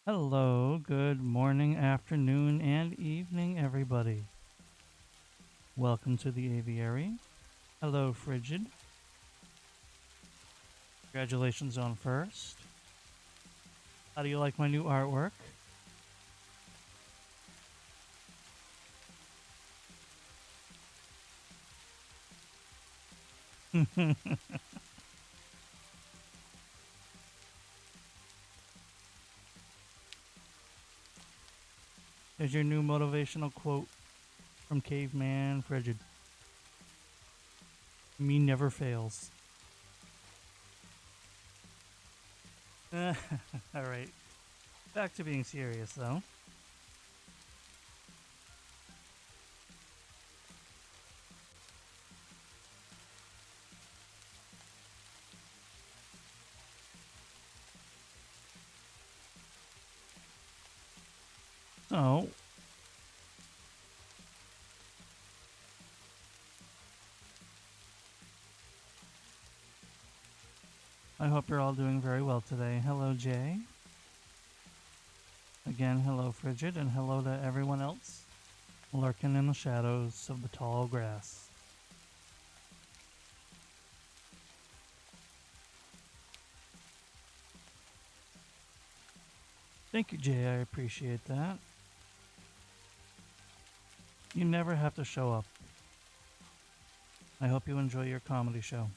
Hello, good morning, afternoon, and evening, everybody. Welcome to the aviary. Hello, Frigid. Congratulations on first. How do you like my new artwork? There's your new motivational quote from Caveman Frigid. Me never fails. All right, back to being serious, though. So, I hope you're all doing very well today. Hello, Jay. Again, hello, Frigid, and hello to everyone else lurking in the shadows of the tall grass. Thank you, Jay. I appreciate that. You never have to show up. I hope you enjoy your comedy show.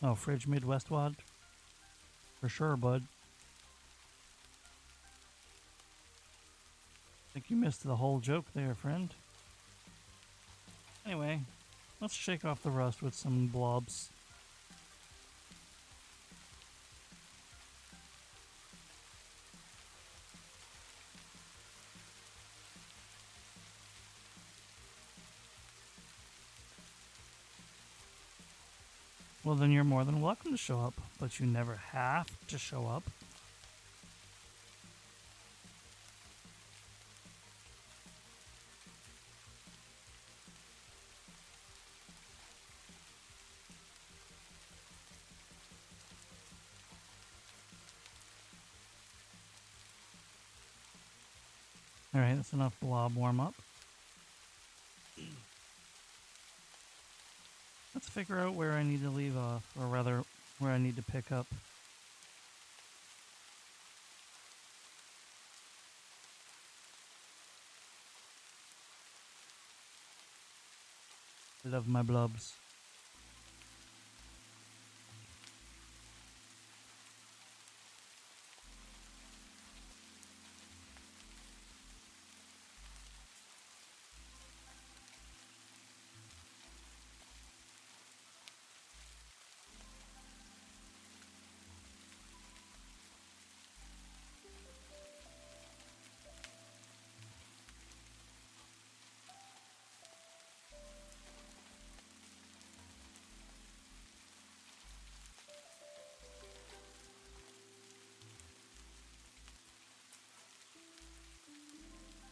Oh, Fridge Midwestwad? For sure, bud. Think you missed the whole joke there, friend. Anyway, let's shake off the rust with some blobs. Well, then you're more than welcome to show up, but you never have to show up. Alright, that's enough blob warm up. Let's figure out where I need to leave off, or rather, where I need to pick up. I love my blobs.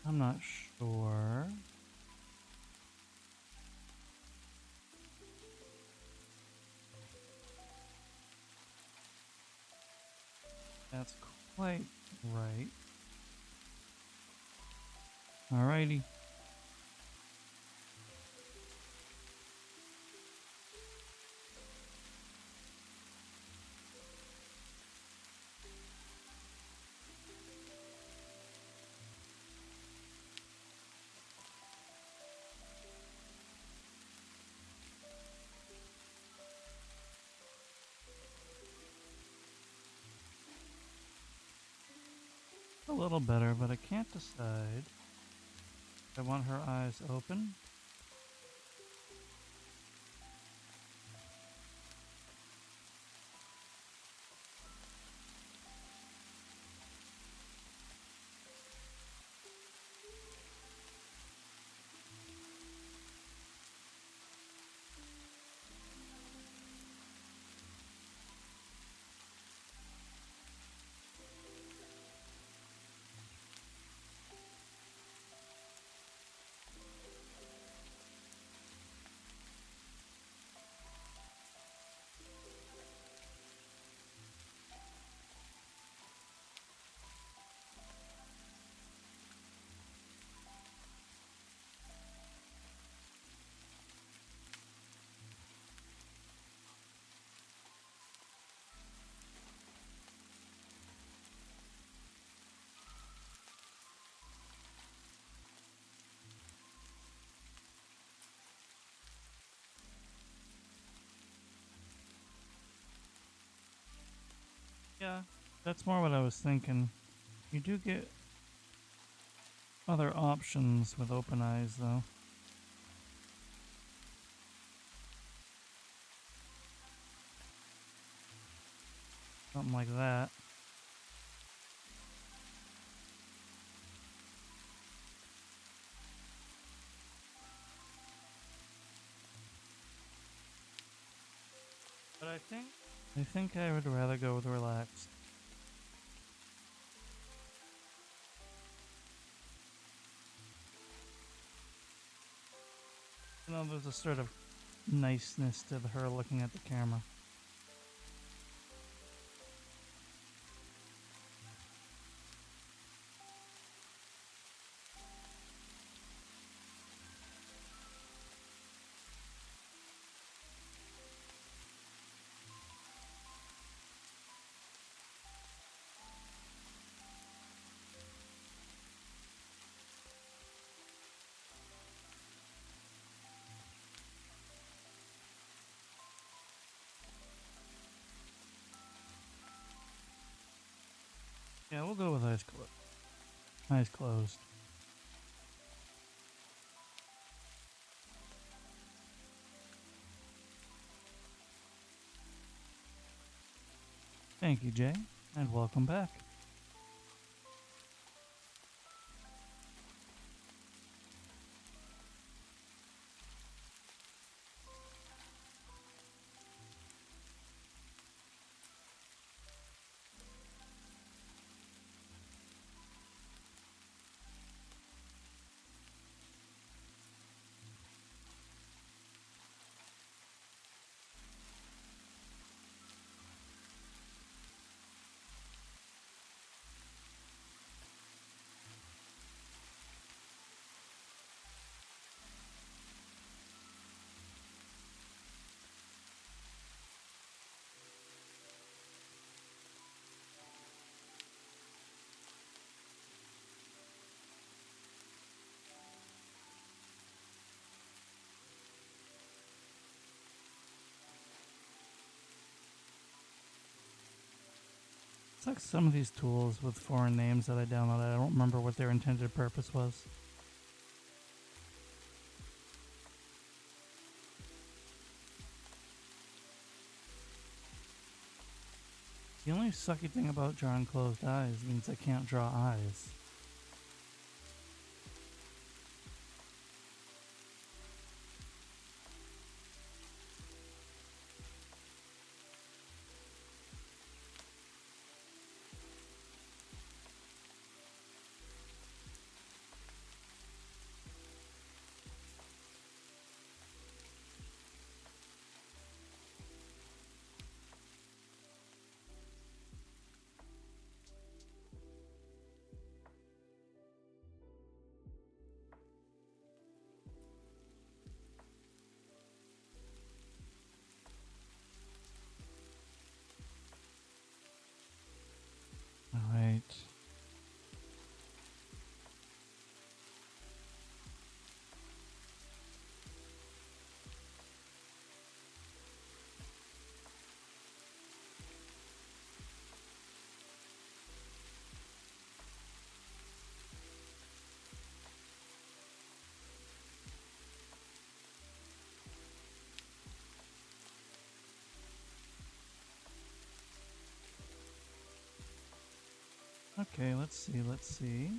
I'm not sure. That's quite right. Alrighty. A little better, but I can't decide. I want her eyes open. Yeah, that's more what I was thinking. You do get other options with open eyes, though. Something like that. But I think I would rather go with relaxed. You know, there's a sort of niceness to her looking at the camera. Yeah, we'll go with eyes closed. Thank you, Jay, and welcome back. It's like some of these tools with foreign names that I downloaded, I don't remember what their intended purpose was. The only sucky thing about drawing closed eyes means I can't draw eyes. Alright. Okay, let's see.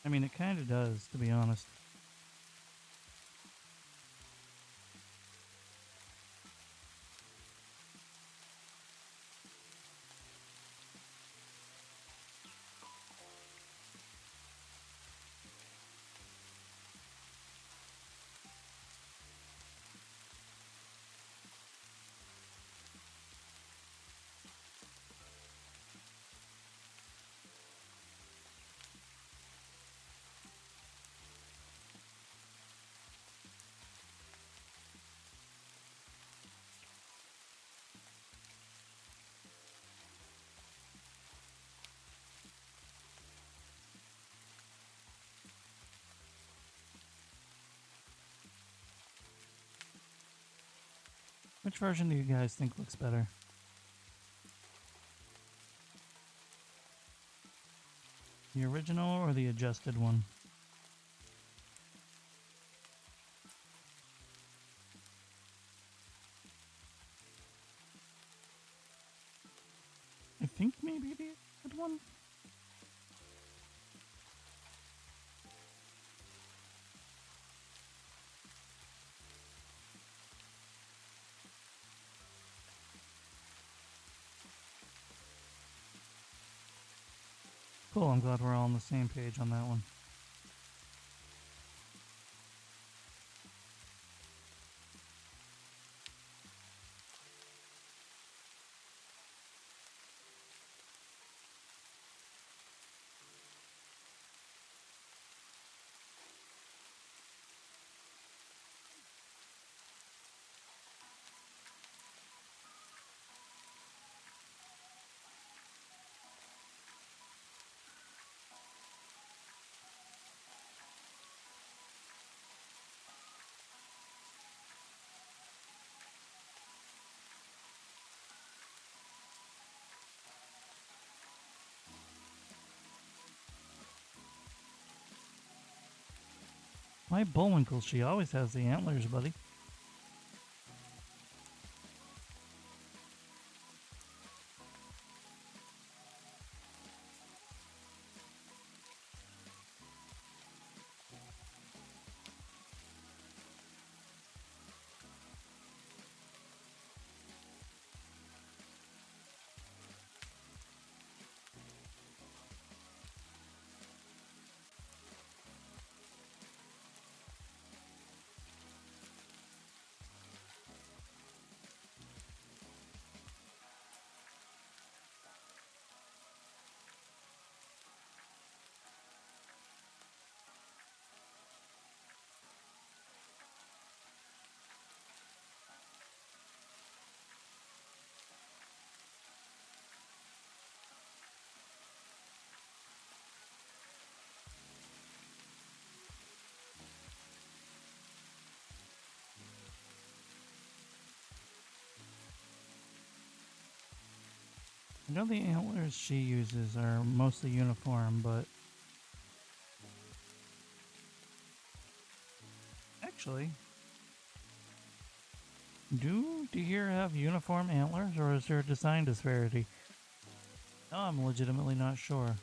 I mean, it kind of does, to be honest. Which version do you guys think looks better? The original or the adjusted one? I think maybe the good one. Cool, I'm glad we're all on the same page on that one. Why Bullwinkle? She always has the antlers, buddy. I know the antlers she uses are mostly uniform, but actually, do deer have uniform antlers, or is there a design disparity? No, I'm legitimately not sure.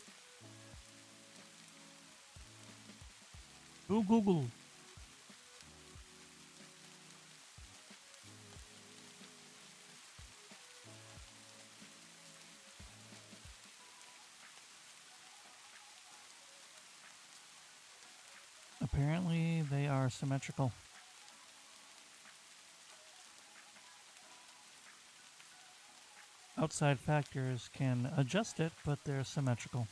Go Google. Apparently, they are symmetrical. Outside factors can adjust it, but they're symmetrical.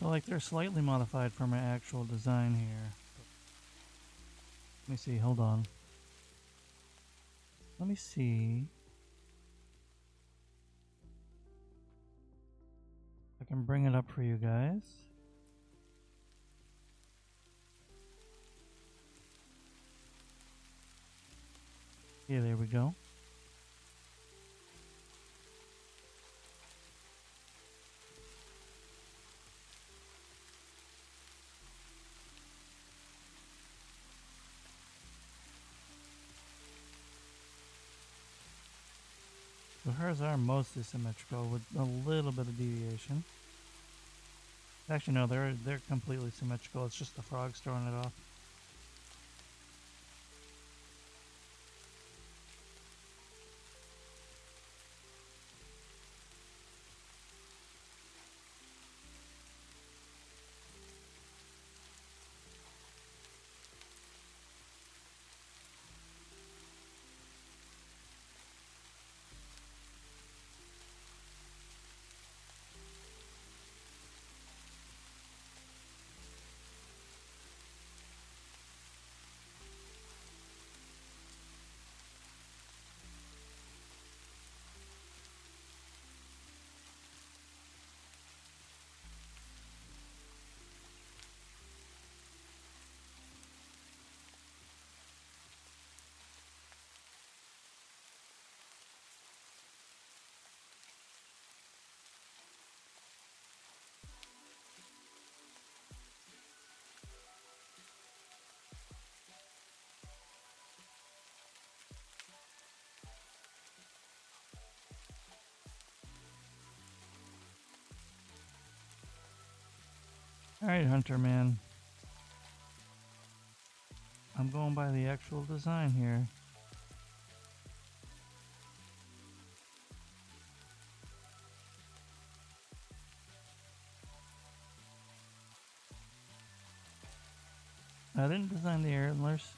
So like they're slightly modified for my actual design here. Let me see, hold on. Let me see. I can bring it up for you guys. Yeah, there we go. So hers are mostly symmetrical with a little bit of deviation. Actually, no, they're completely symmetrical. It's just the frogs throwing it off. Alright, Hunter Man. I'm going by the actual design here. I didn't design the antlers.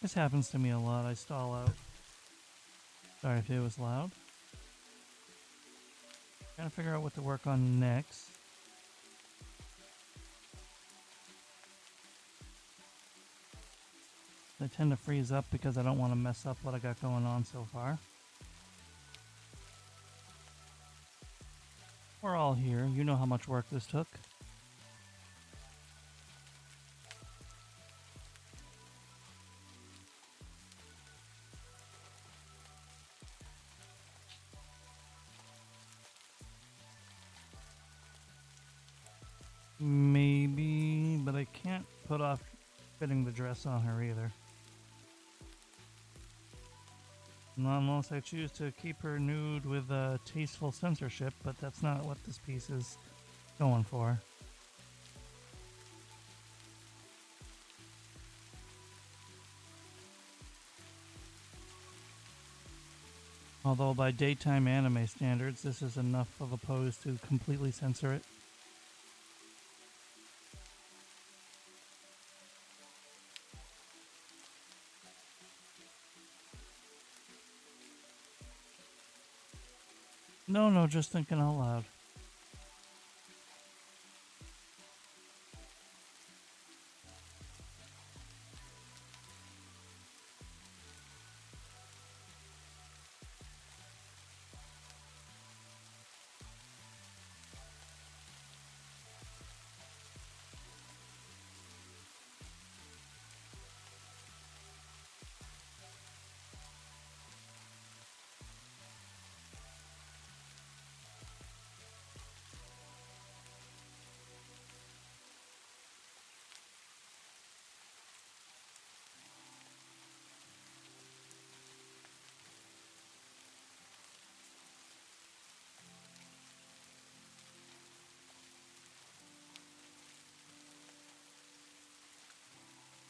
This happens to me a lot. I stall out. Sorry if it was loud. Trying to figure out what to work on next. I tend to freeze up because I don't want to mess up what I got going on so far. We're all here. You know how much work this took. Maybe, but I can't put off fitting the dress on her either. Not unless I choose to keep her nude with tasteful censorship, but that's not what this piece is going for. Although by daytime anime standards, this is enough of a pose to completely censor it. No, just thinking out loud.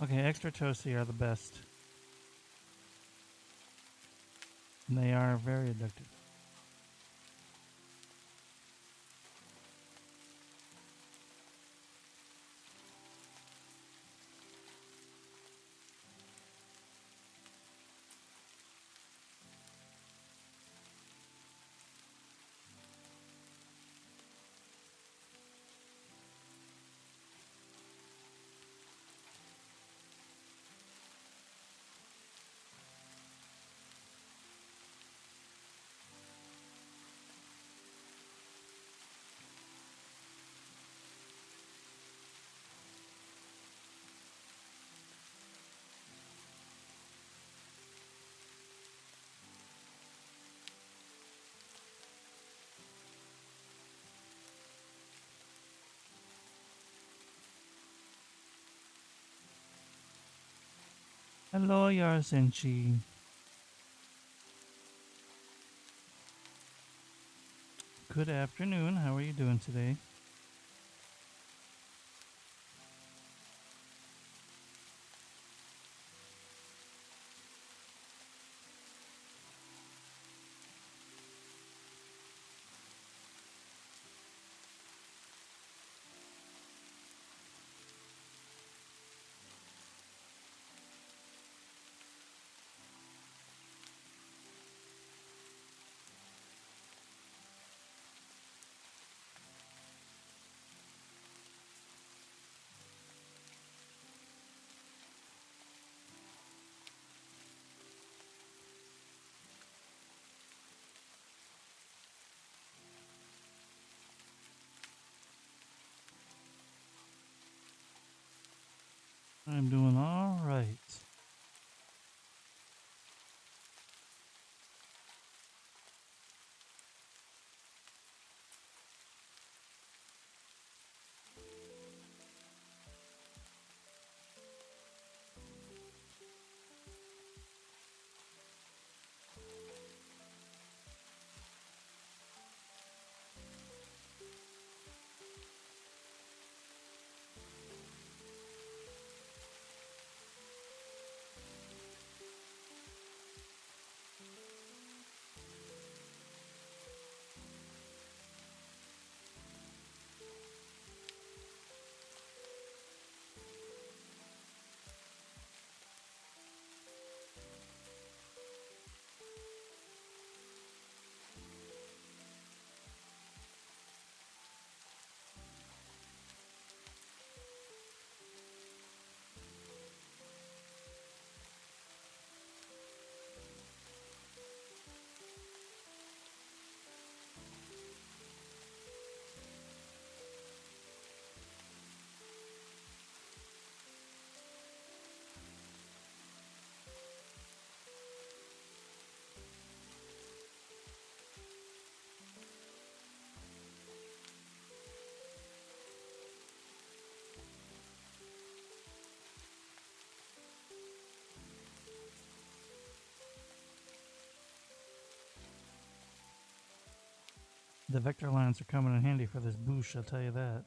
Okay, extra toasty are the best. And they are very addictive. Hello, Yarsenchi. Good afternoon. How are you doing today? I'm doing all right. The vector lines are coming in handy for this boosh, I'll tell you that.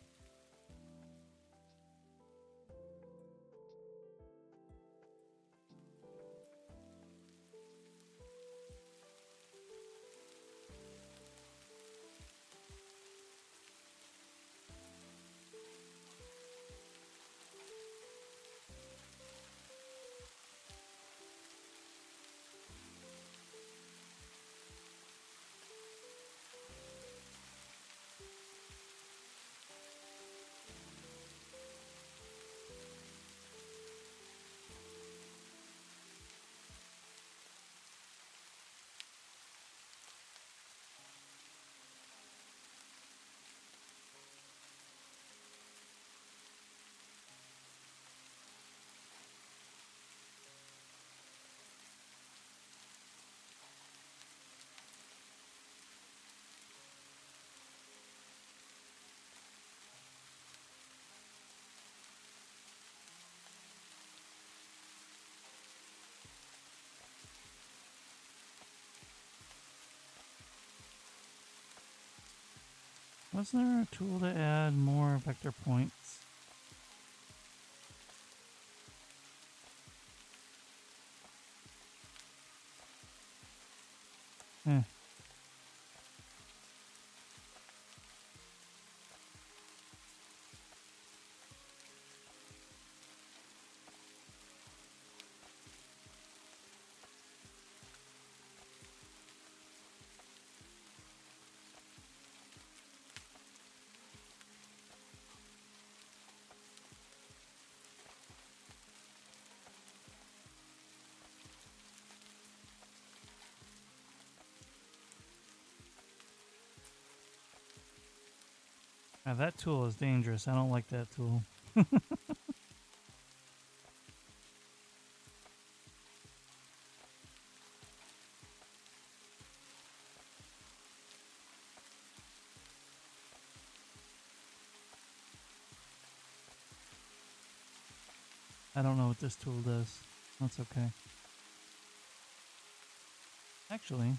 Wasn't there a tool to add more vector points? Eh. Now that tool is dangerous. I don't like that tool. I don't know what this tool does. That's okay. Actually,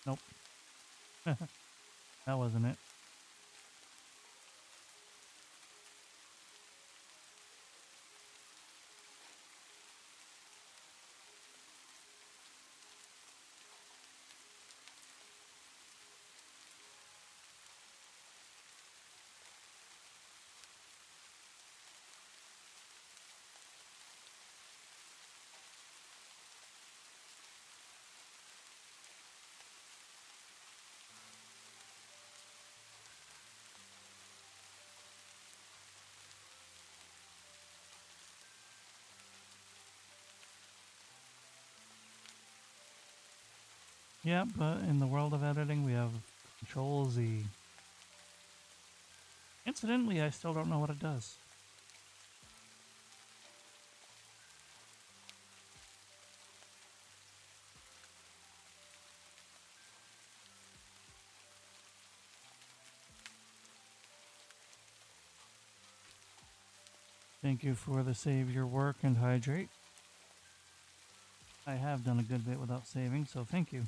nope. That wasn't it. Yeah, but in the world of editing, we have Control Z. Incidentally, I still don't know what it does. Thank you for the save your work and hydrate. I have done a good bit without saving, so thank you.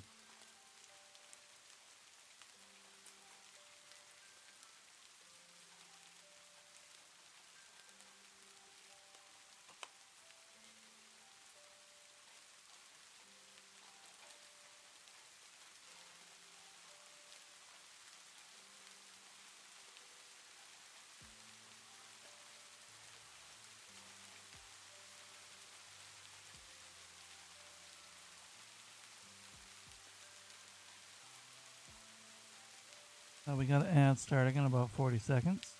We got an ad starting in about 40 seconds.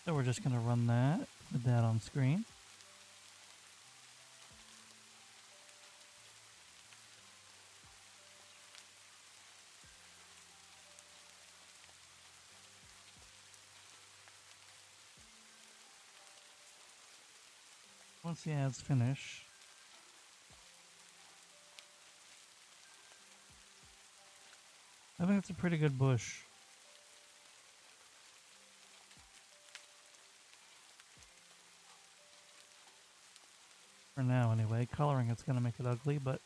So we're just going to run that with that on screen. Once the ads finish, I think it's a pretty good bush. For now, anyway. Coloring it's going to make it ugly, but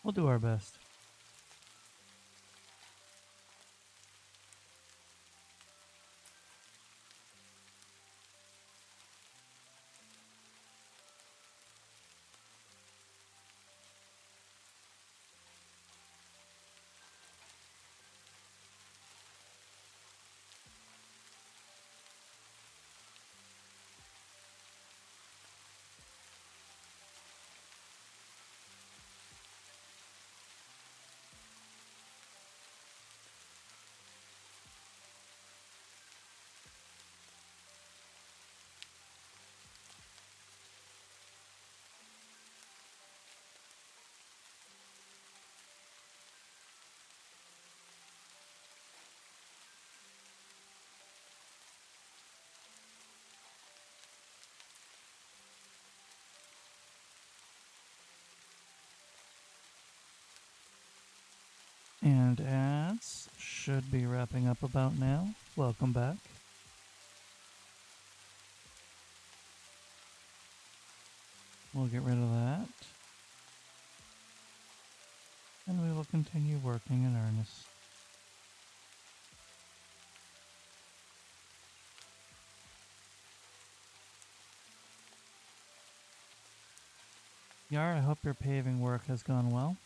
we'll do our best. And ads should be wrapping up about now. Welcome back. We'll get rid of that. And we will continue working in earnest. Yar, I hope your paving work has gone well.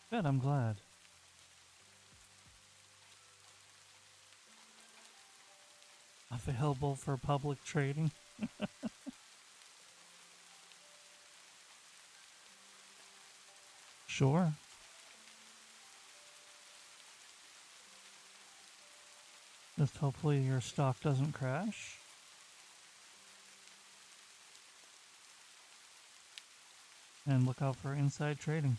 Good, I'm glad. Available for public trading. Sure. Just hopefully your stock doesn't crash. And look out for inside trading.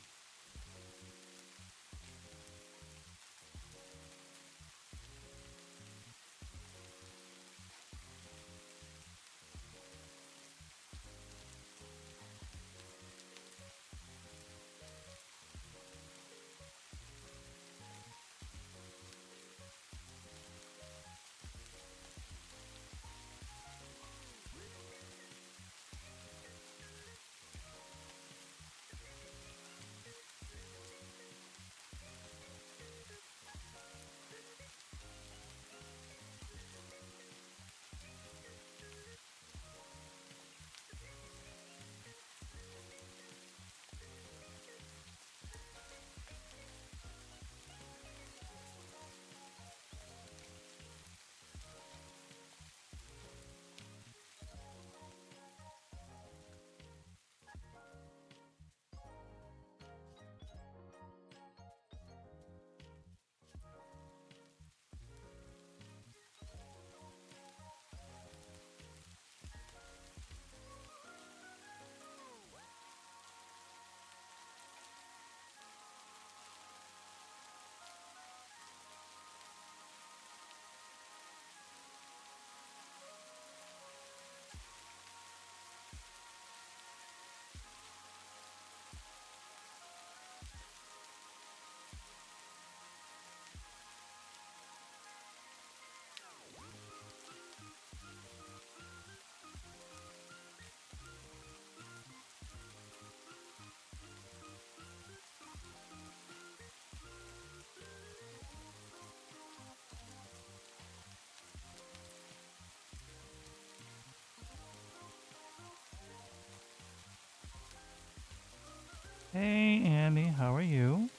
Hey Andy, how are you?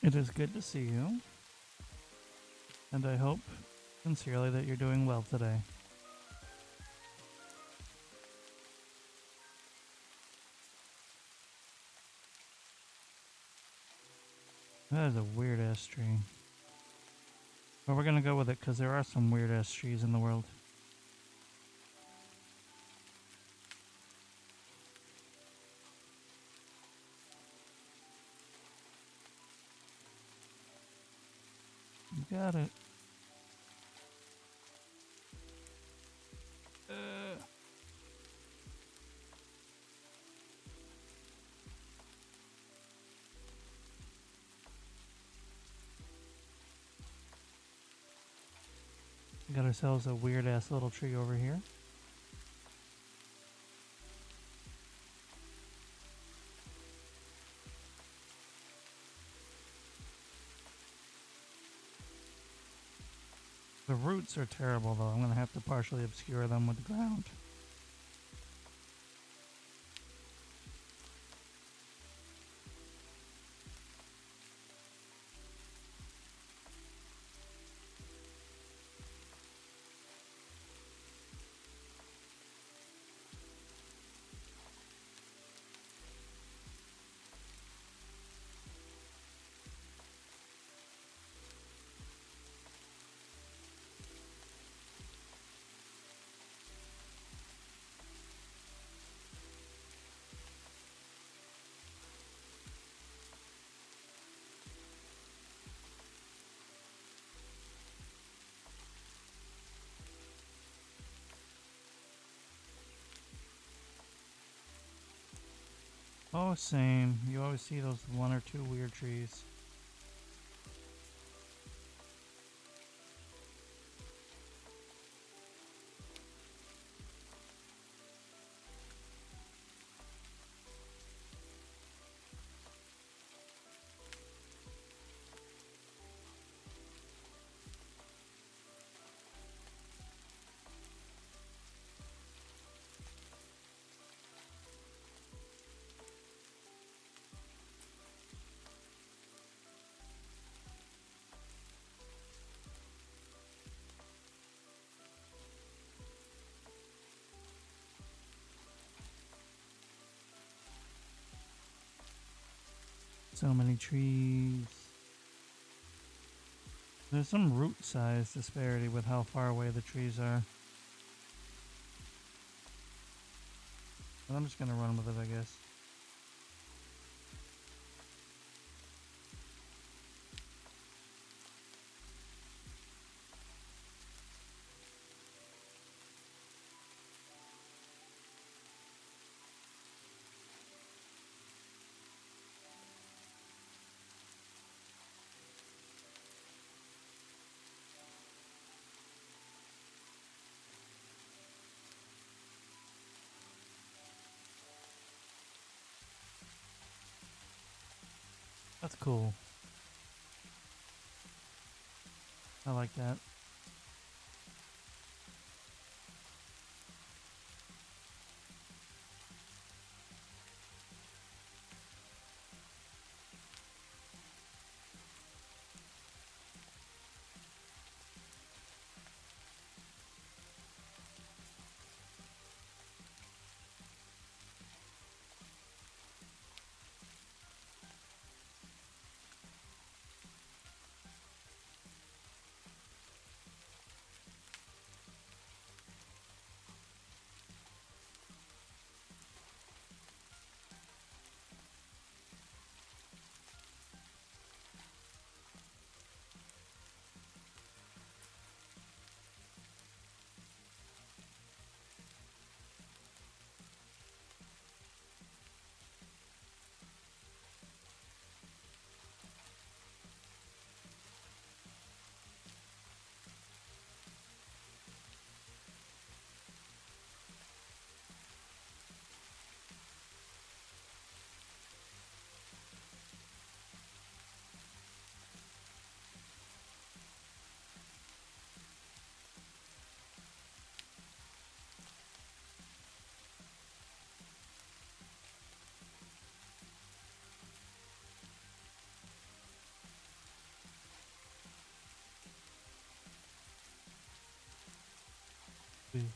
It is good to see you. And I hope sincerely that you're doing well today. That is a weird ass tree. But we're gonna go with it because there are some weird ass trees in the world. You got it. We got ourselves a weird ass little tree over here. The roots are terrible though. I'm gonna have to partially obscure them with the ground. Oh, same. You always see those one or two weird trees. So many trees. There's some root size disparity with how far away the trees are. But I'm just gonna run with it, I guess. That's cool. I like that.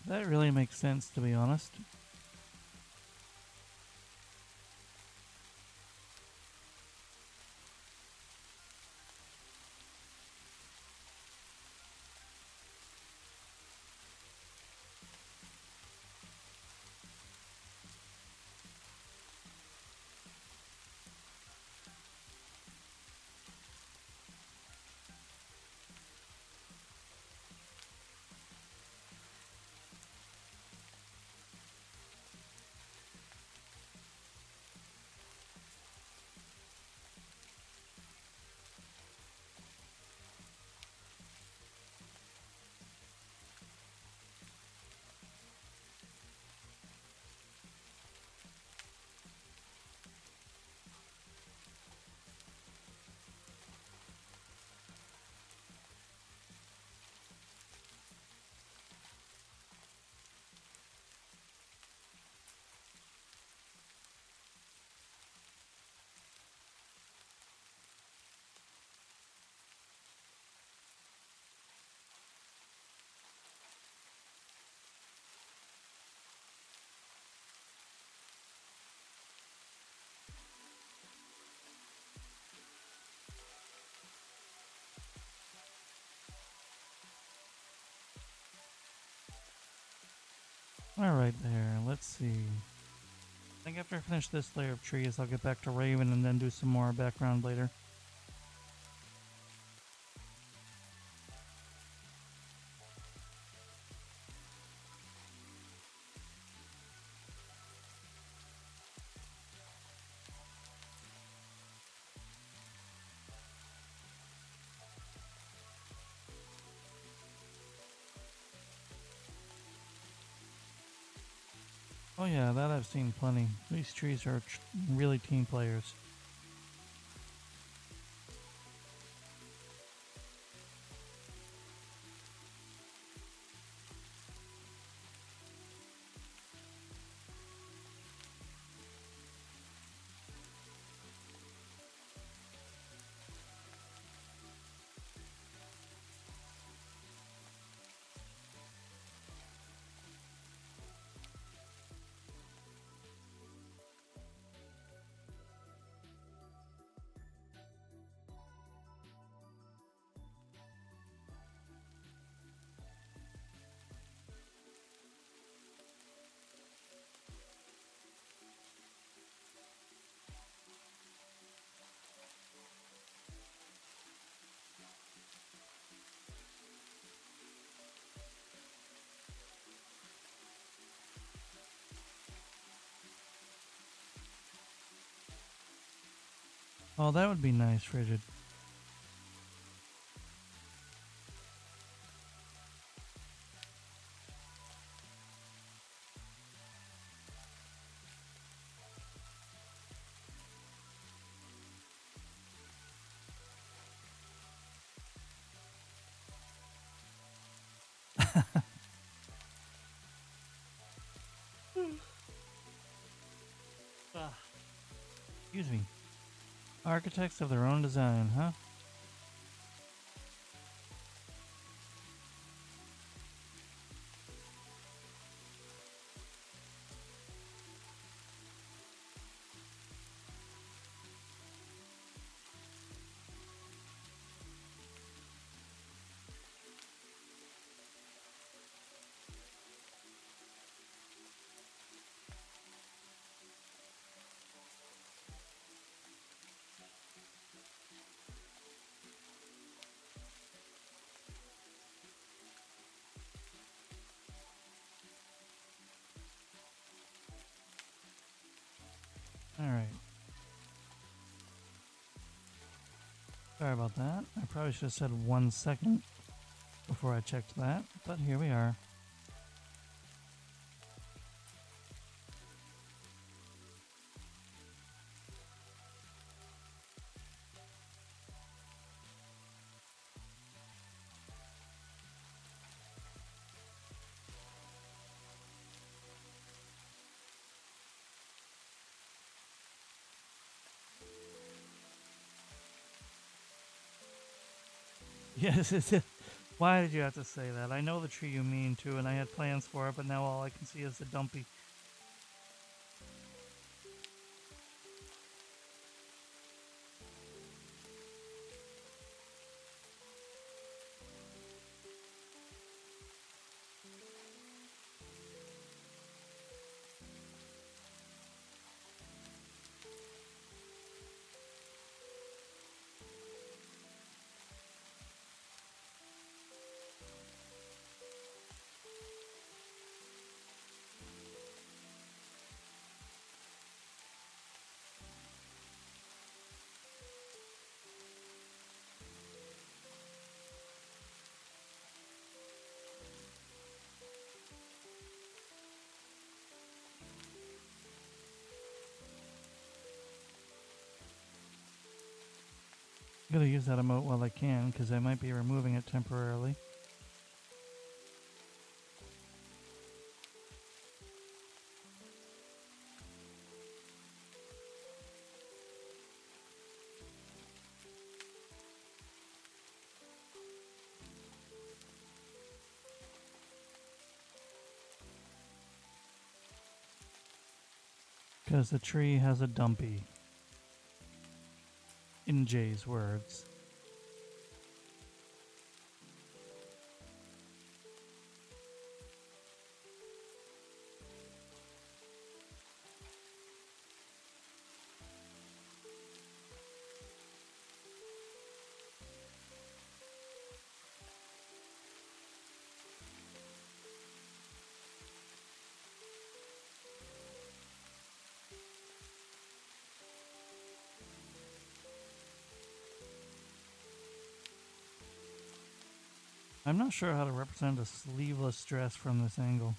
That really makes sense, to be honest. Alright there, let's see. I think after I finish this layer of trees, I'll get back to Raven and then do some more background later. Oh yeah, that I've seen plenty. These trees are really team players. Oh, that would be nice, Frigid. Ah, excuse me. Architects of their own design, huh? Alright. Sorry about that. I probably should have said 1 second before I checked that, but here we are. Yes, why did you have to say that? I know the tree you mean too, and I had plans for it, but now all I can see is the dumpy. I'm gonna use that emote while I can, because I might be removing it temporarily. Because the tree has a dumpy. In Jay's words. I'm not sure how to represent a sleeveless dress from this angle.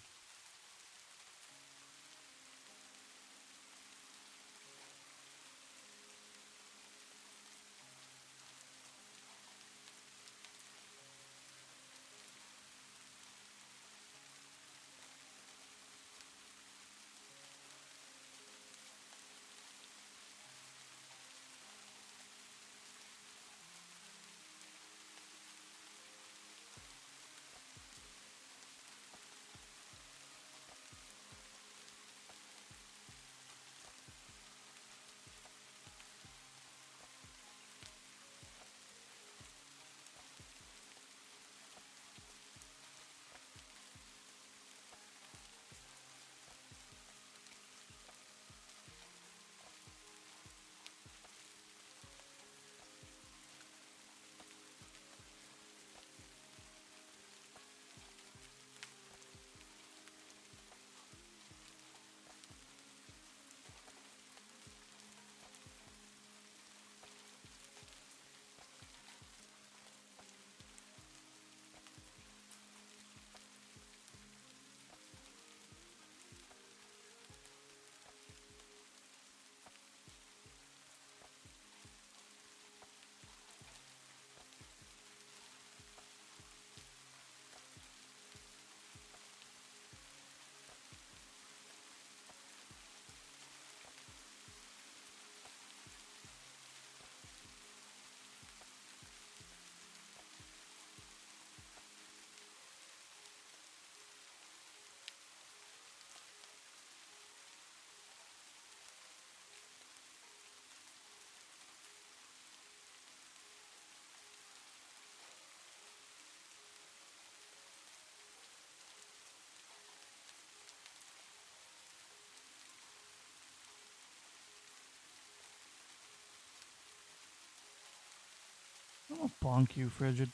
bonk you, Frigid.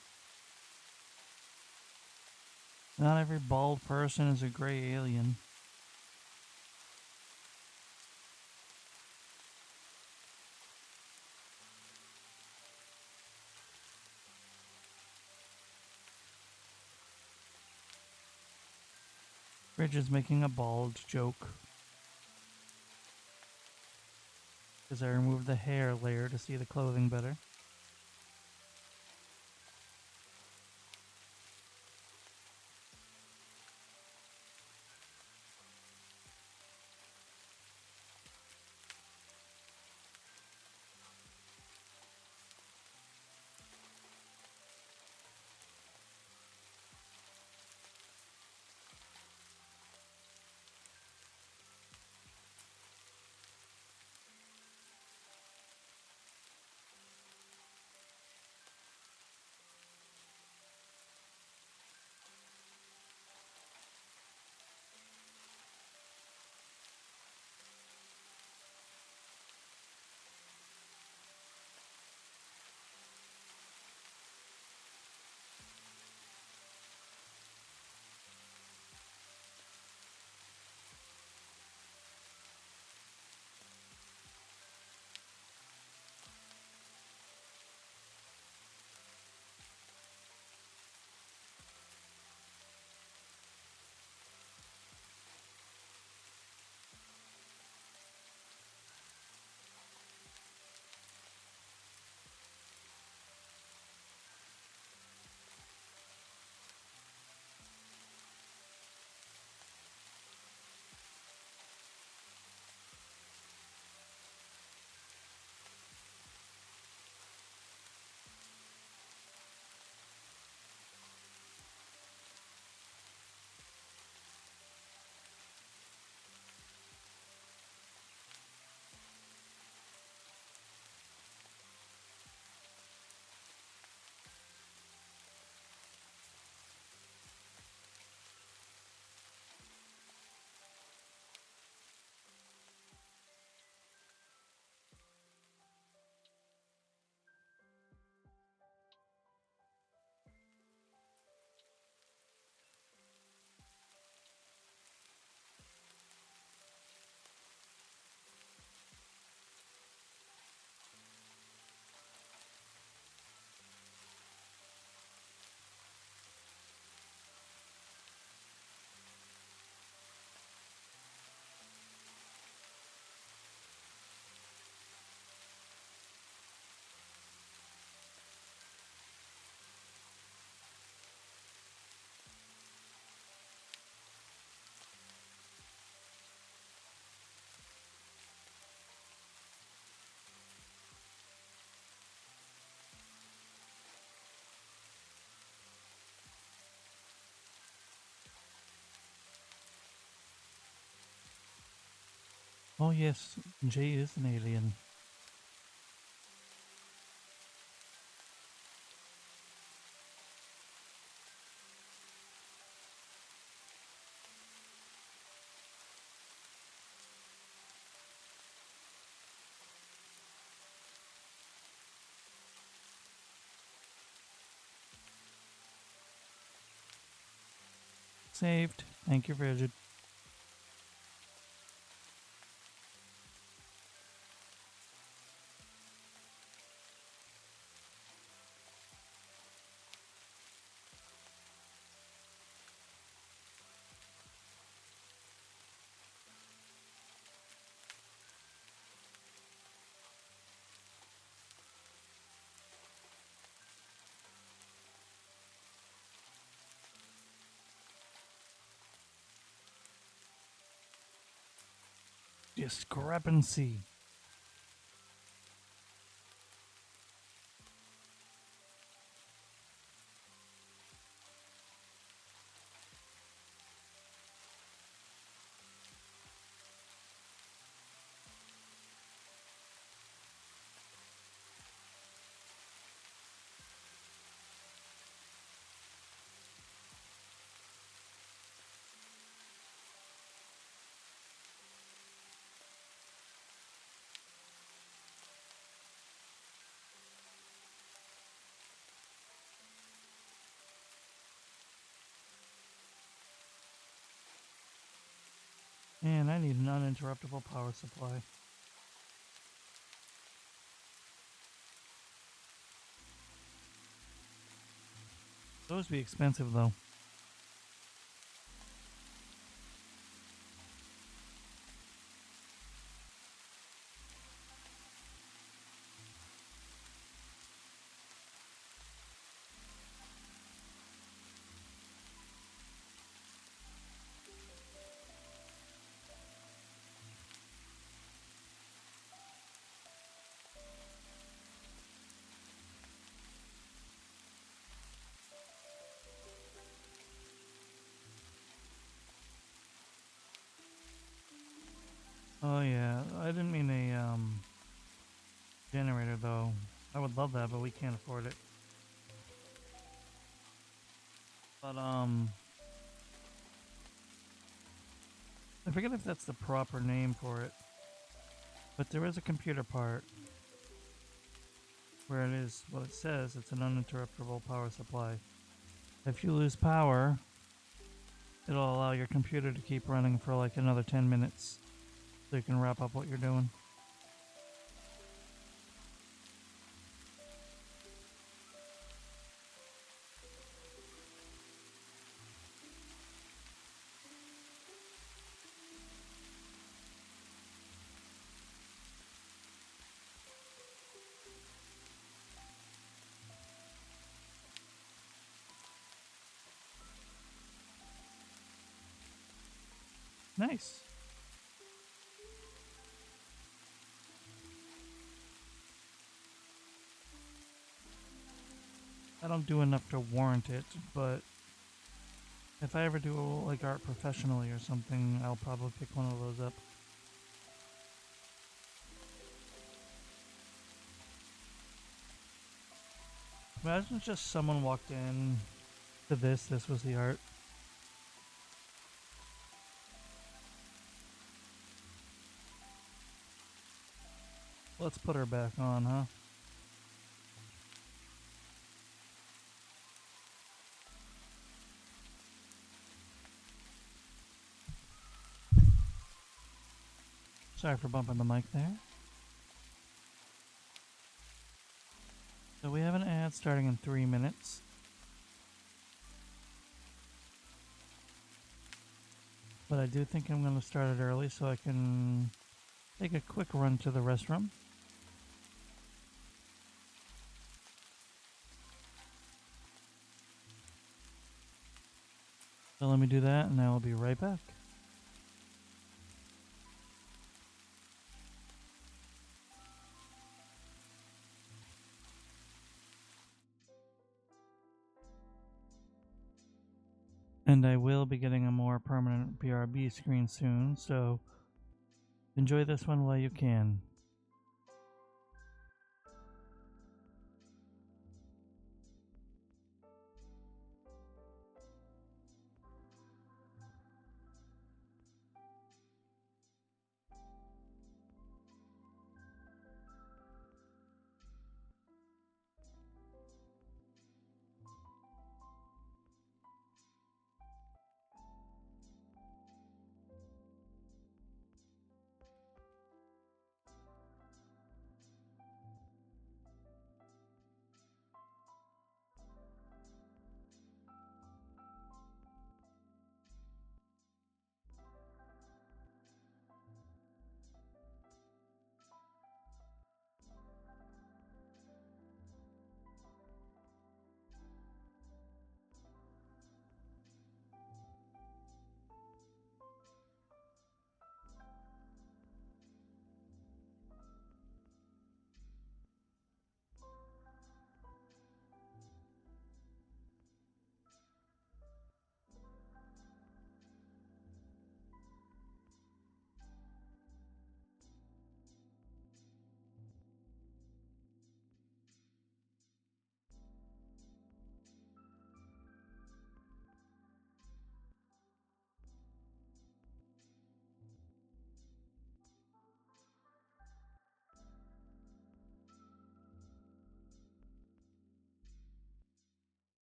Not every bald person is a gray alien. Frigid's making a bald joke. Because I removed the hair layer to see the clothing better. Oh yes, Jay is an alien. Saved. Thank you, Frigid. Discrepancy. And I need an uninterruptible power supply. Those be expensive though. Oh yeah, I didn't mean a generator though. I would love that, but we can't afford it. But I forget if that's the proper name for it. But there is a computer part where it is what it says, it's an uninterruptible power supply. If you lose power, it'll allow your computer to keep running for like another 10 minutes so you can wrap up what you're doing. Nice. I don't do enough to warrant it, but if I ever do like art professionally or something, I'll probably pick one of those up. Imagine just someone walked in to this was the art. Let's put her back on, huh? Sorry for bumping the mic there. So we have an ad starting in 3 minutes. But I do think I'm going to start it early so I can take a quick run to the restroom. So let me do that and I will be right back. And I will be getting a more permanent BRB screen soon, so enjoy this one while you can.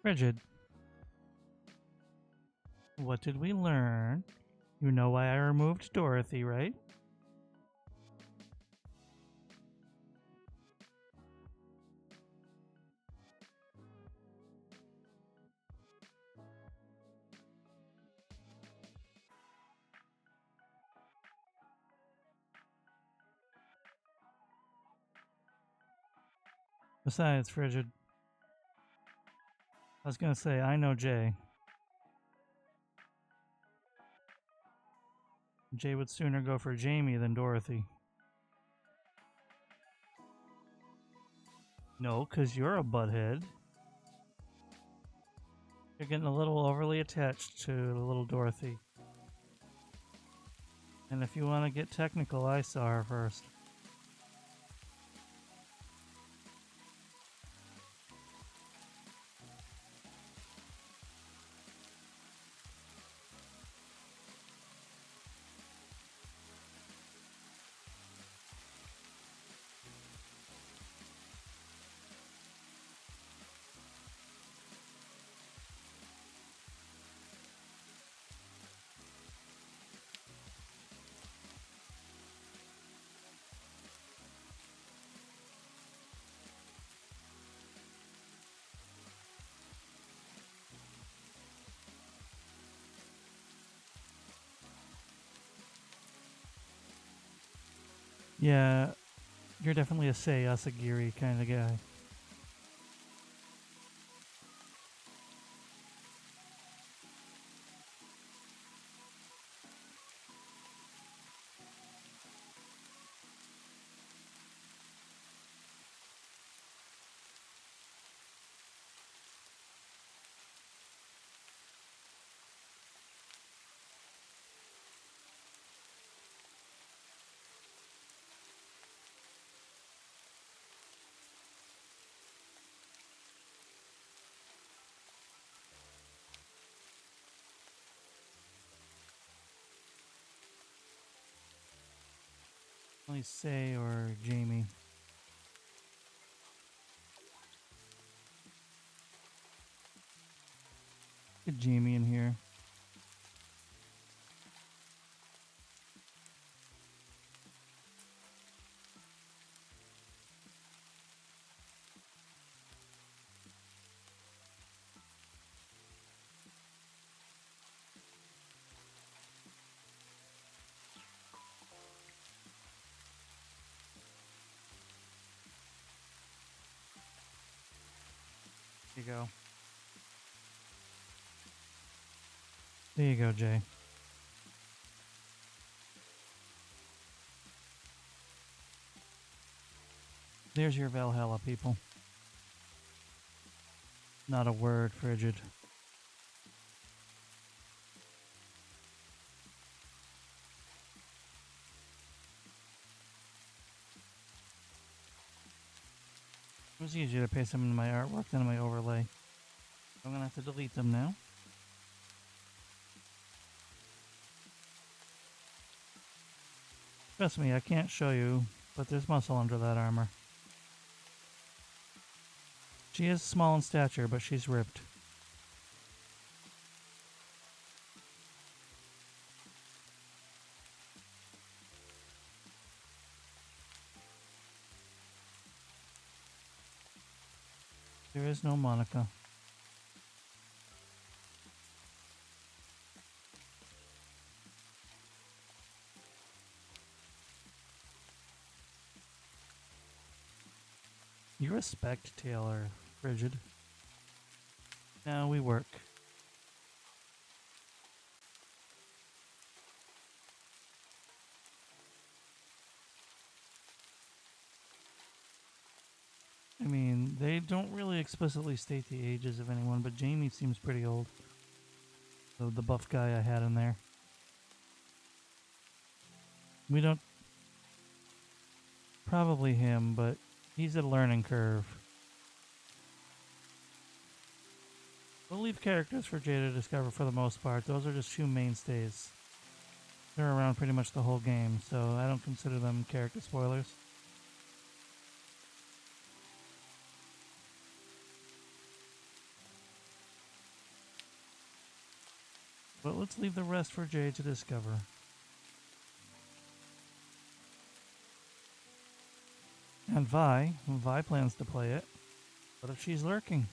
Frigid, what did we learn? You know why I removed Dorothy, right? Besides, Frigid, I was gonna say, I know Jay. Jay would sooner go for Jamie than Dorothy. No, because you're a butthead. You're getting a little overly attached to the little Dorothy. And if you want to get technical, I saw her first. Yeah, you're definitely a Sei Asagiri kind of guy. Only Sei or Jamie. Get Jamie in here. There you go. There you go, Jay. There's your Valhalla, people. Not a word, Frigid. It was easier to paste them in my artwork than in my overlay. I'm gonna have to delete them now. Trust me, I can't show you, but there's muscle under that armor. She is small in stature, but she's ripped. There is no Monica. You respect Taylor, Frigid. Now we work. I mean, they don't really explicitly state the ages of anyone, but Jamie seems pretty old. The buff guy I had in there. We don't... Probably him, but he's a learning curve. We'll leave characters for Jay to discover for the most part. Those are just two mainstays. They're around pretty much the whole game, so I don't consider them character spoilers. But let's leave the rest for Jay to discover. And Vi plans to play it. What if she's lurking?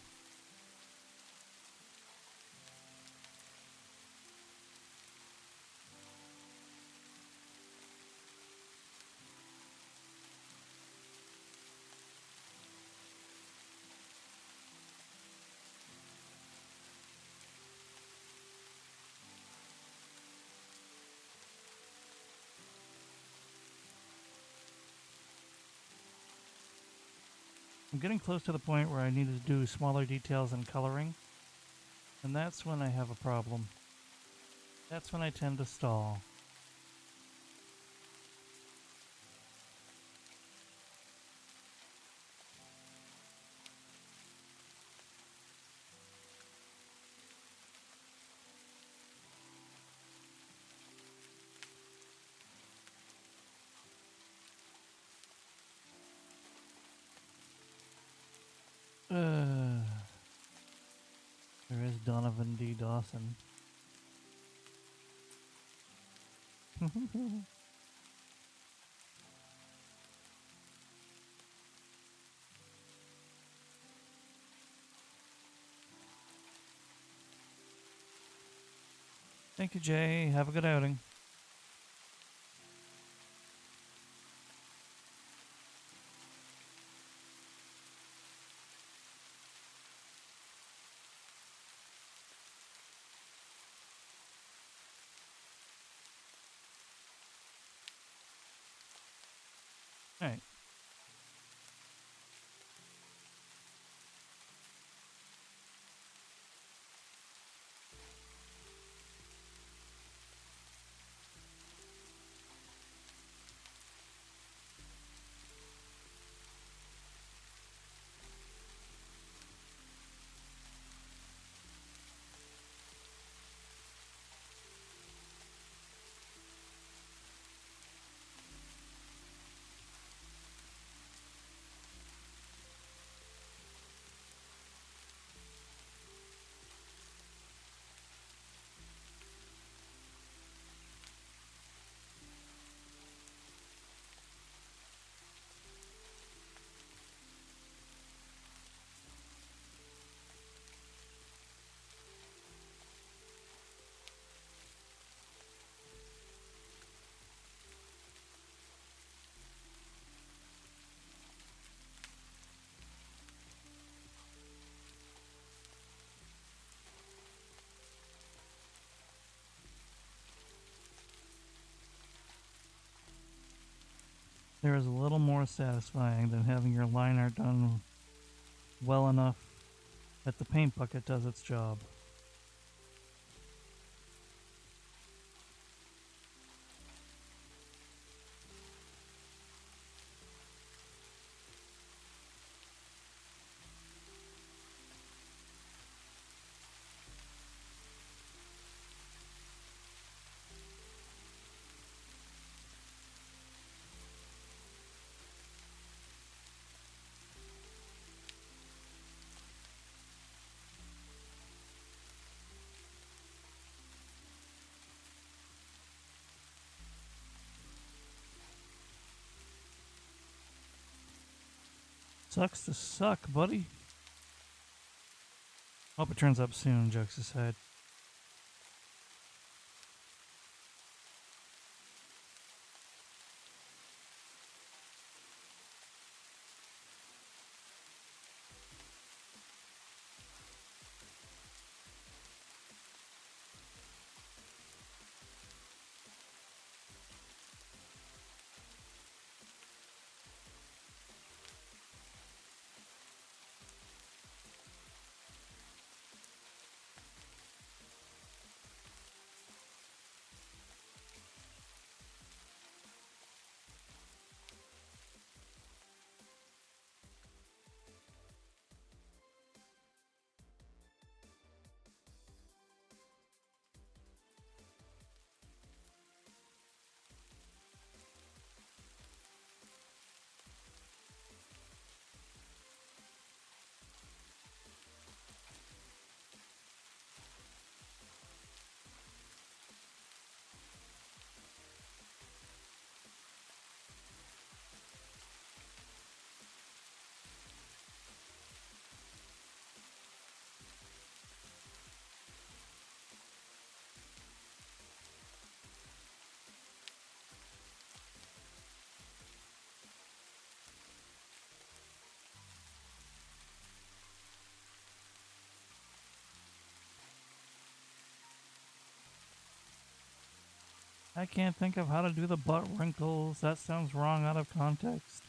I'm getting close to the point where I need to do smaller details and coloring, and that's when I have a problem. That's when I tend to stall. There is Donovan D. Dawson. Thank you, Jay. Have a good outing. All right. There is a little more satisfying than having your line art done well enough that the paint bucket does its job. Sucks to suck, buddy. Hope it turns up soon, jokes aside. I can't think of how to do the butt wrinkles. That sounds wrong out of context.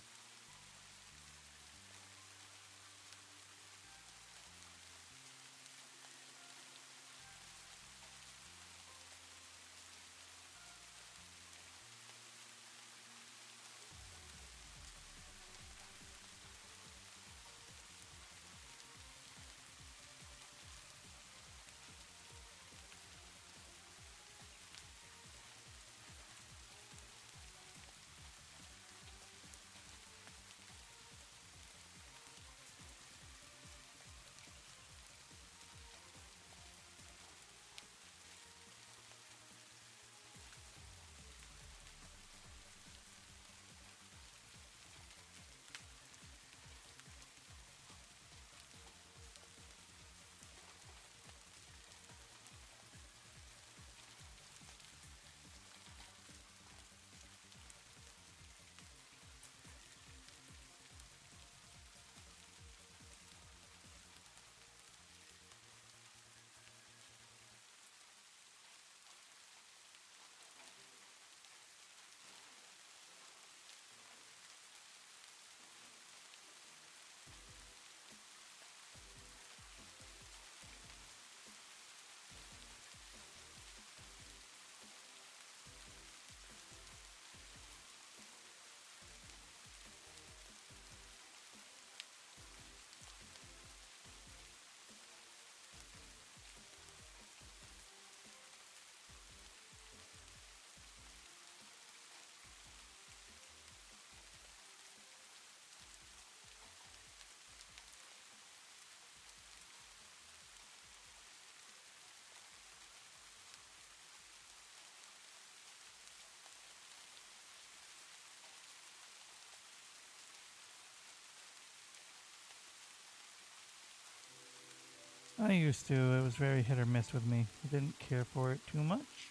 I used to. It was very hit or miss with me. I didn't care for it too much,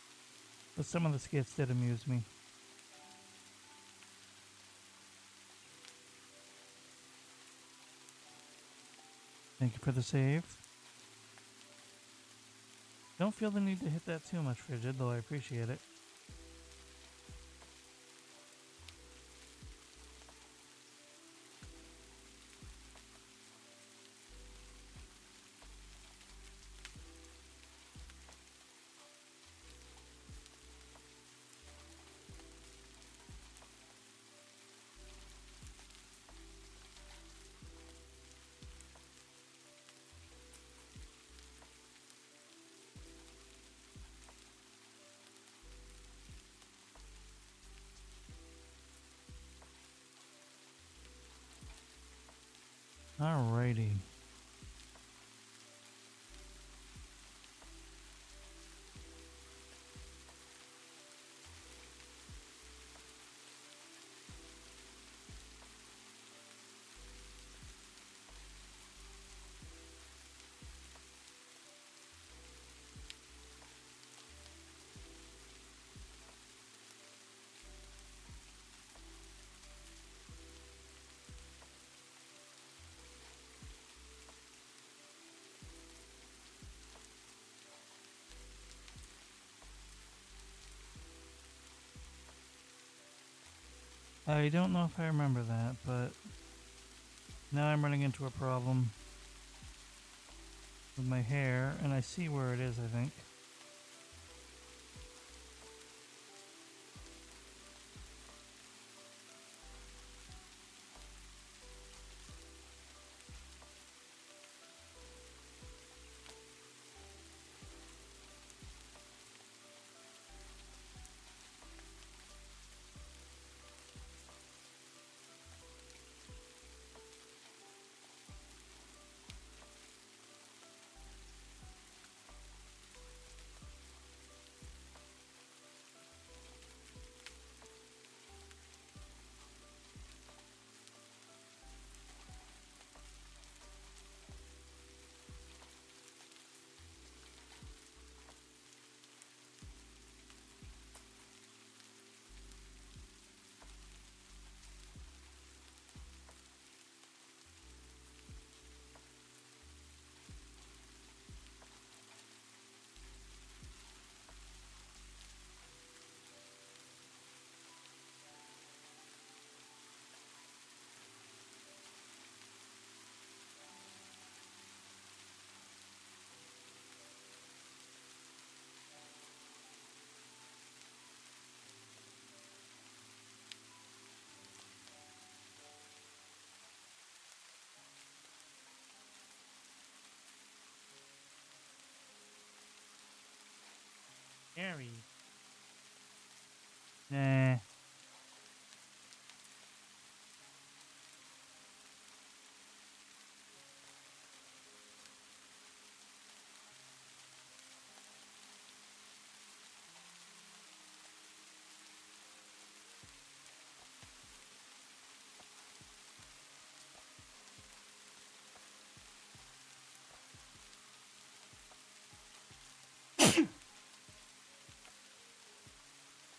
but some of the skits did amuse me. Thank you for the save. Don't feel the need to hit that too much, Frigid, though I appreciate it. Alrighty. I don't know if I remember that, but now I'm running into a problem with my hair, and I see where it is, I think.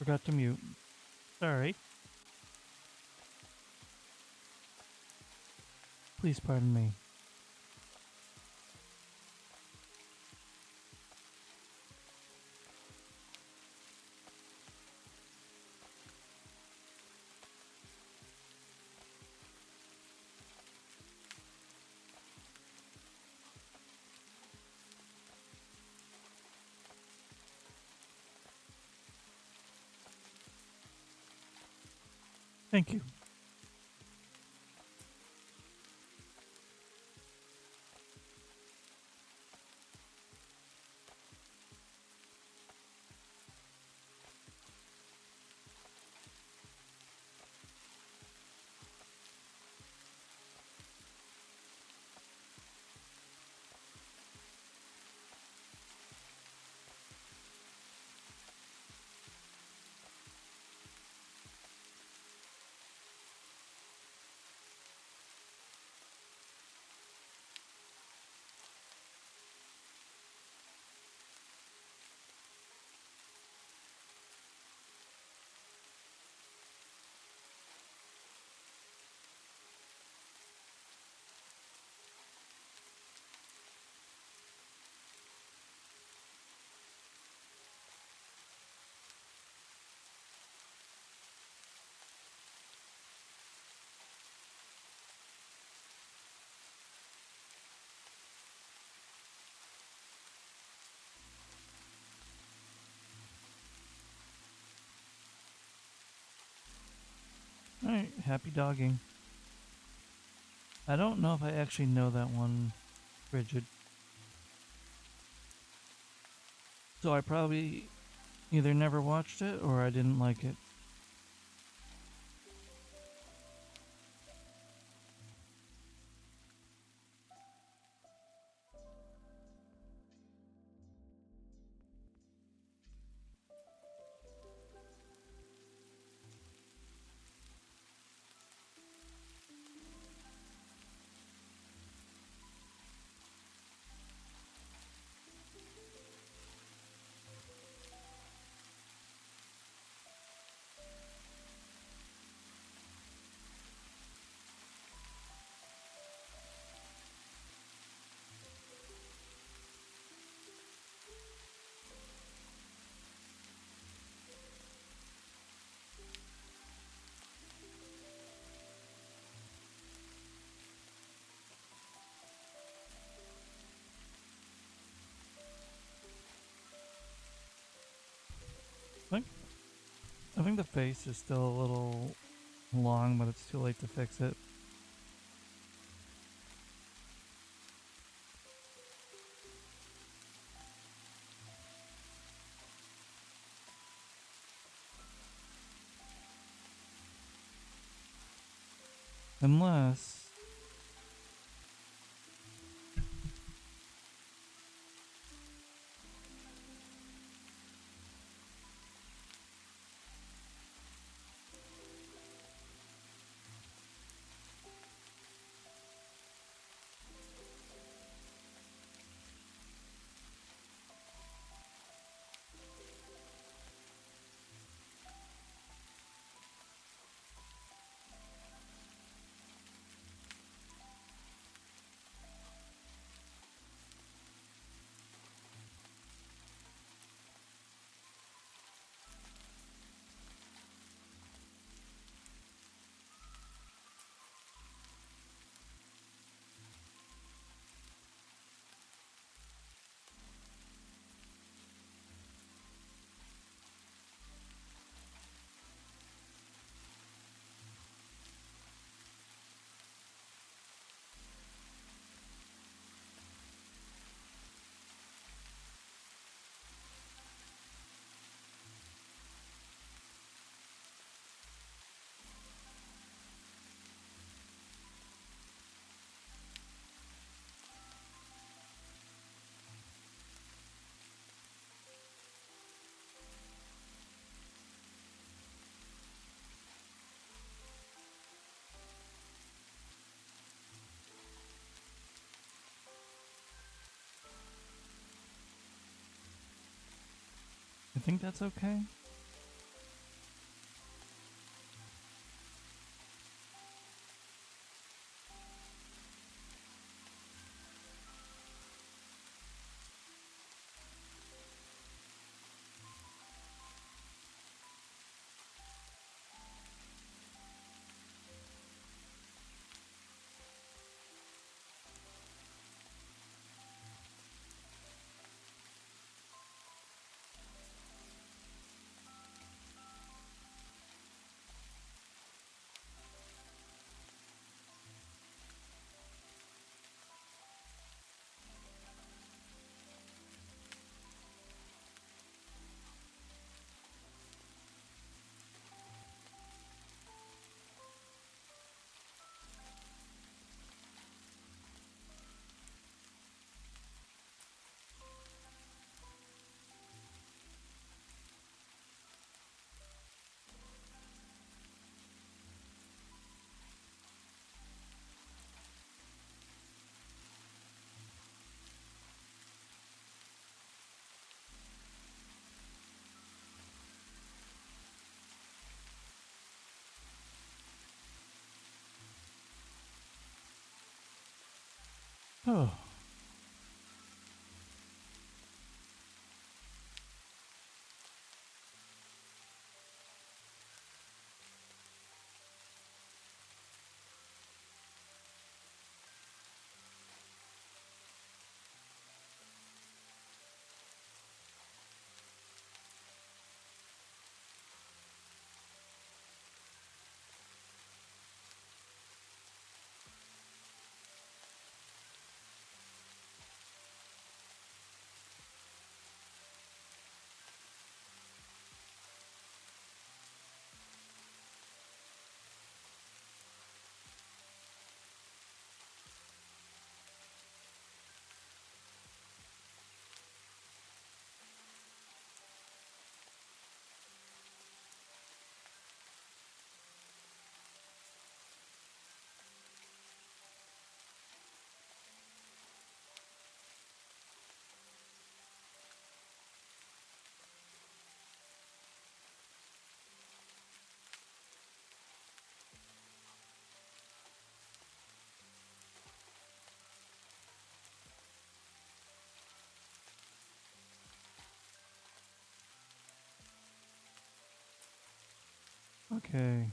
forgot to mute. Sorry. Please pardon me. Thank you. Alright, happy dogging. I don't know if I actually know that one, Rigid. So I probably either never watched it or I didn't like it. I think, I think the face is still a little long, but it's too late to fix it. Unless... I think that's okay. Oh. Okay.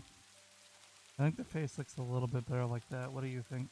I think the face looks a little bit better like that. What do you think?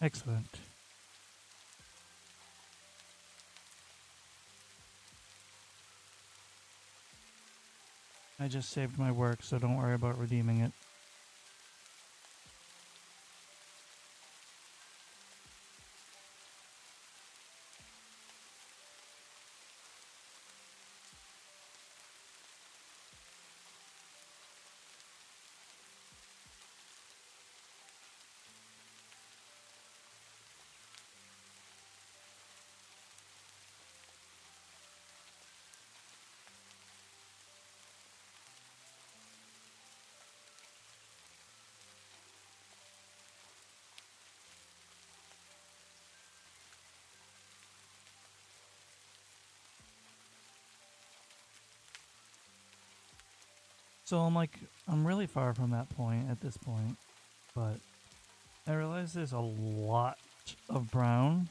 Excellent. I just saved my work, so don't worry about redeeming it. So I'm really far from that point at this point, but I realize there's a lot of brown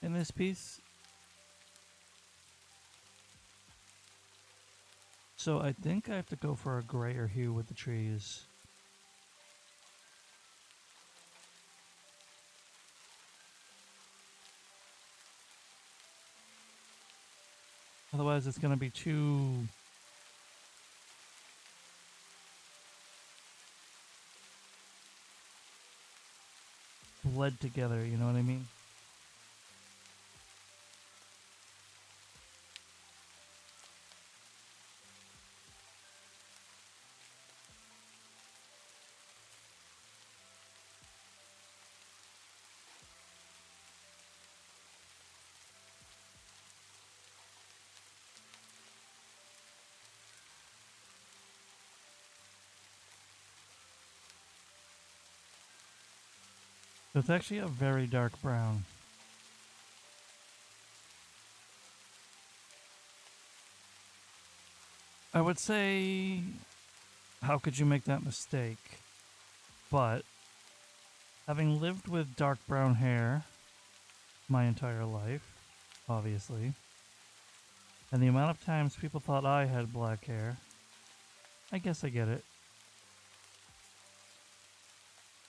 in this piece. So I think I have to go for a grayer hue with the trees. Otherwise it's going to be too bled together, you know what I mean? So it's actually a very dark brown. I would say, how could you make that mistake? But having lived with dark brown hair my entire life, obviously, and the amount of times people thought I had black hair, I guess I get it.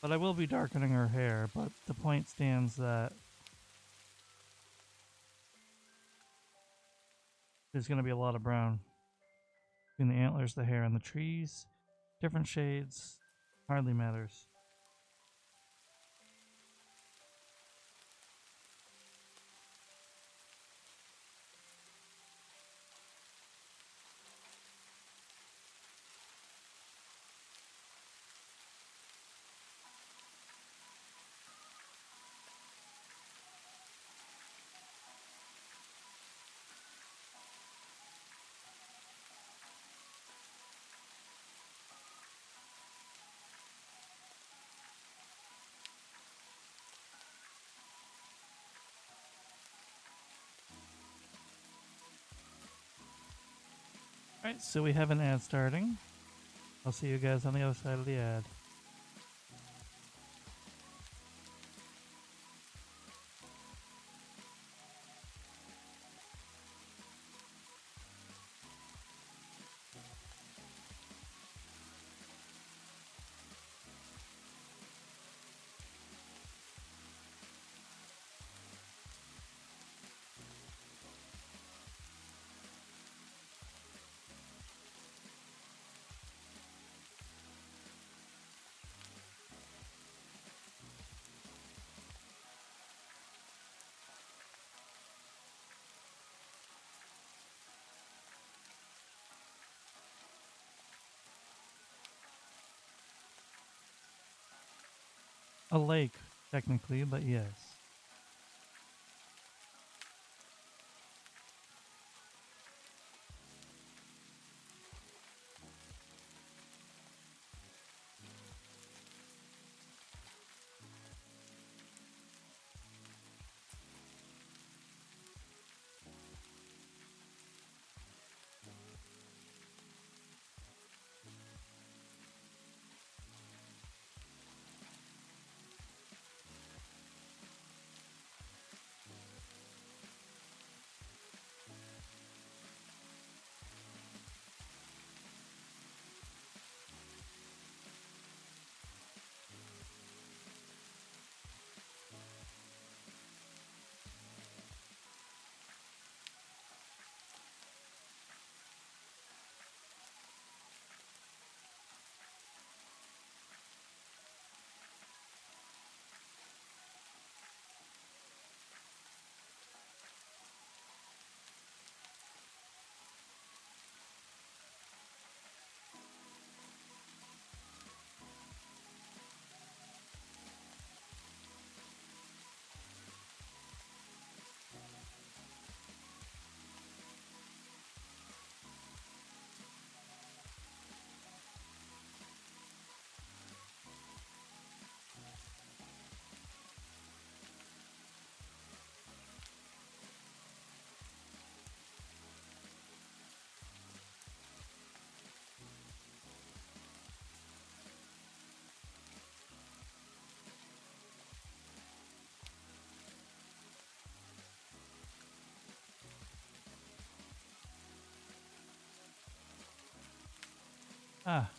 But I will be darkening her hair, but the point stands that there's going to be a lot of brown between the antlers, the hair, and the trees. Different shades, hardly matters. Alright, so we have an ad starting. I'll see you guys on the other side of the ad. A lake, technically, but yes. Ah,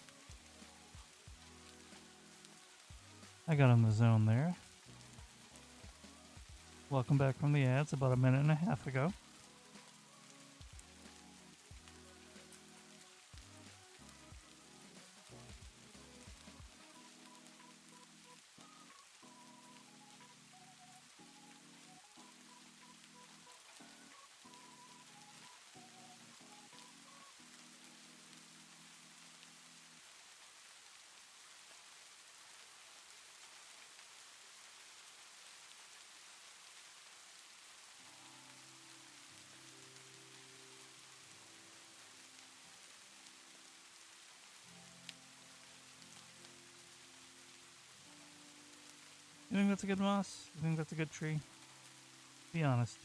I got in the zone there. Welcome back from the ads about a minute and a half ago. You think that's a good moss? You think that's a good tree? Be honest.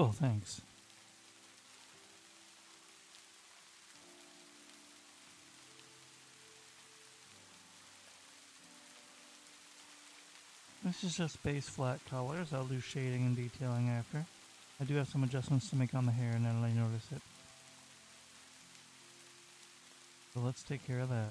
Cool, thanks. This is just base flat colors. I'll do shading and detailing after. I do have some adjustments to make on the hair now that I notice it. So let's take care of that.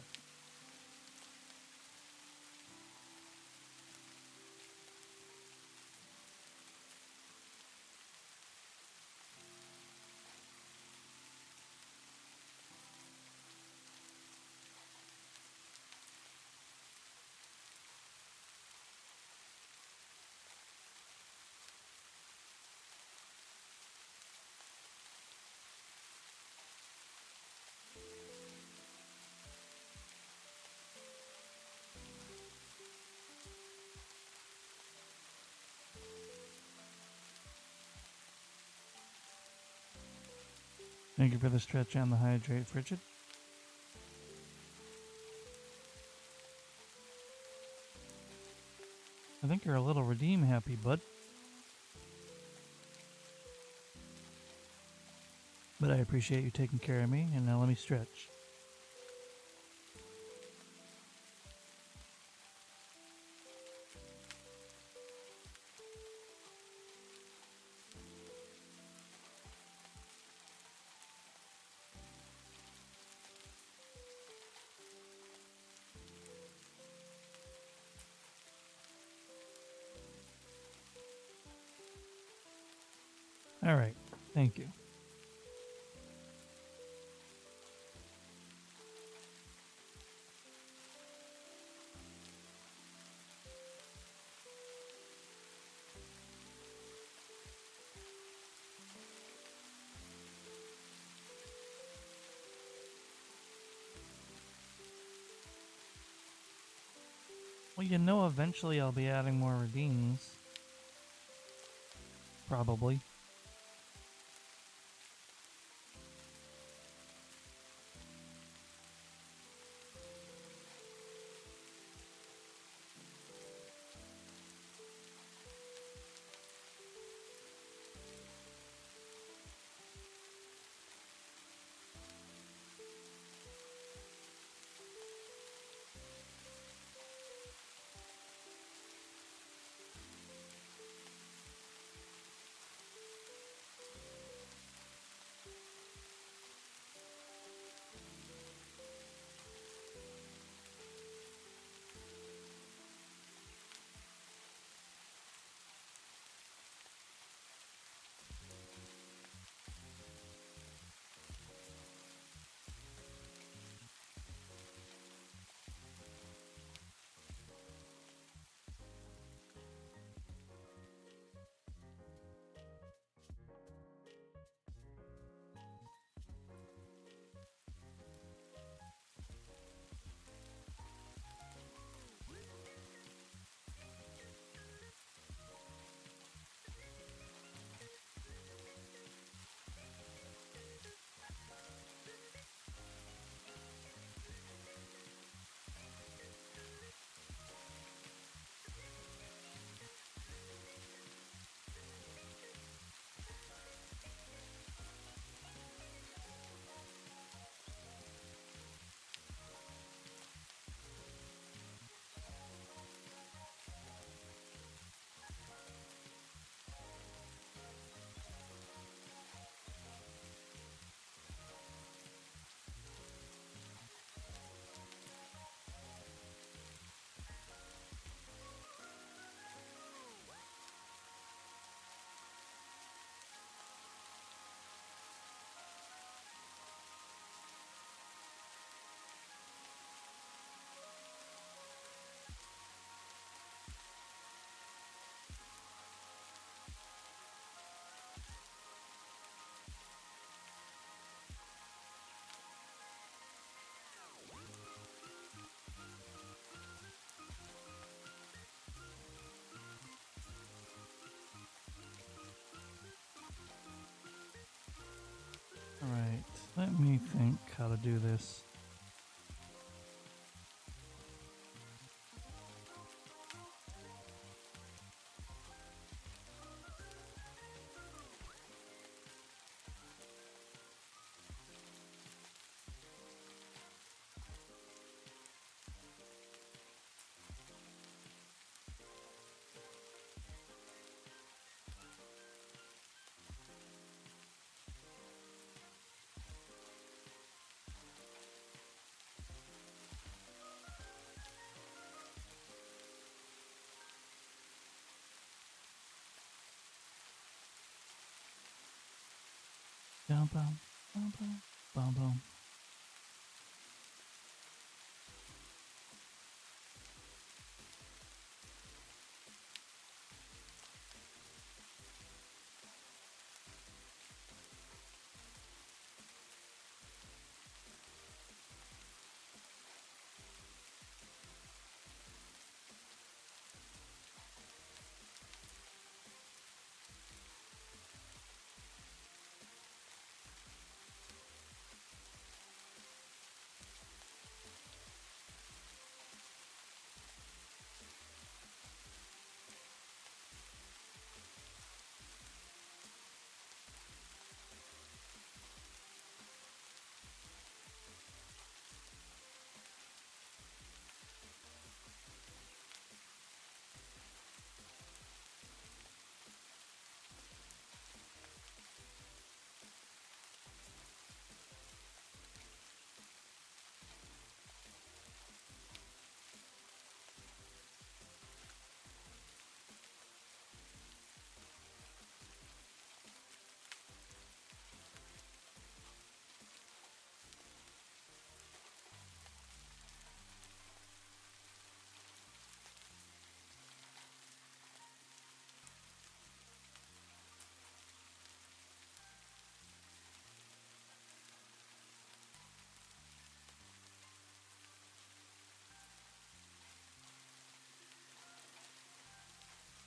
Thank you for the stretch and the hydrate, Frigid. I think you're a little redeem happy, bud. But I appreciate you taking care of me, and now let me stretch. Alright, thank you. Well, you know, eventually I'll be adding more redeems. Probably. Alright, let me think how to do this. Bum, bum, bum, bum, bum, bum.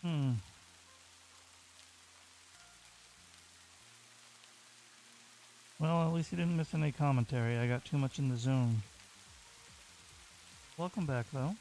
Hmm. Well, at least you didn't miss any commentary. I got too much in the zone. Welcome back, though.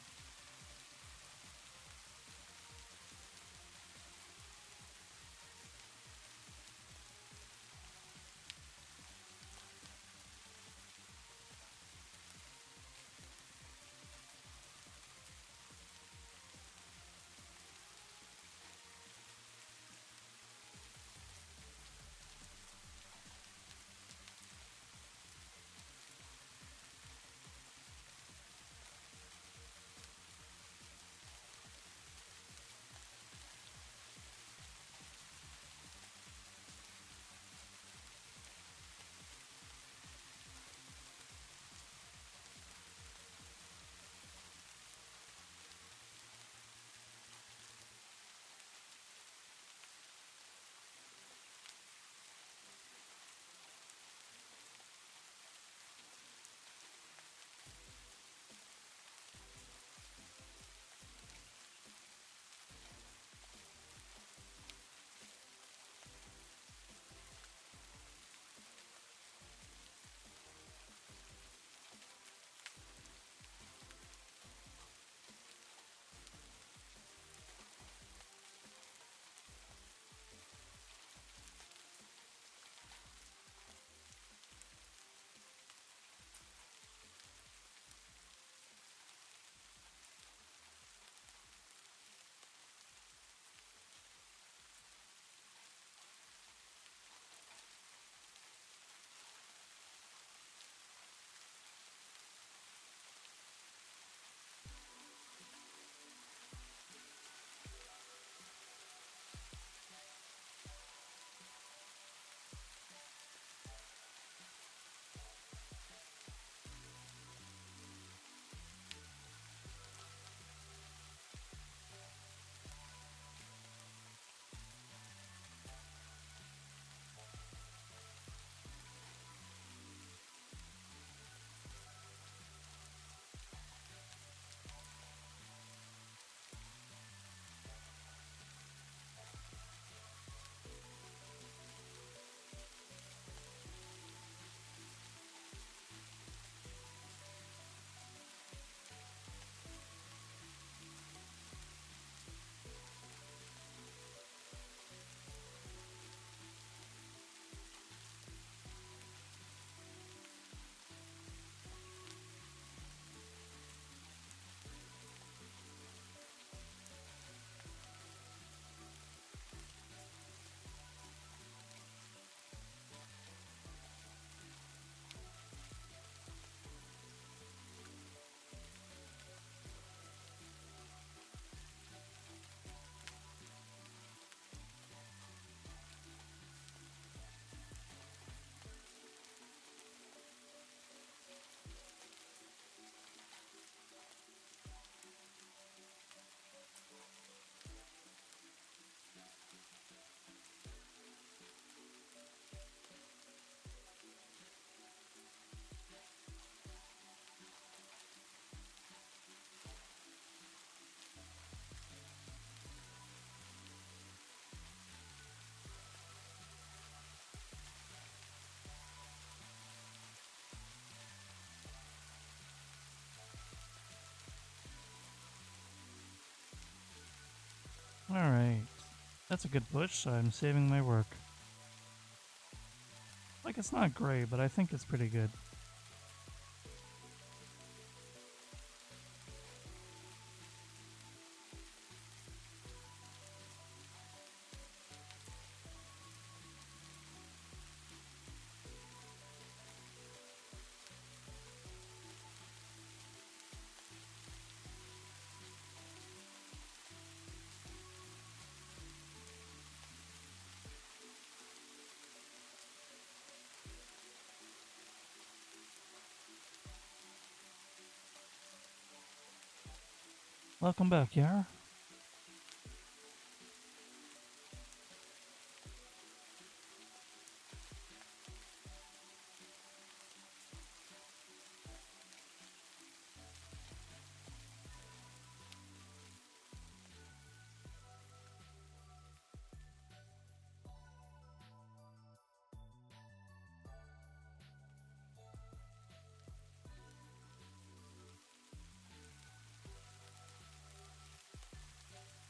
Alright. That's a good push, so I'm saving my work. Like, it's not great, but I think it's pretty good. Welcome back, Yar.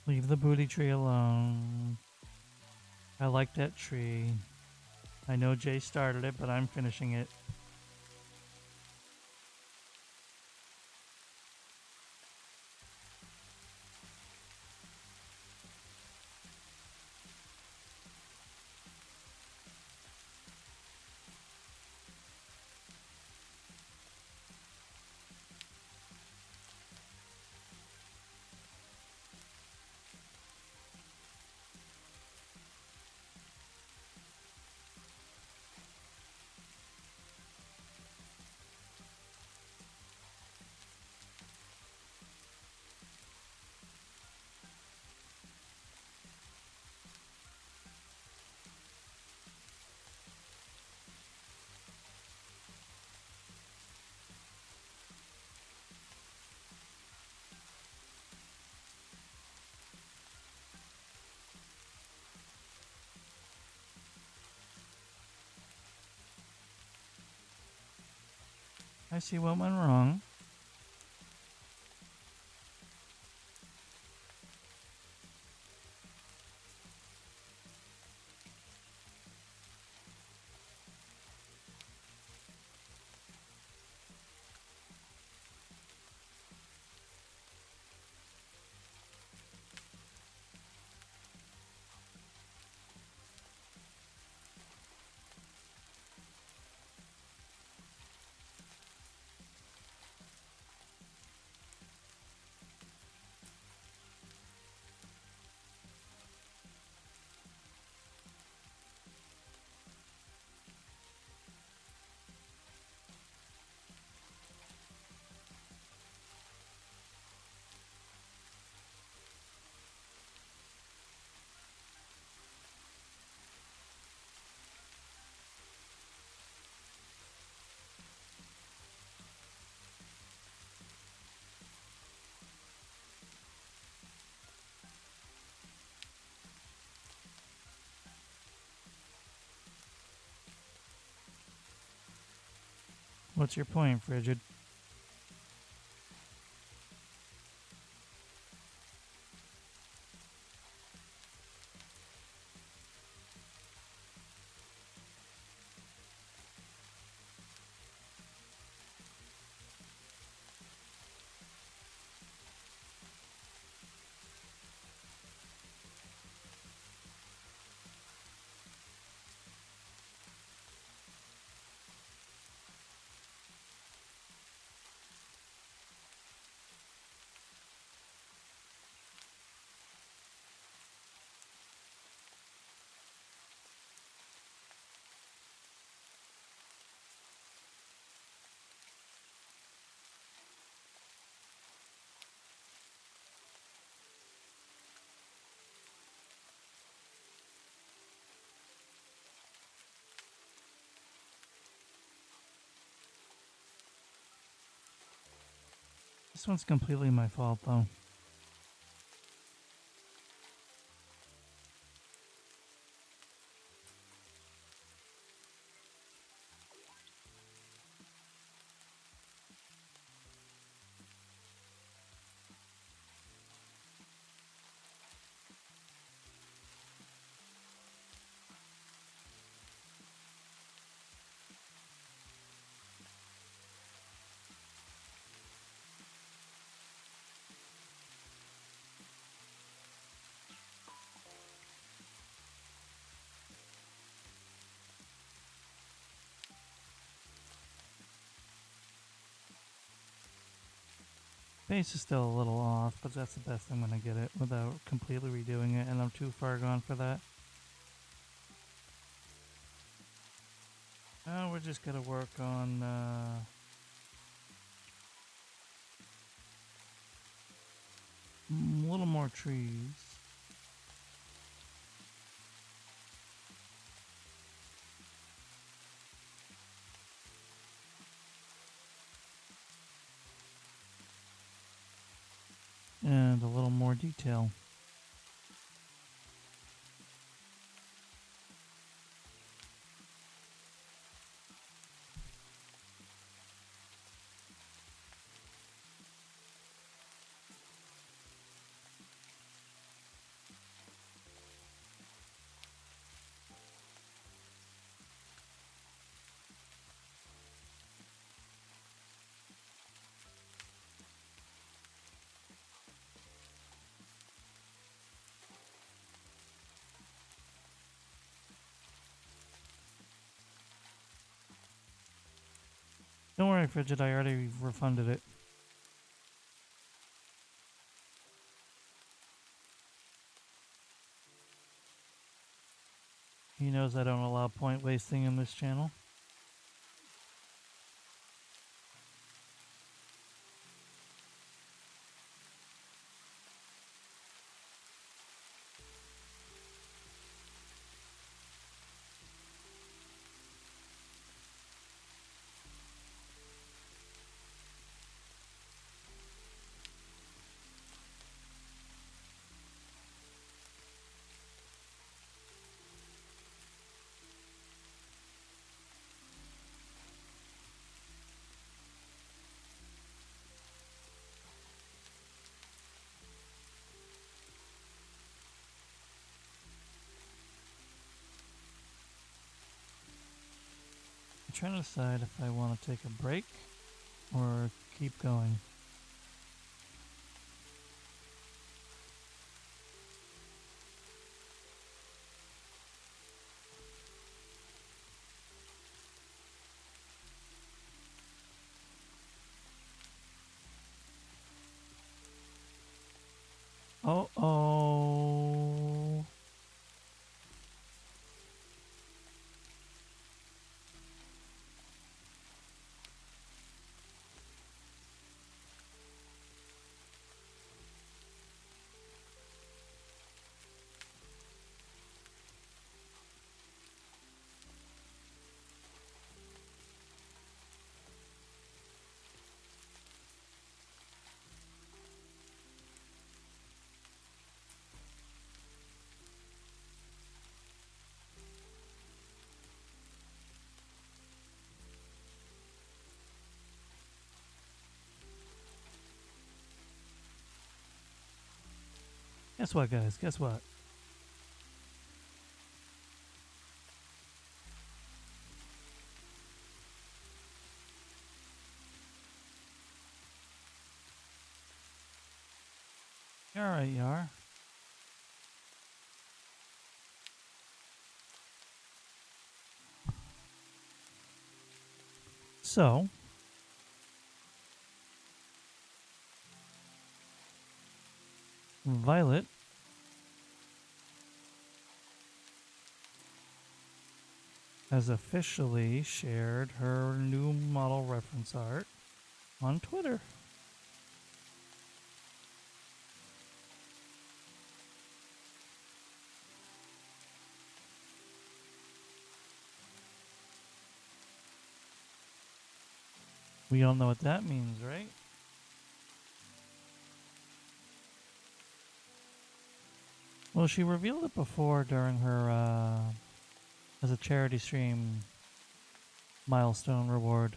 Leave the booty tree alone. I like that tree. I know Jay started it, but I'm finishing it. I see what went wrong. What's your point, Frigid? This one's completely my fault, though. pace is still a little off, but that's the best I'm going to get it without completely redoing it, and I'm too far gone for that. Now we're just going to work on a little more trees. And a little more detail. Don't worry, Frigid, I already refunded it. He knows I don't allow point wasting in this channel. I'm trying to decide if I want to take a break or keep going. Oh. Guess what, guys? Guess what? You're alright, you are. So, Violet has officially shared her new model reference art on Twitter. We all know what that means, right? Well, she revealed it before during her, as a charity stream milestone reward.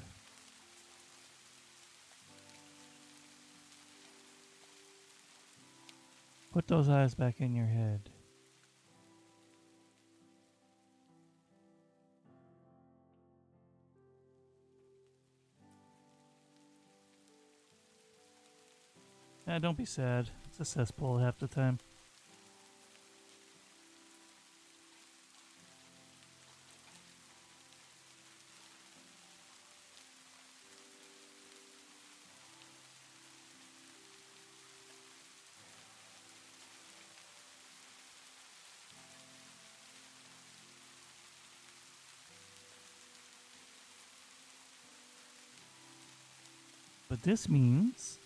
Put those eyes back in your head. Don't be sad. It's a cesspool half the time. But this means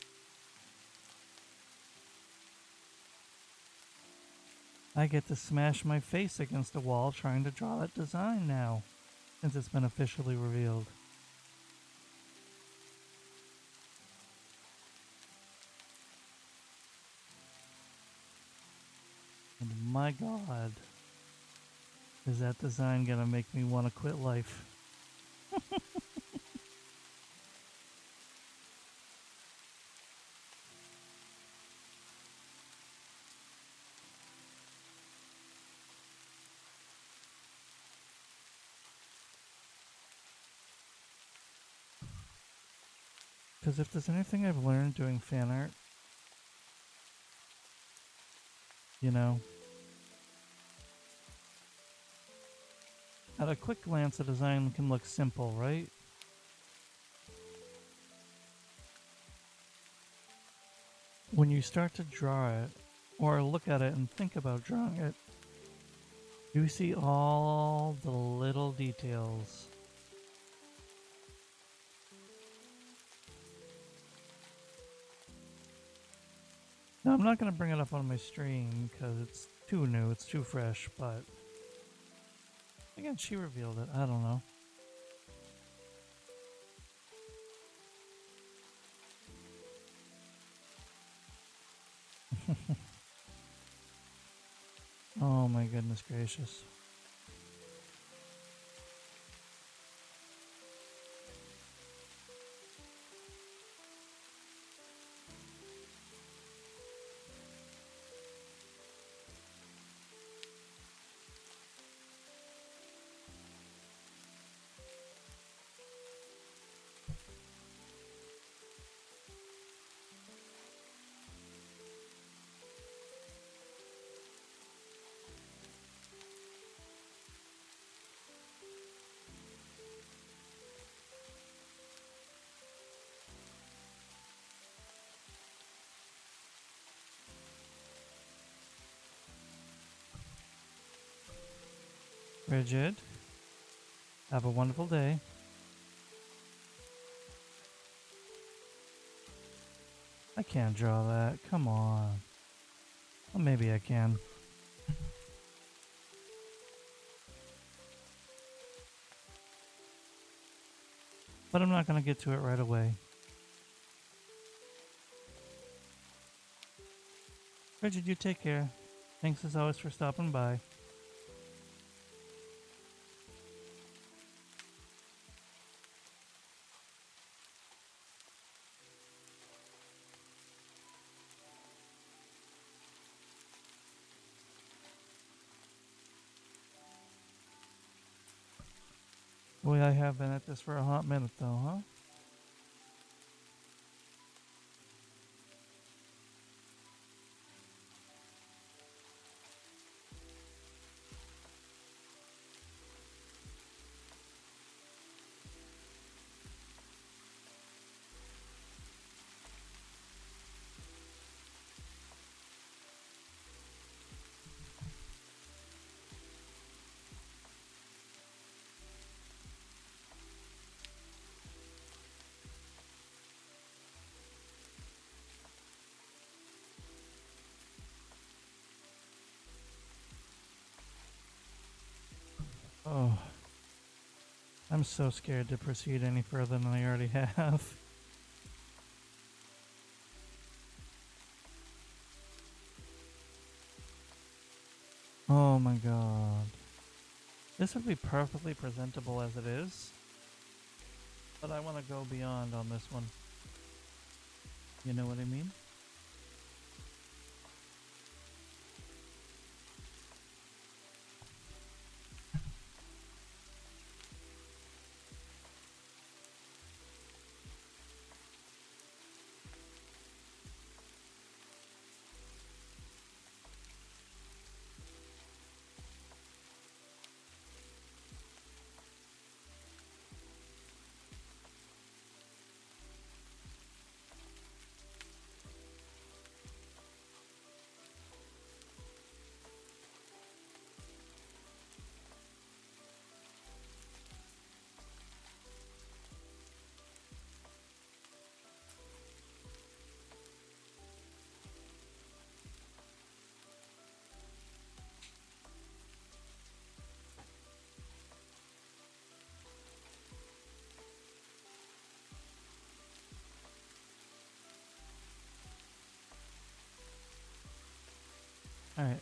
I get to smash my face against a wall trying to draw that design now, since it's been officially revealed. And my god, is that design gonna make me want to quit life? Because if there's anything I've learned doing fan art, you know, at a quick glance, a design can look simple, right? When you start to draw it, or look at it and think about drawing it, you see all the little details. Now, I'm not going to bring it up on my stream because it's too new, it's too fresh, but again, she revealed it. I don't know. Oh my goodness gracious. Bridget, have a wonderful day. I can't draw that. Come on. Well, maybe I can. But I'm not going to get to it right away. Bridget, you take care. Thanks as always for stopping by. Boy, I have been at this for a hot minute though, huh? Oh, I'm so scared to proceed any further than I already have. Oh my god. This would be perfectly presentable as it is, but I want to go beyond on this one. You know what I mean? Alright.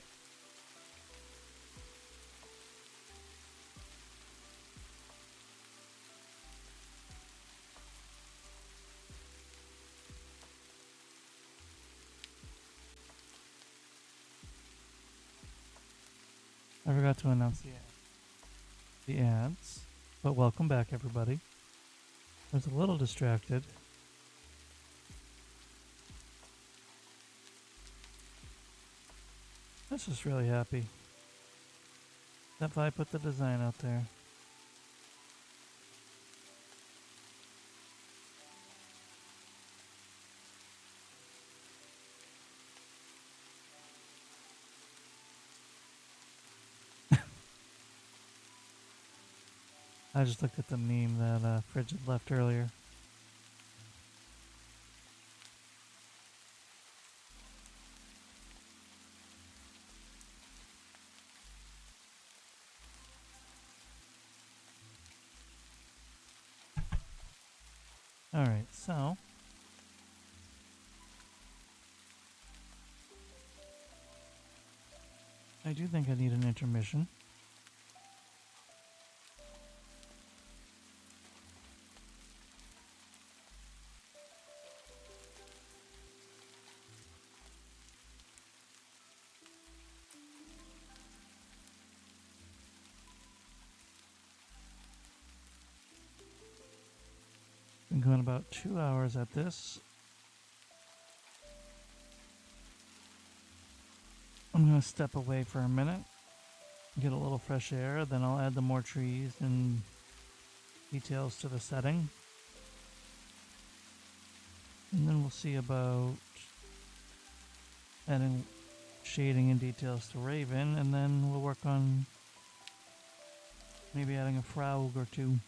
I forgot to announce the ads, but welcome back, everybody. I was a little distracted. I was just really happy that I put the design out there. I just looked at the meme that Frigid left earlier. Alright, so I do think I need an intermission. Been going about 2 hours at this. I'm gonna step away for a minute, get a little fresh air, then I'll add the more trees and details to the setting. And then we'll see about adding shading and details to Raven, and then we'll work on maybe adding a frog or two.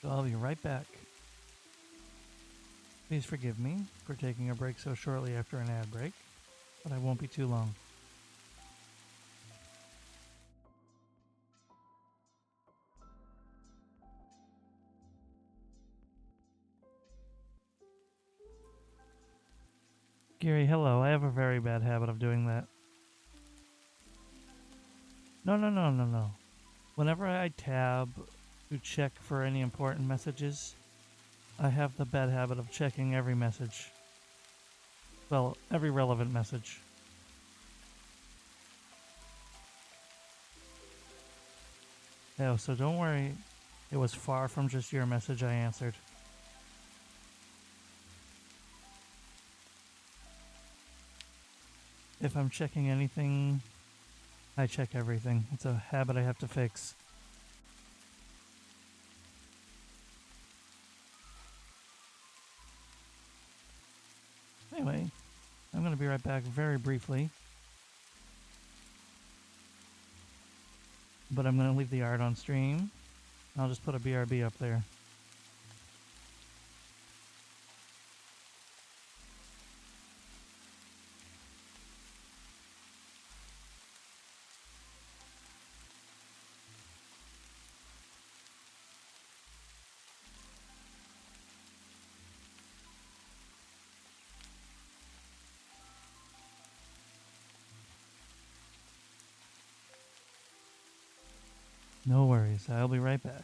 So I'll be right back. Please forgive me for taking a break so shortly after an ad break, but I won't be too long. Gary, hello. I have a very bad habit of doing that. No. Whenever I tab to check for any important messages, I have the bad habit of checking every message. Well, every relevant message. Oh, so don't worry. It was far from just your message I answered. If I'm checking anything, I check everything. It's a habit I have to fix. Anyway, I'm going to be right back very briefly. But I'm going to leave the art on stream. I'll just put a BRB up there. No worries, I'll be right back.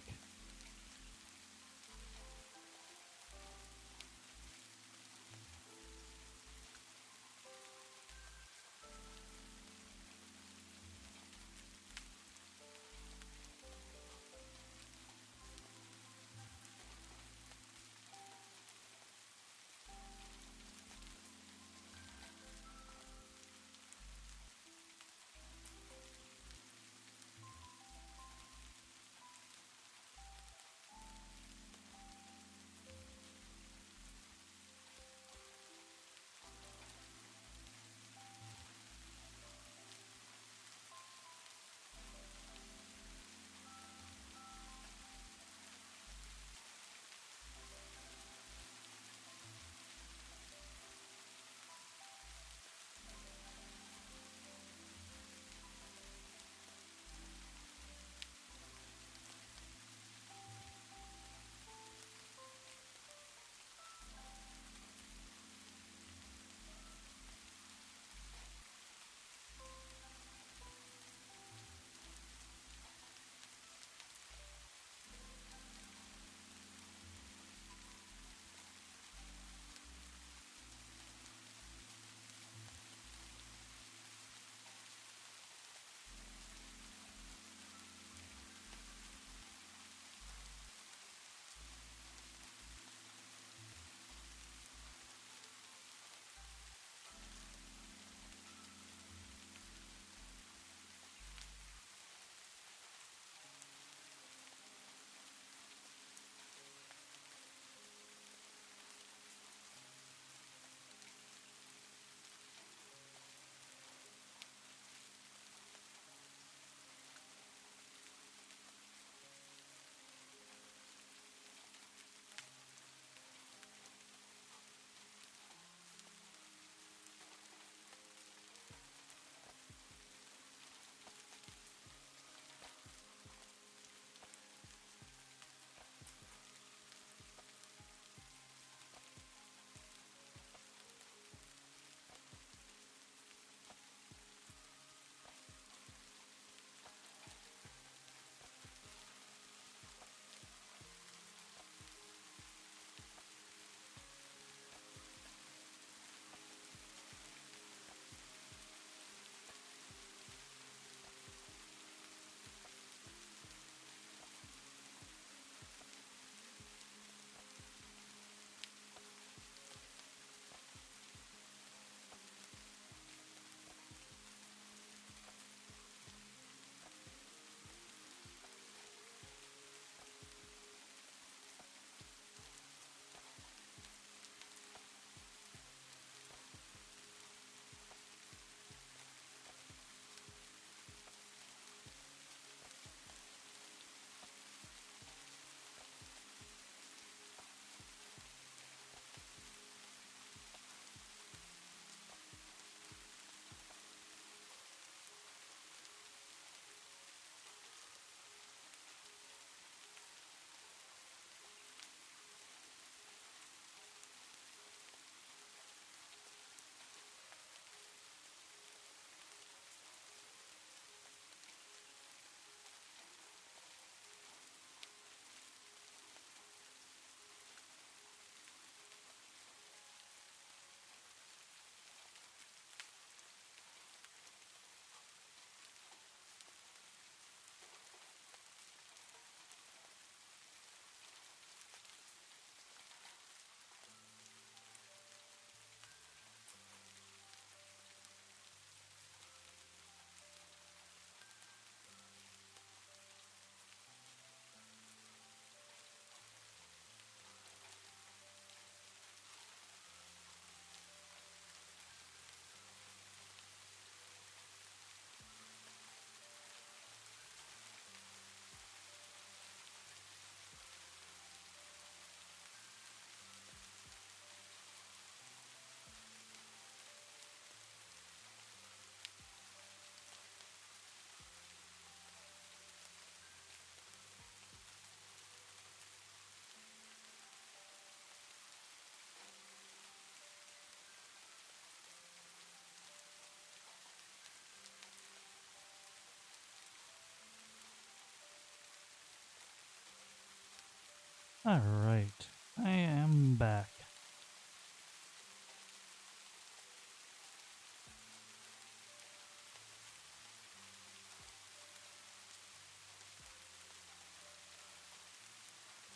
Alright, I am back.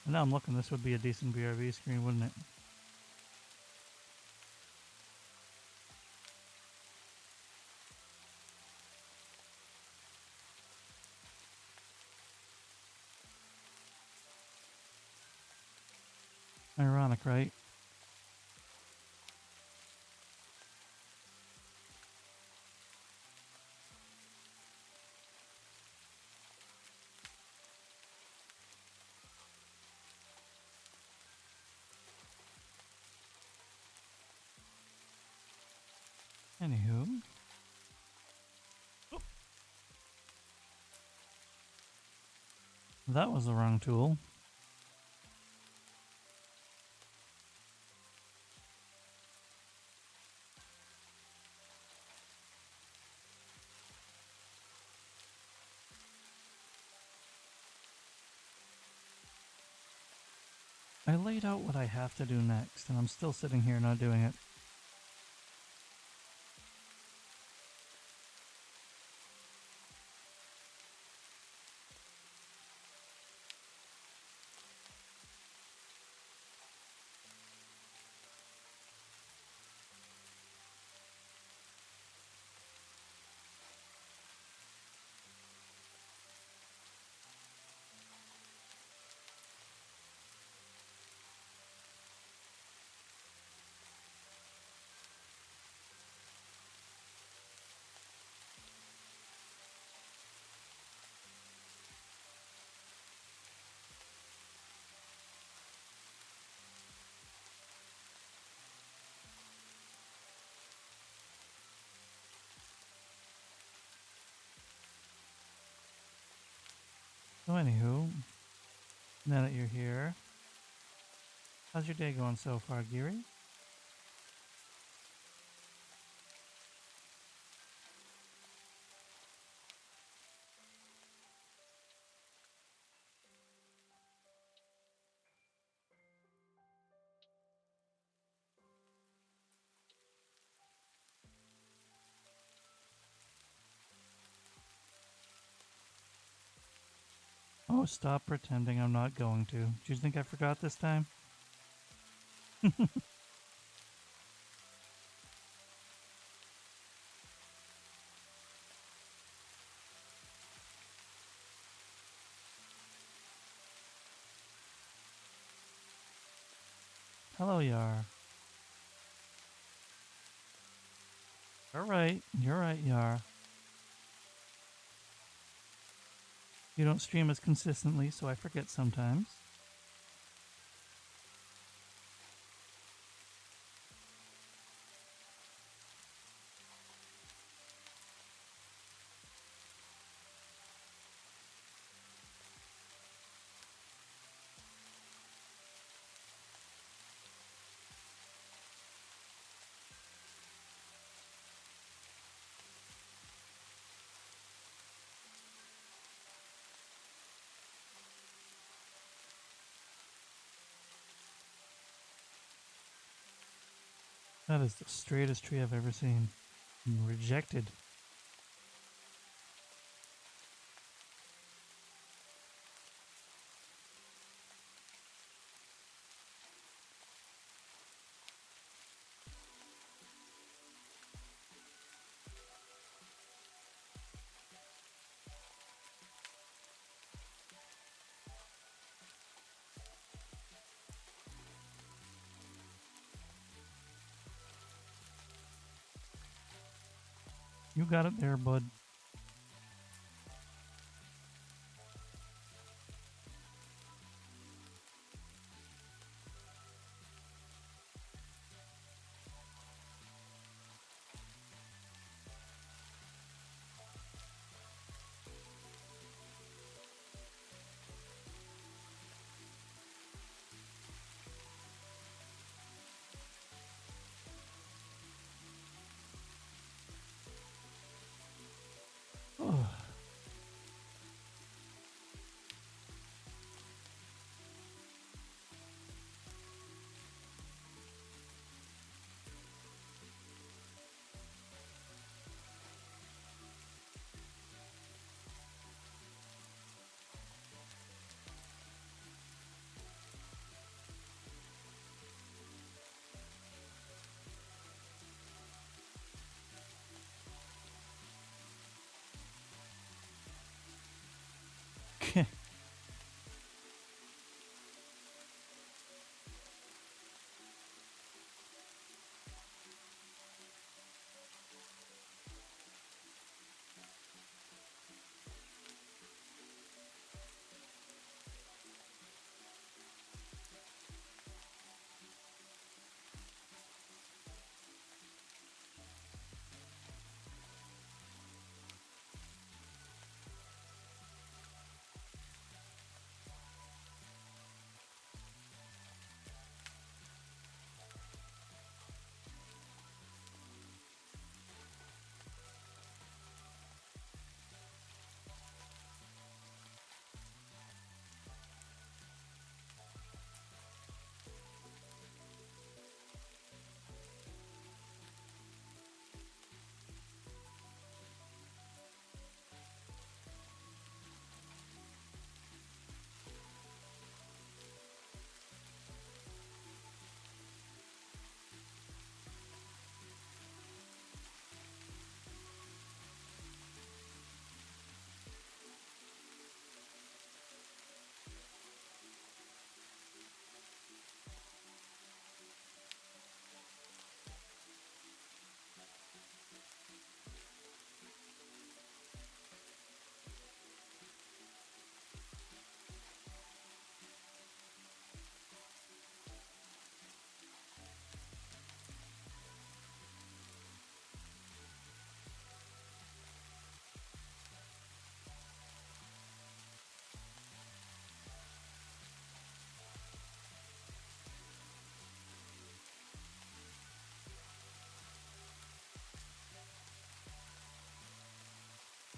And now I'm looking, this would be a decent BRB screen, wouldn't it? Ironic, right? Anywho. That was the wrong tool. I laid out what I have to do next, and I'm still sitting here not doing it. So anywho, now that you're here, how's your day going so far, Geary? Oh, stop pretending I'm not going to. Do you think I forgot this time? Hello, Yar. You're right, Yar. You don't stream as consistently, so I forget sometimes. That is the straightest tree I've ever seen. Rejected. You got it there, bud.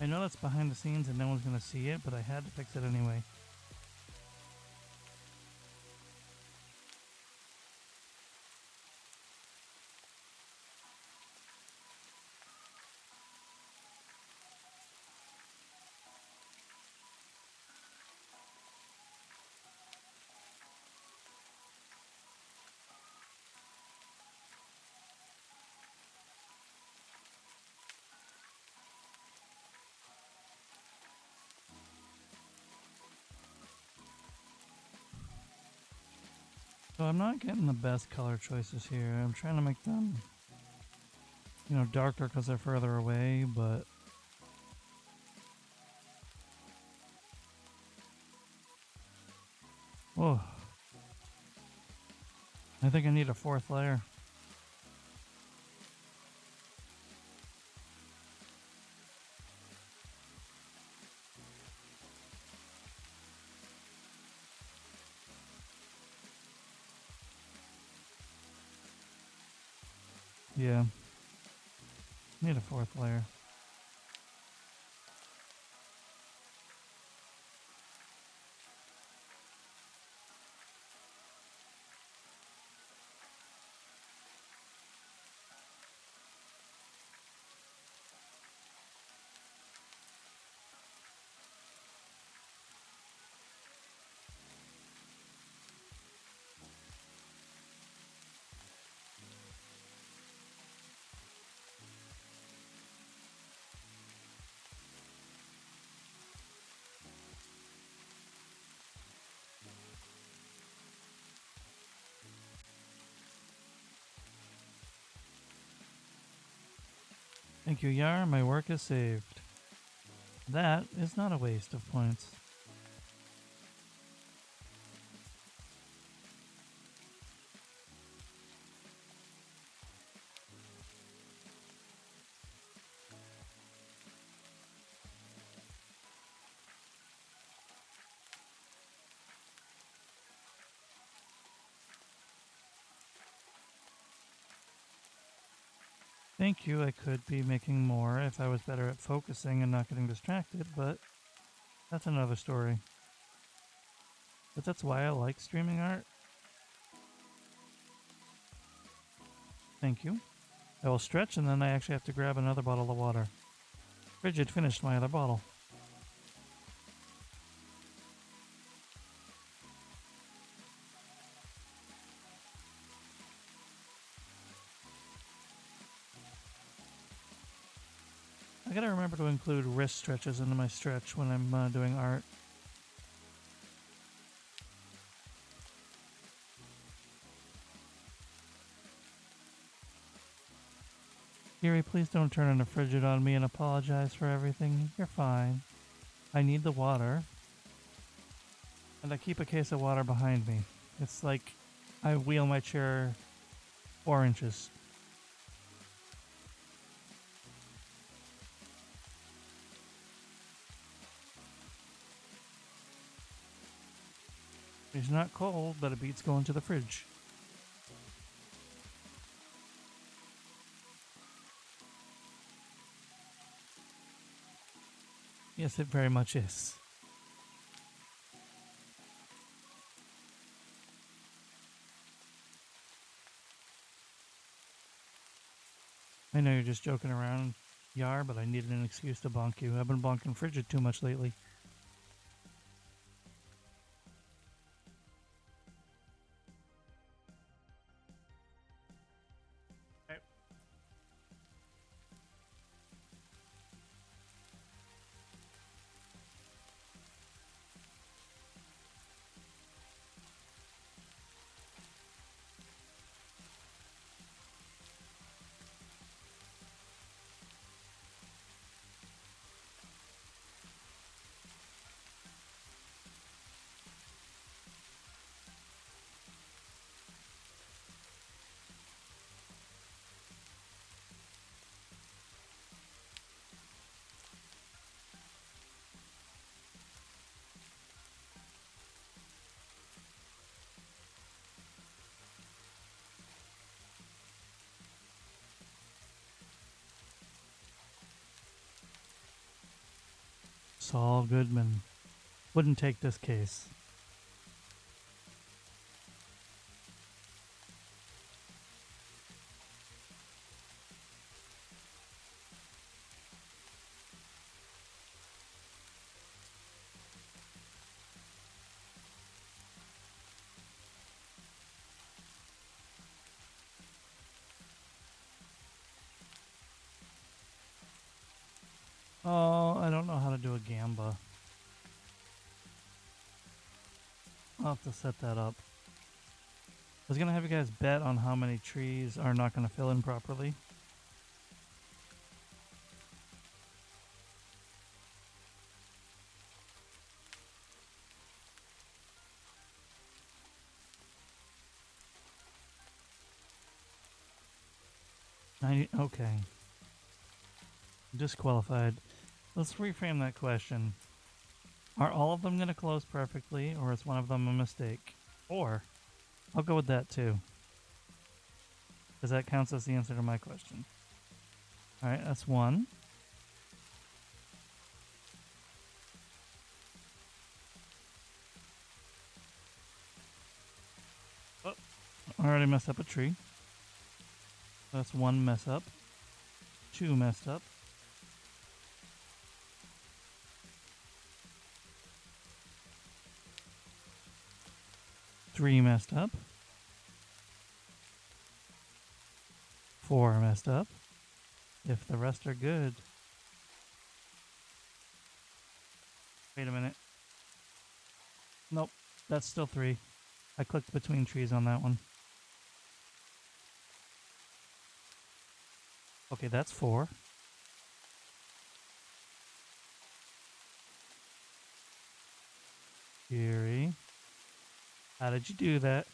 I know that's behind the scenes and no one's gonna see it, but I had to fix it anyway. So I'm not getting the best color choices here. I'm trying to make them, darker because they're further away, but oh, I think I need a fourth layer. Yeah, need a fourth layer. Thank you, Yar. My work is saved. That is not a waste of points. Thank you. I could be making more if I was better at focusing and not getting distracted, but that's another story. But that's why I like streaming art. Thank you. I will stretch and then I actually have to grab another bottle of water. Frigid finished my other bottle. I gotta remember to include wrist stretches into my stretch when I'm doing art. Gary, please don't turn into Frigid on me and apologize for everything. You're fine. I need the water. And I keep a case of water behind me. It's like I wheel my chair 4 inches. It's not cold, but it beats going to the fridge. Yes, it very much is. I know you're just joking around, Yar, but I needed an excuse to bonk you. I've been bonking Frigid too much lately. Saul Goodman. Wouldn't take this case. Oh, I don't know how to do a gamba. I'll have to set that up. I was going to have you guys bet on how many trees are not going to fill in properly. Okay. Disqualified. Let's reframe that question. Are all of them going to close perfectly, or is one of them a mistake? Or, I'll go with that too. Because that counts as the answer to my question. Alright, that's one. Oh, I already messed up a tree. That's one mess up. Two messed up. Three messed up. Four messed up. If the rest are good. Wait a minute. Nope, that's still three. I clicked between trees on that one. Okay, that's four. Fury. How did you do that?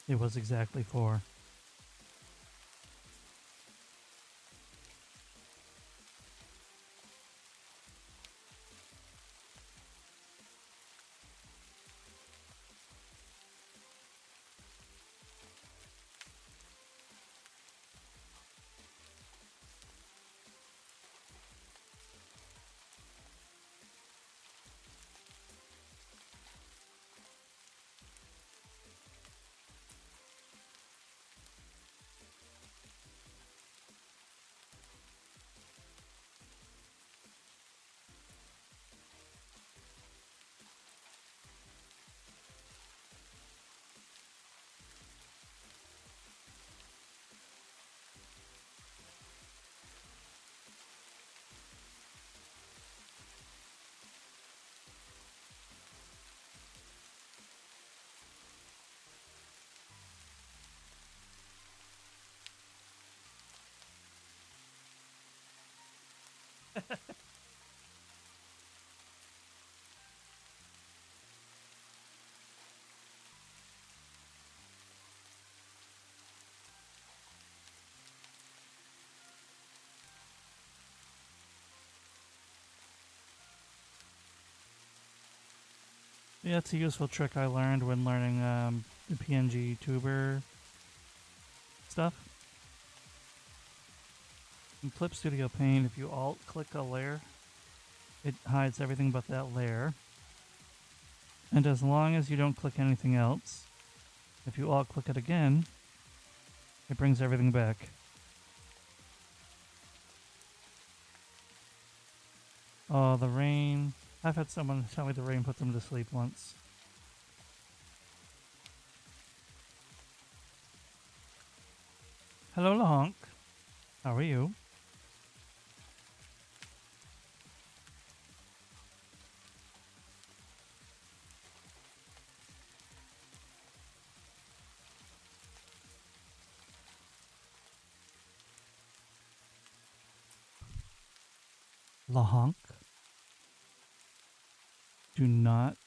It was exactly four. Yeah, it's a useful trick I learned when learning the PNG tuber stuff. In Clip Studio Paint, if you alt-click a layer, it hides everything but that layer. And as long as you don't click anything else, if you alt-click it again, it brings everything back. Oh, the rain. I've had someone tell me the rain put them to sleep once. Hello, Lahonk. How are you? Lahonk? Do not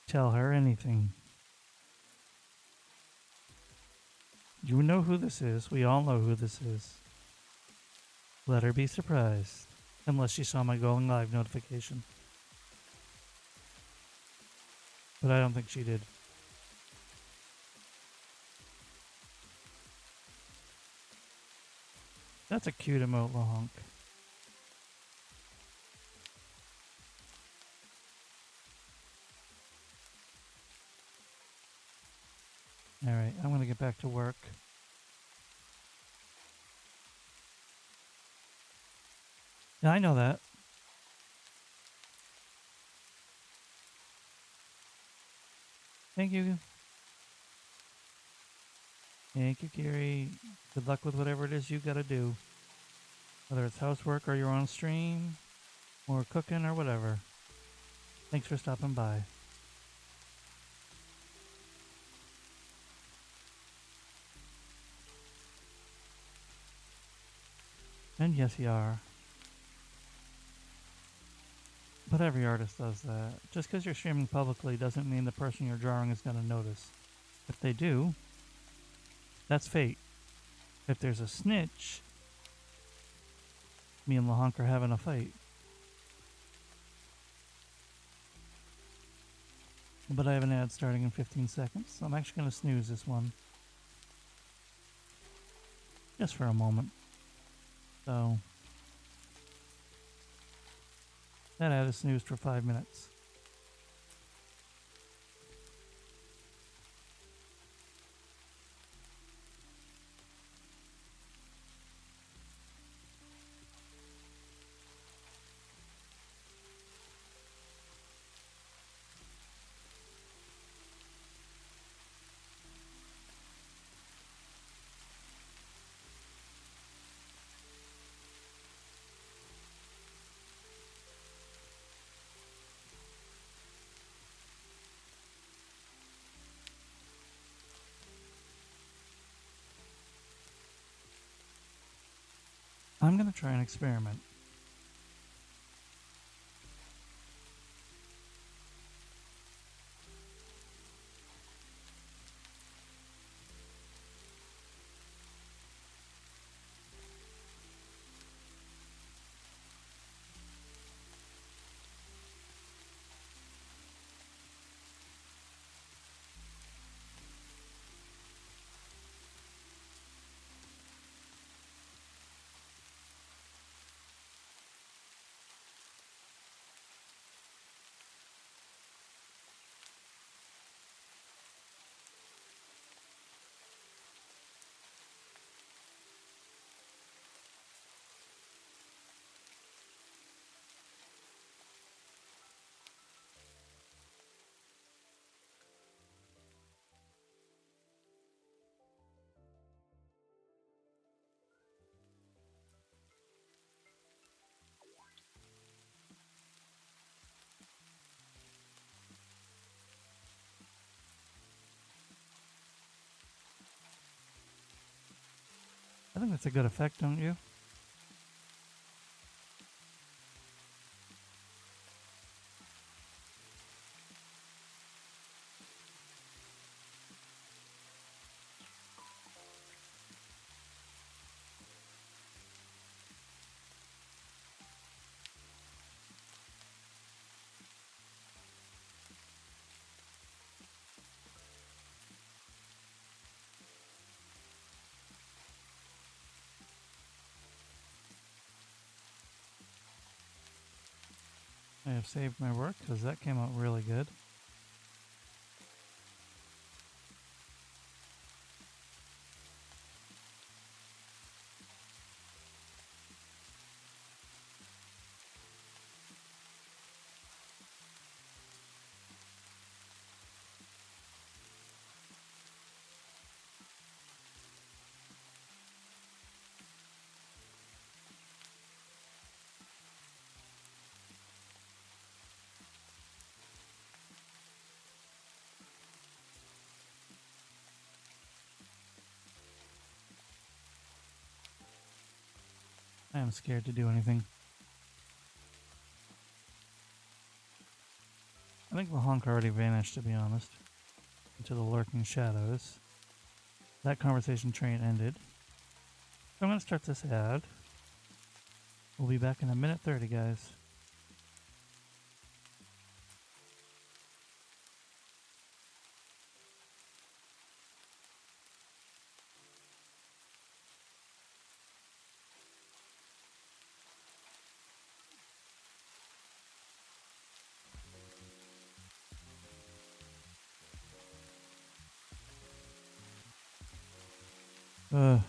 tell her anything. You know who this is. We all know who this is. Let her be surprised. Unless she saw my going live notification. but I don't think she did. That's a cute emote, Lahonk. Alright, I'm gonna get back to work. Yeah, I know that. Thank you. Thank you, Kiri. Good luck with whatever it is you gotta do. Whether it's housework or you're on stream, or cooking or whatever. Thanks for stopping by. And yes, you are. But every artist does that. Just because you're streaming publicly doesn't mean the person you're drawing is going to notice. If they do, that's fate. If there's a snitch, me and Lahonk are having a fight. But I have an ad starting in 15 seconds, so I'm actually going to snooze this one. Just for a moment. So, that ad is snoozed for 5 minutes. I'm going to try an experiment. I think that's a good effect, don't you? I have saved my work because that came out really good. I am scared to do anything. I think Lahonk already vanished, to be honest, into the lurking shadows. That conversation train ended. So I'm going to start this ad. We'll be back in a minute 30, guys. Ugh.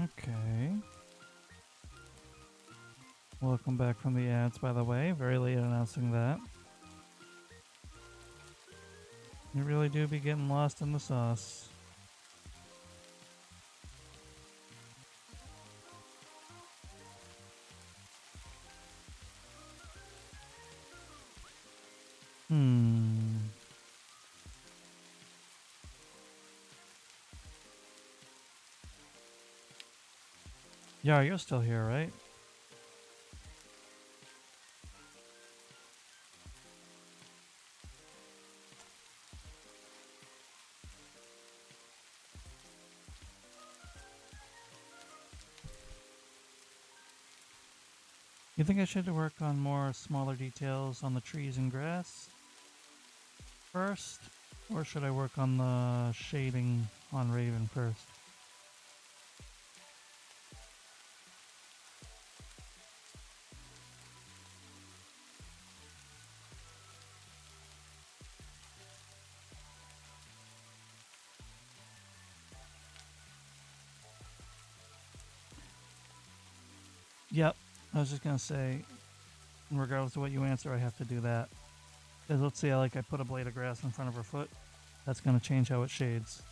Okay. Welcome back from the ads, by the way. Very late announcing that. You really do be getting lost in the sauce. Hmm. Yeah, you're still here, right? You think I should work on more smaller details on the trees and grass first? Or should I work on the shading on Raven first? Yep. I was just gonna say, regardless of what you answer, I have to do that. Because let's say I put a blade of grass in front of her foot. That's gonna change how it shades.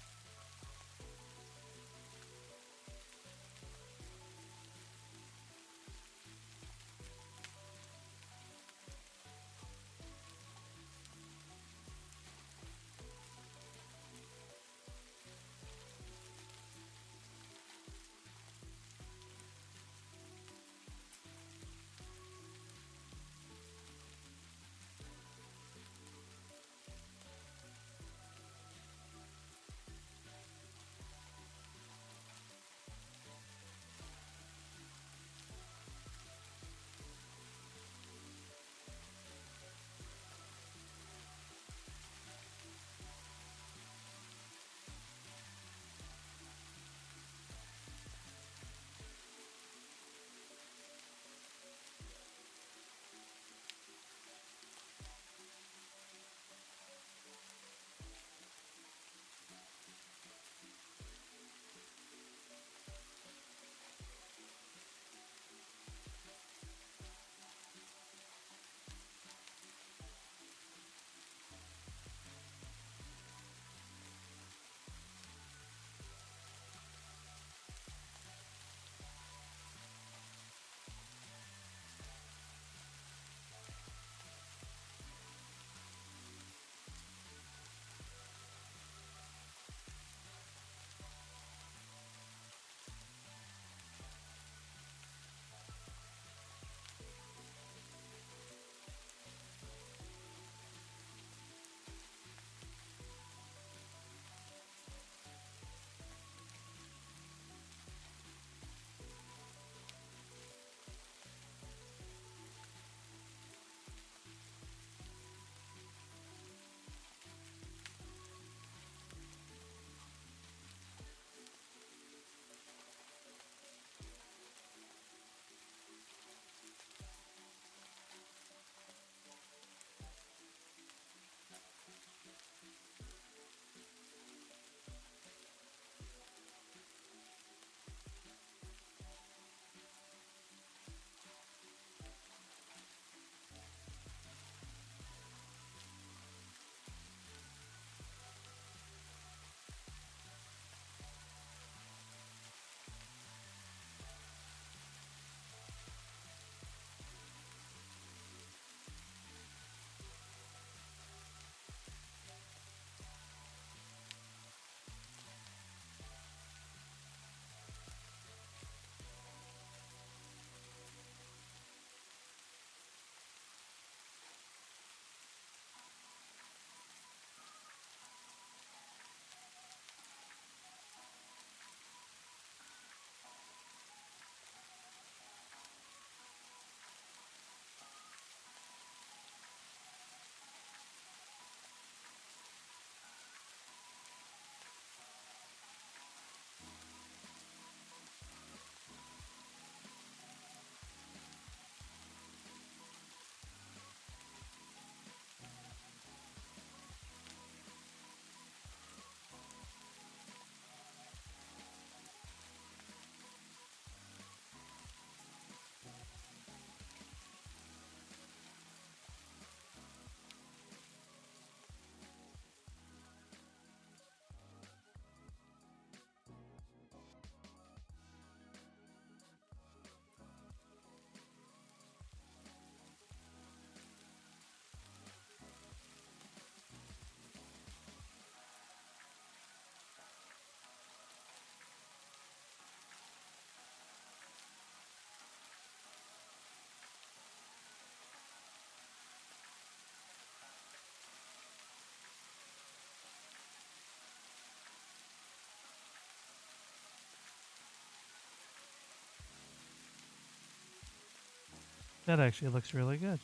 That actually looks really good.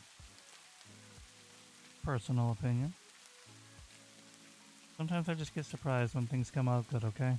Personal opinion. Sometimes I just get surprised when things come out good, okay?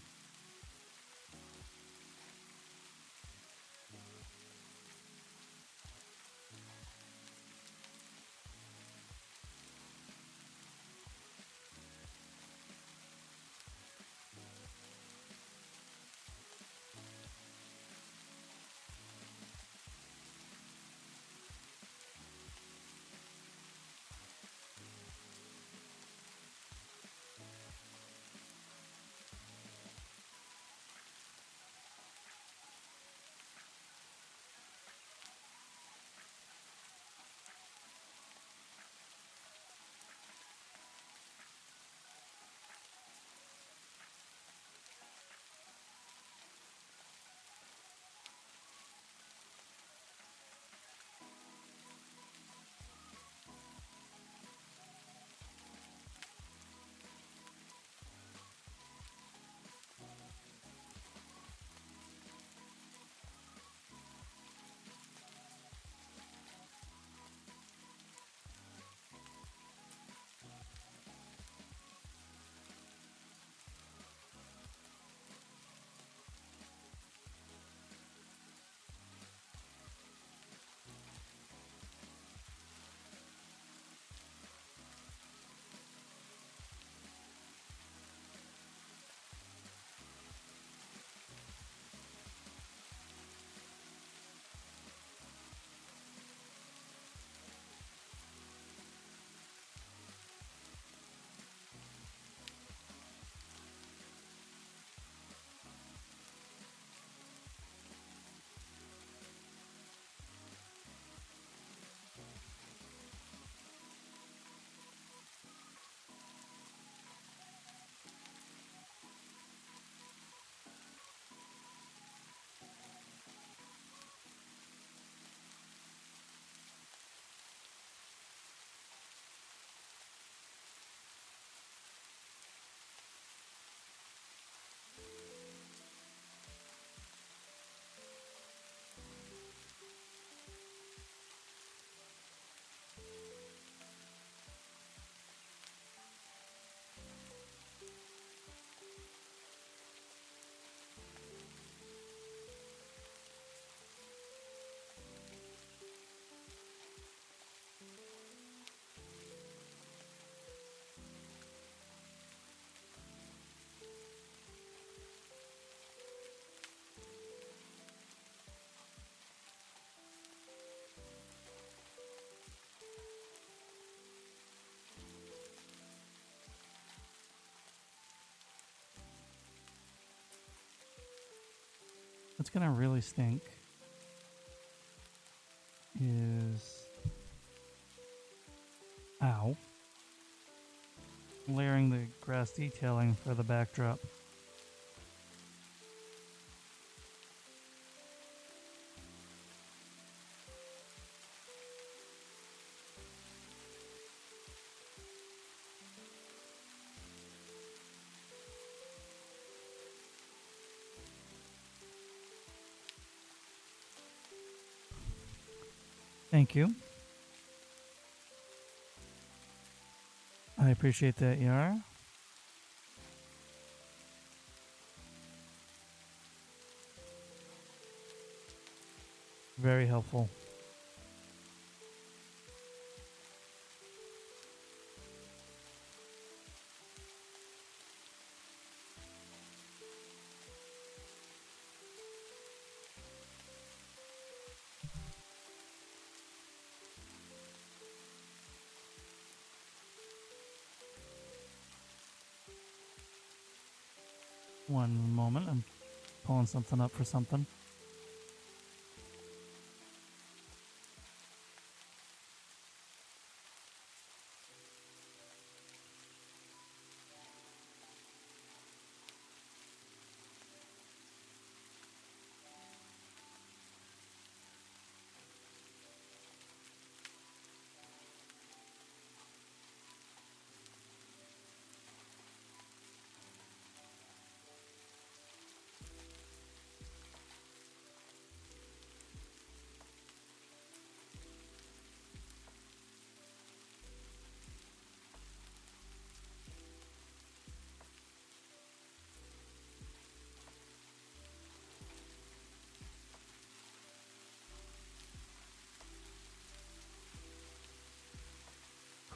What's gonna really stink is, ow, layering the grass detailing for the backdrop. Thank you. I appreciate that, Yara. Very helpful. One moment, I'm pulling something up for something.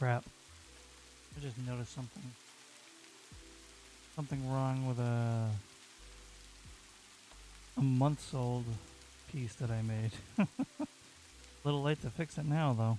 crap. I just noticed something. Something wrong with a month's old piece that I made. Little late to fix it now, though.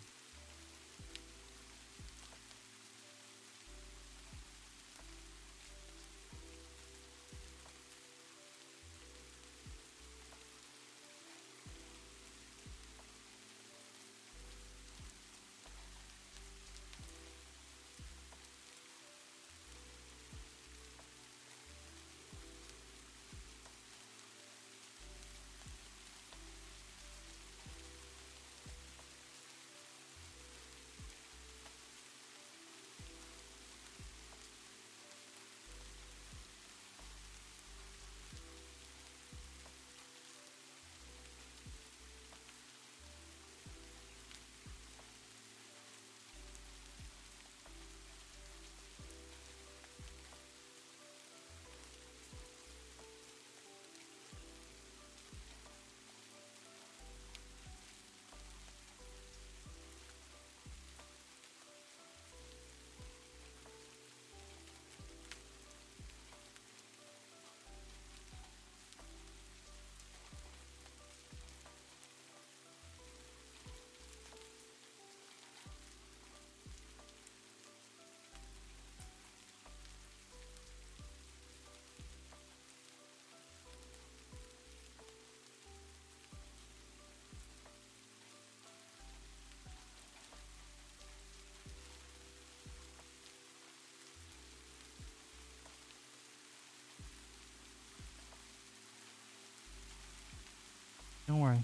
Don't worry.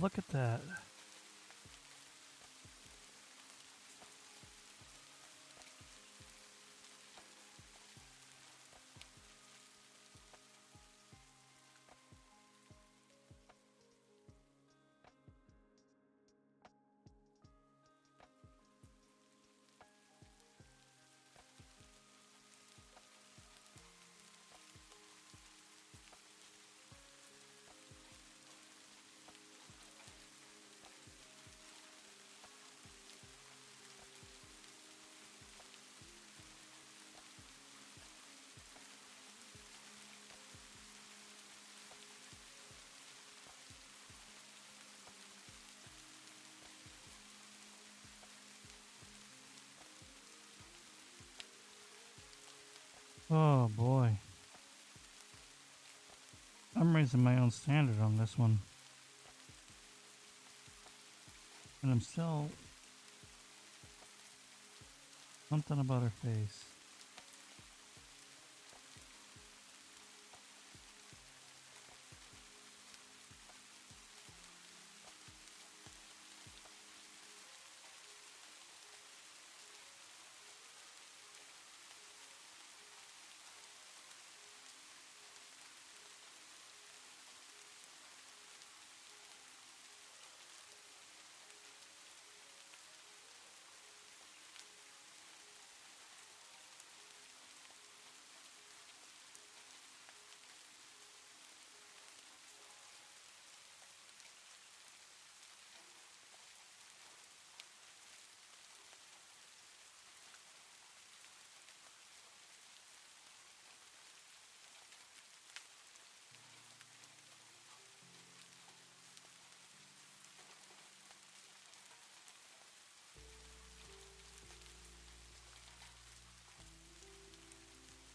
Look at that. Oh boy. I'm raising my own standard on this one. And I'm still something about her face.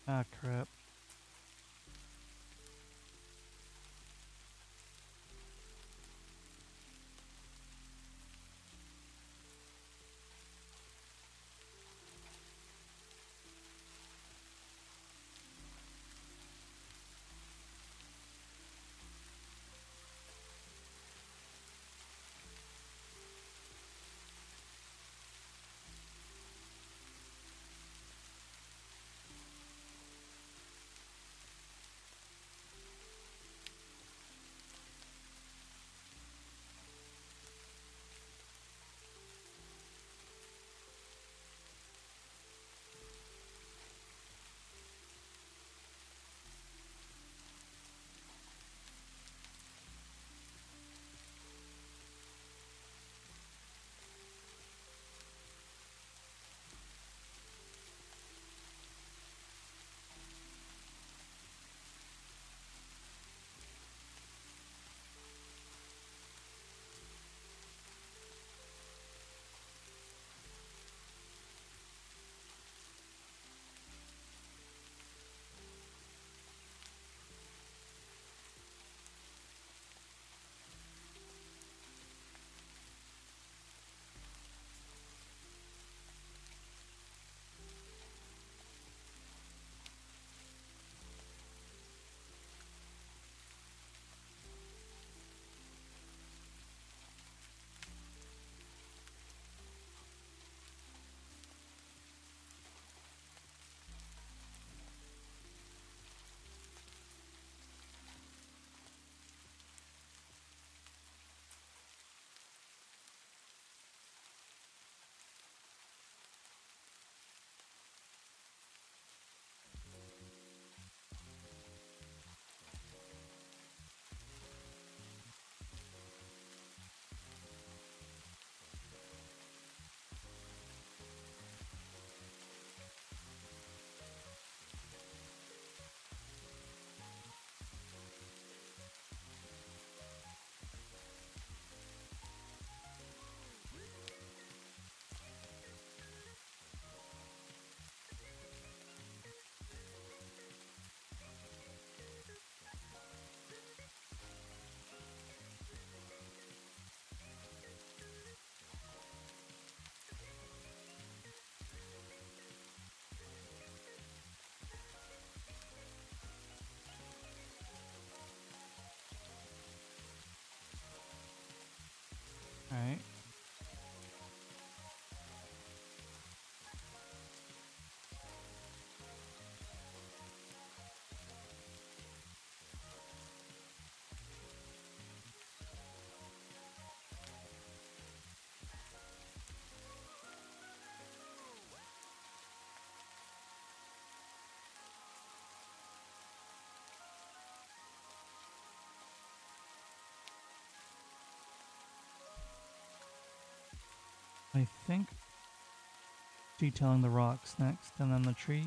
Ah, crap. Alright. I think detailing the rocks next, and then the trees.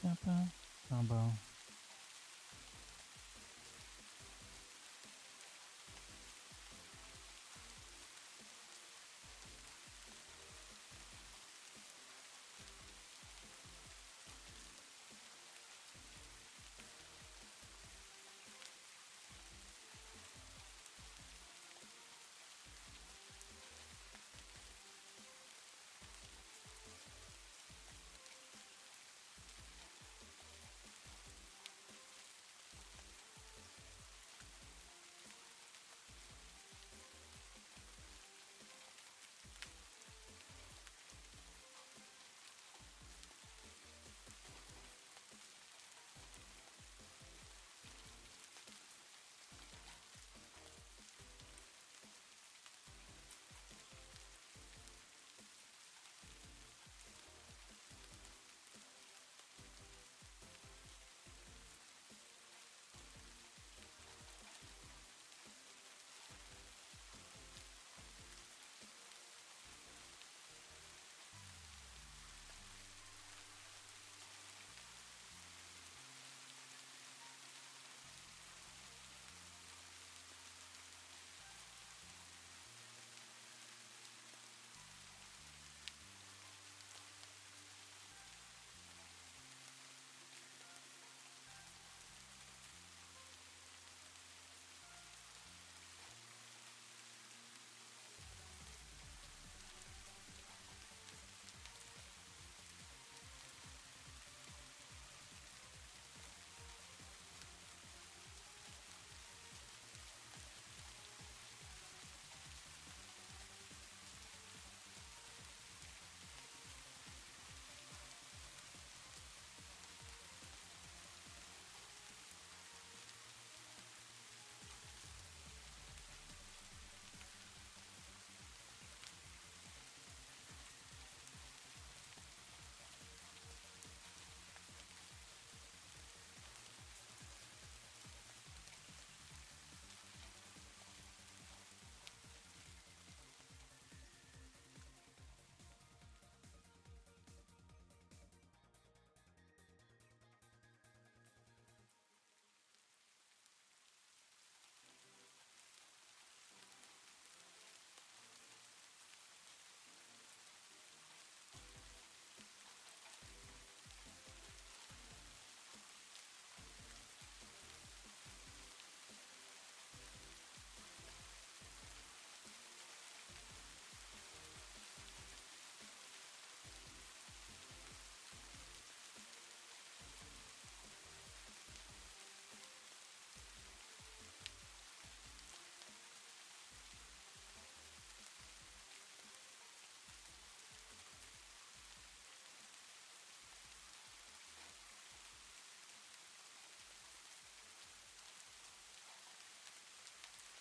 Combo. Combo.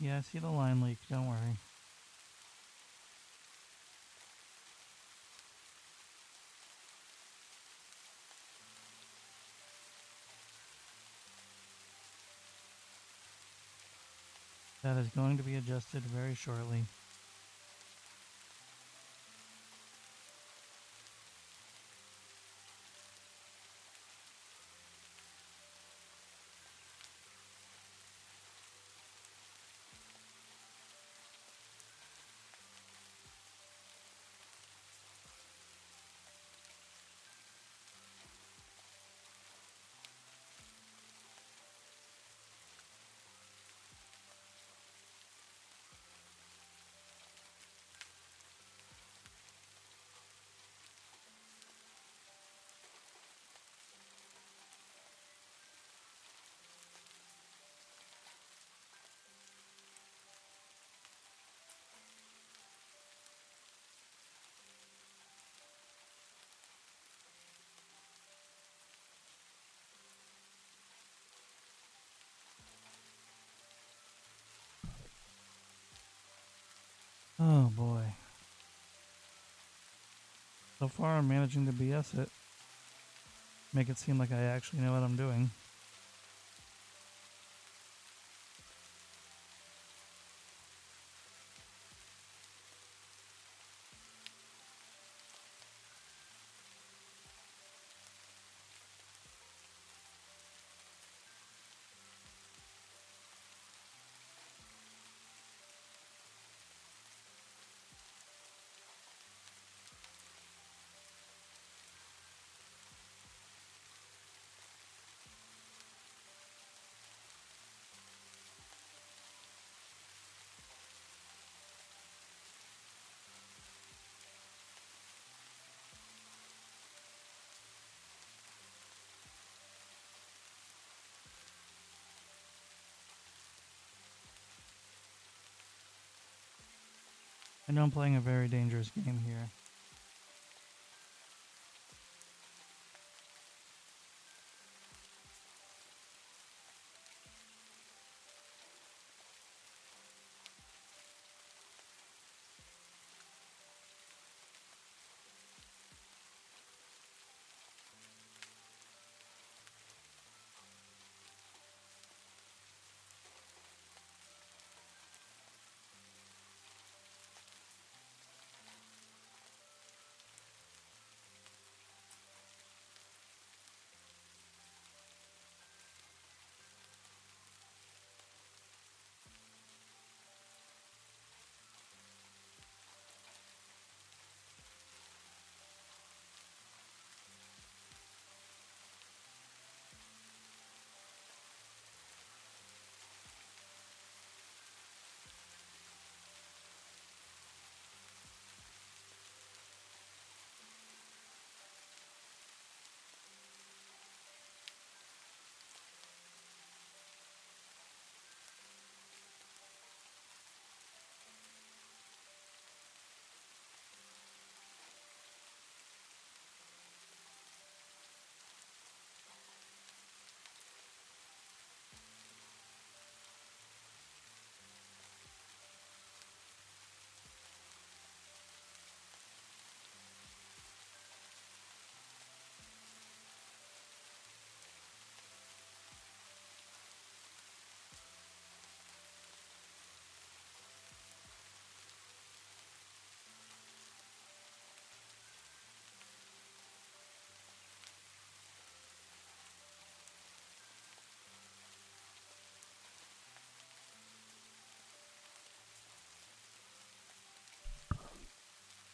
Yeah, I see the line leak, don't worry. That is going to be adjusted very shortly. Oh boy. So far I'm managing to BS it. Make it seem like I actually know what I'm doing. I know I'm playing a very dangerous game here.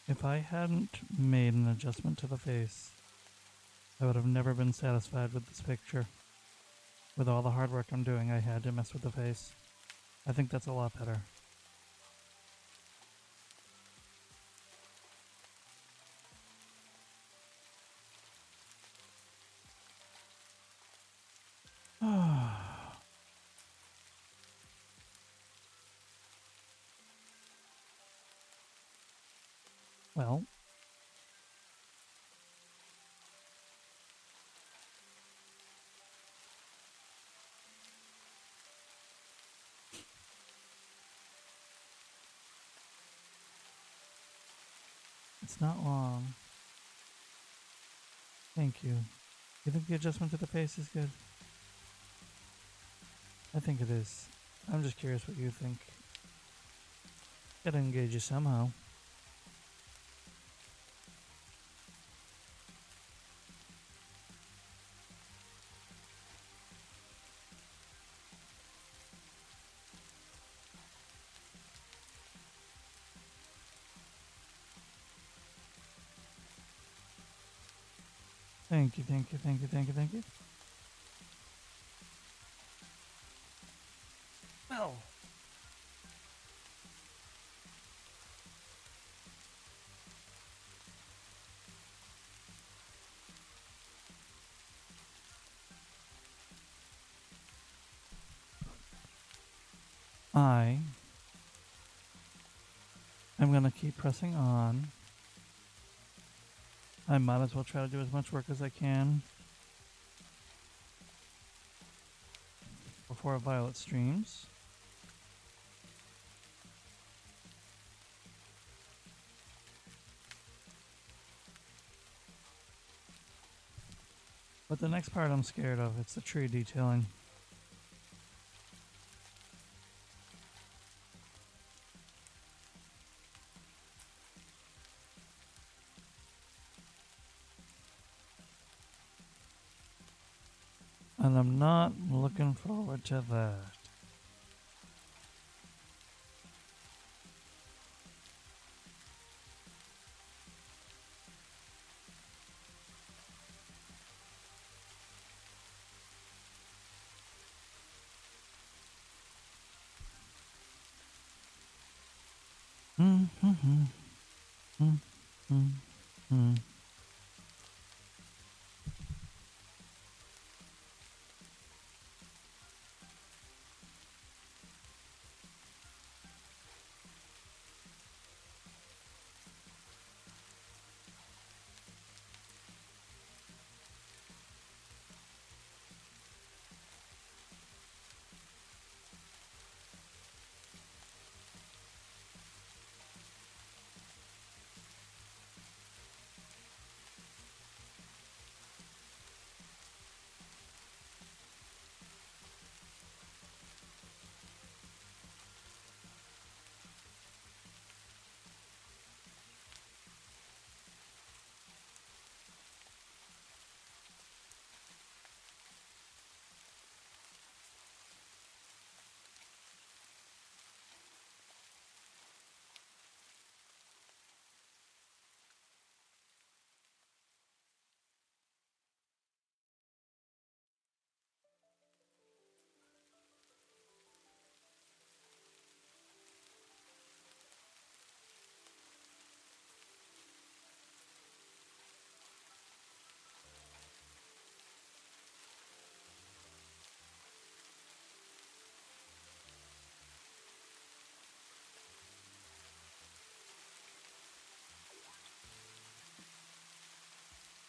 If I hadn't made an adjustment to the face, I would have never been satisfied with this picture. With all the hard work I'm doing, I had to mess with the face. I think that's a lot better. Well, It's not long. Thank you. You think the adjustment to the pace is good? I think it is. I'm just curious what you think. Gotta engage you somehow. Thank you, thank you, thank you, thank you, thank you. Well. I am gonna keep pressing on. I might as well try to do as much work as I can before Violet streams. But the next part I'm scared of, it's the tree detailing. And I'm not looking forward to that. Mm-hmm. Mm-hmm.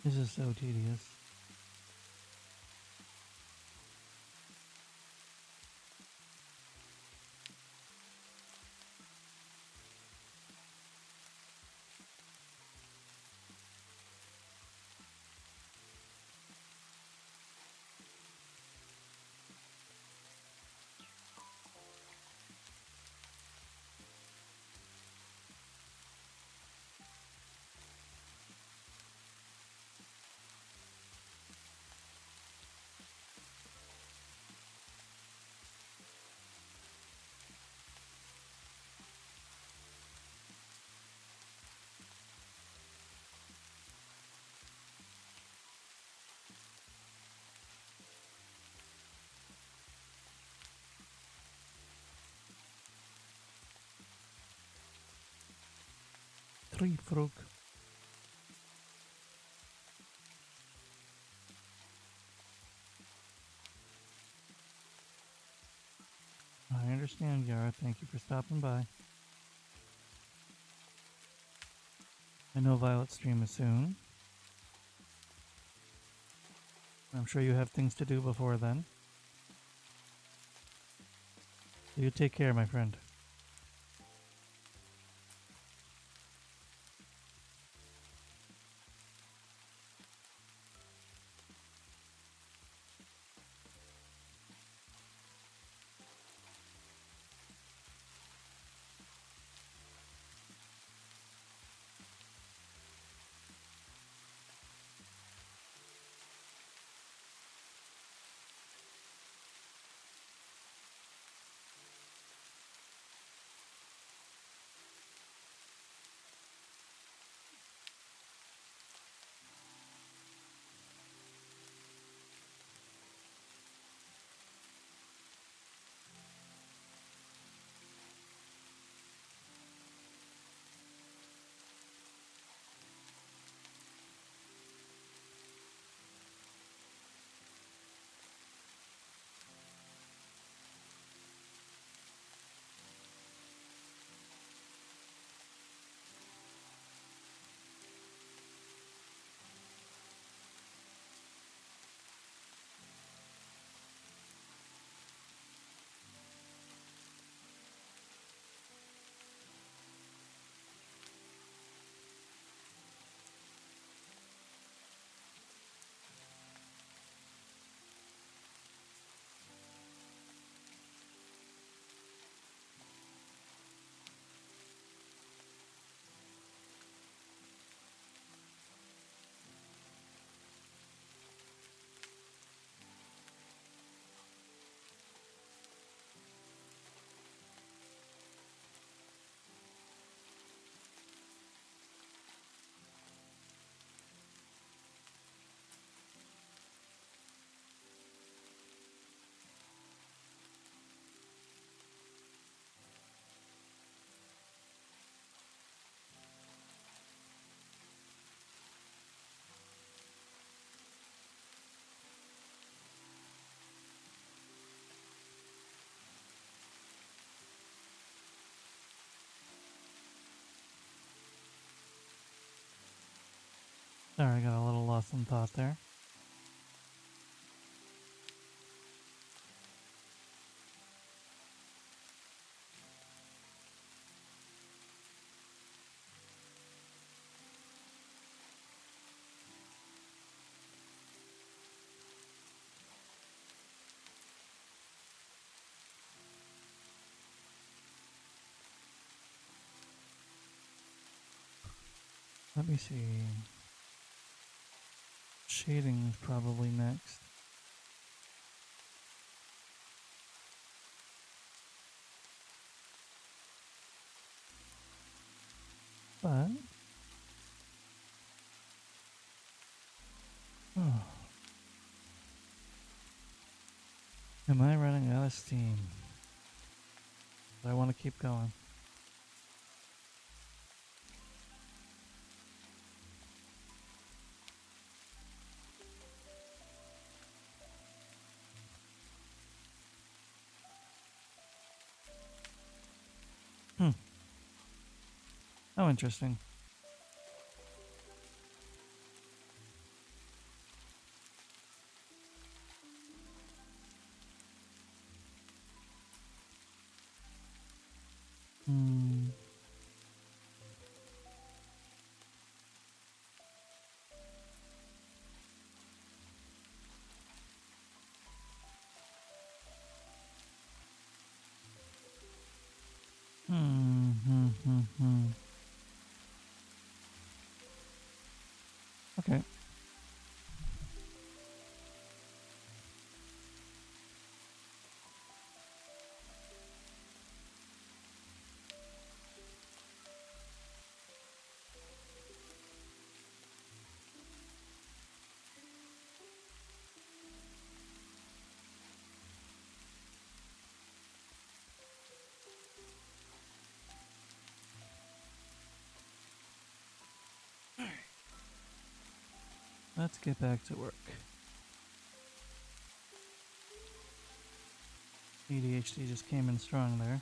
This is so tedious. Tree frog. I understand, Yara. Thank you for stopping by. I know Violet's stream is soon. I'm sure you have things to do before then. So you take care, my friend. Sorry, I got a little lost in thought there. Let me see. Shading is probably next. But oh, am I running out of steam? I want to keep going. Hmm. Oh, interesting. Hmm. Hmm. Hmm. Hmm. Hmm. Okay. Let's get back to work. ADHD just came in strong there.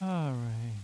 All right.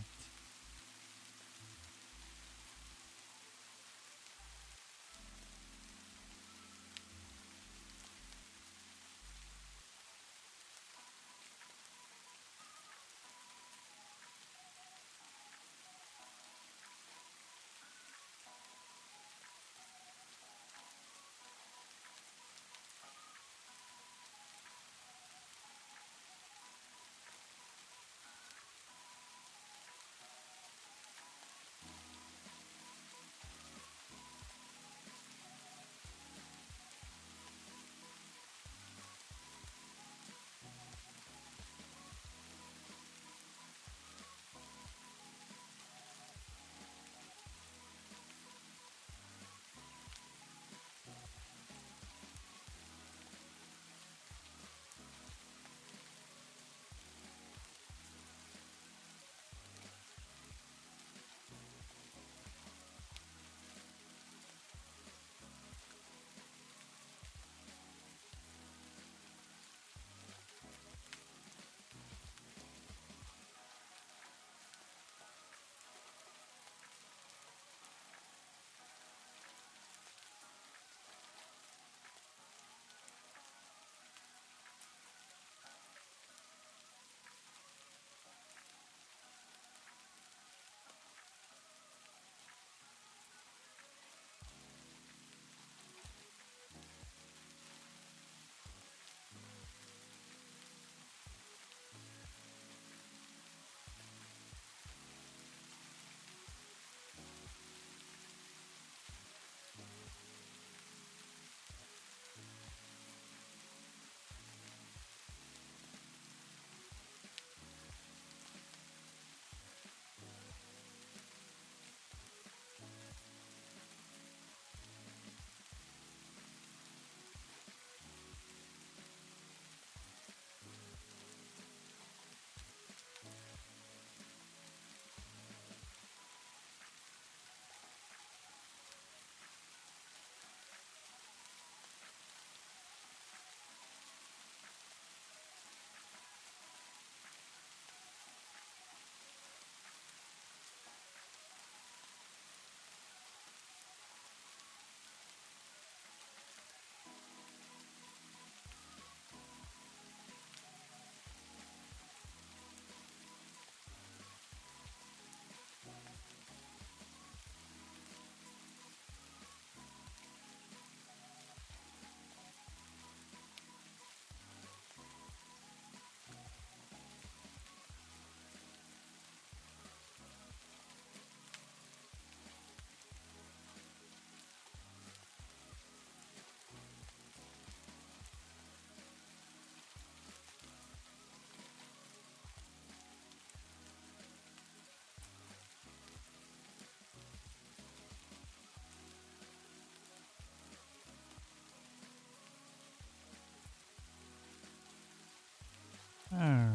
All right.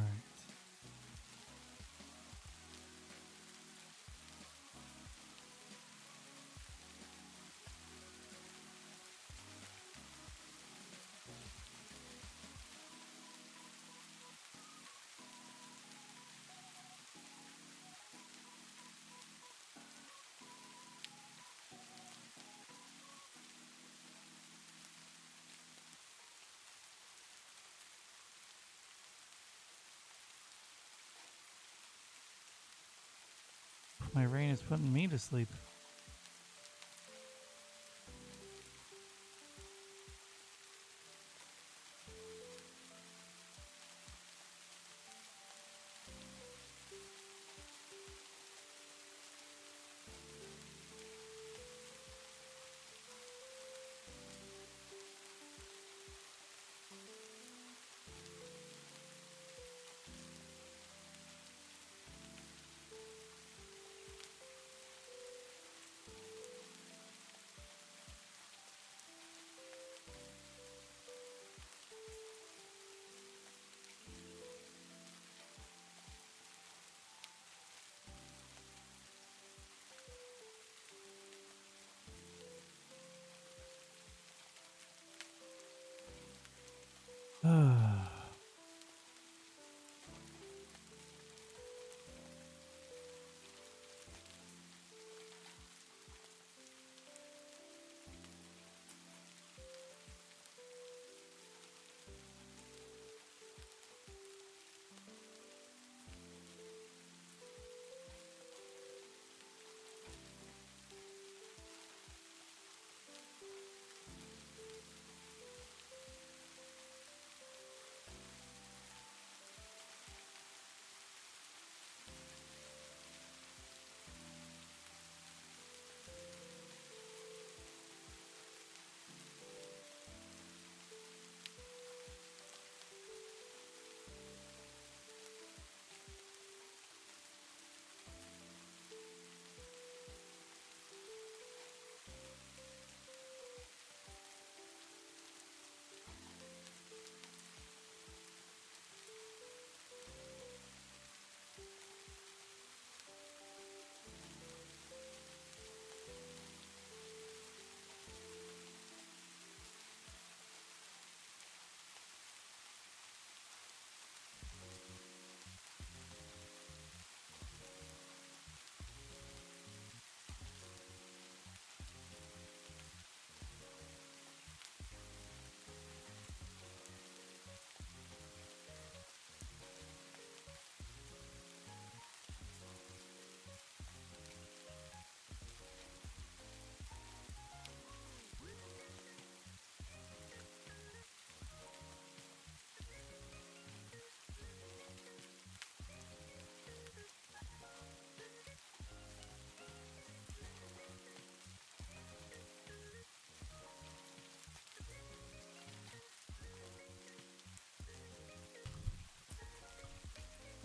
My rain is putting me to sleep.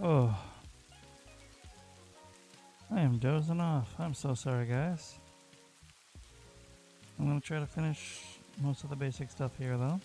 Oh, I am dozing off. I'm so sorry, guys. I'm gonna try to finish most of the basic stuff here, though.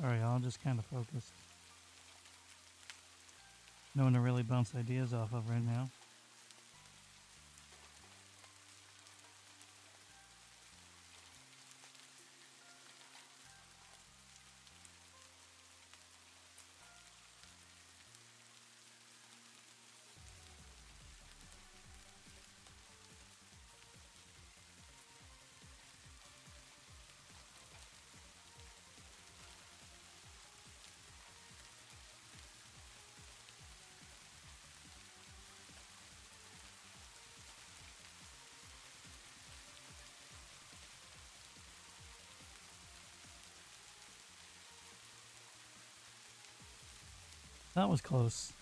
Sorry, y'all. Just kind of focused. No one to really bounce ideas off of right now. That was close.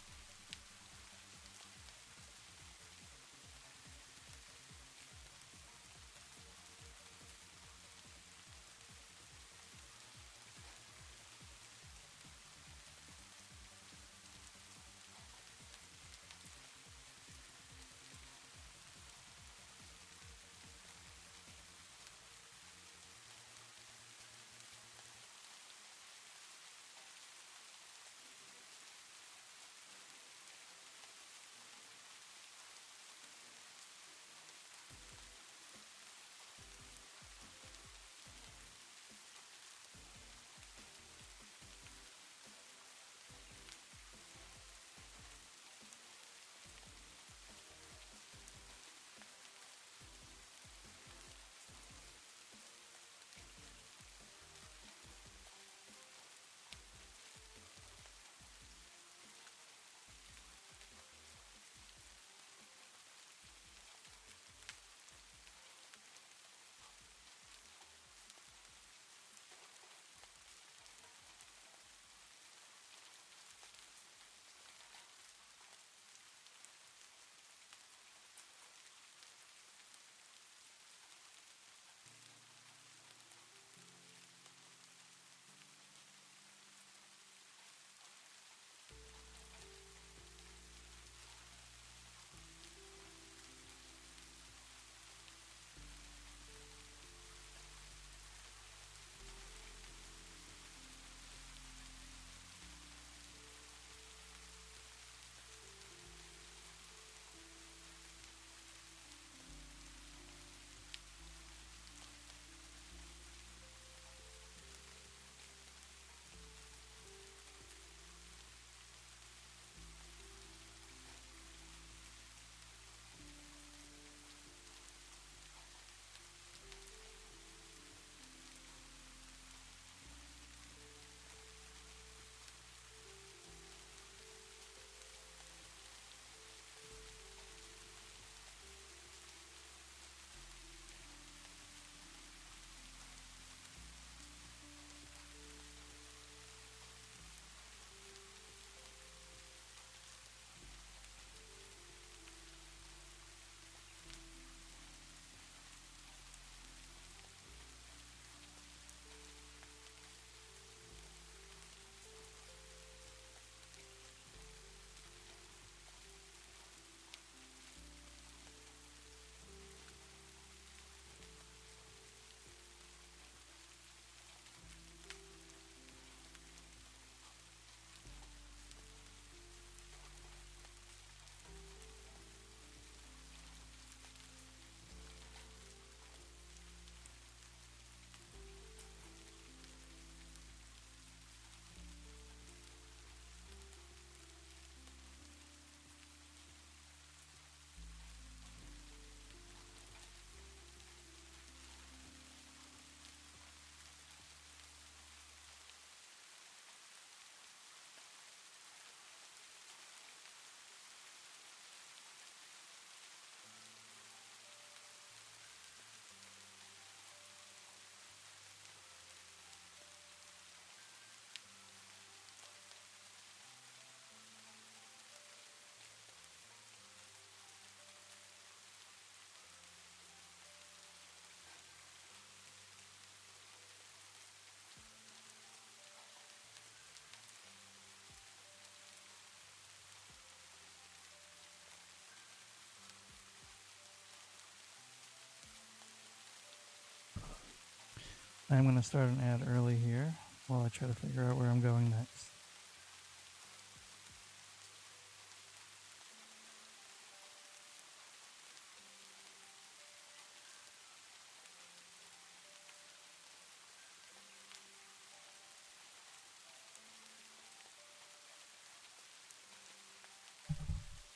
I'm going to start an ad early here while I try to figure out where I'm going next.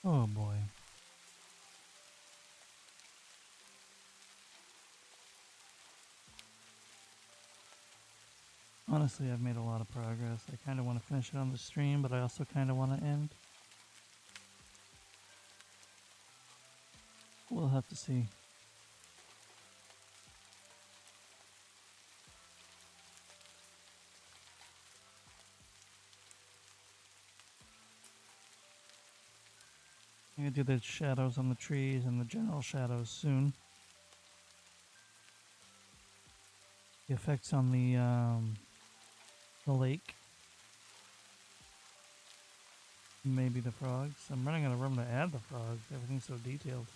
Oh boy. Honestly, I've made a lot of progress. I kind of want to finish it on the stream, but I also kind of want to end. We'll have to see. I'm going to do the shadows on the trees and the general shadows soon. The effects on the lake. Maybe the frogs. I'm running out of room to add the frogs. Everything's so detailed.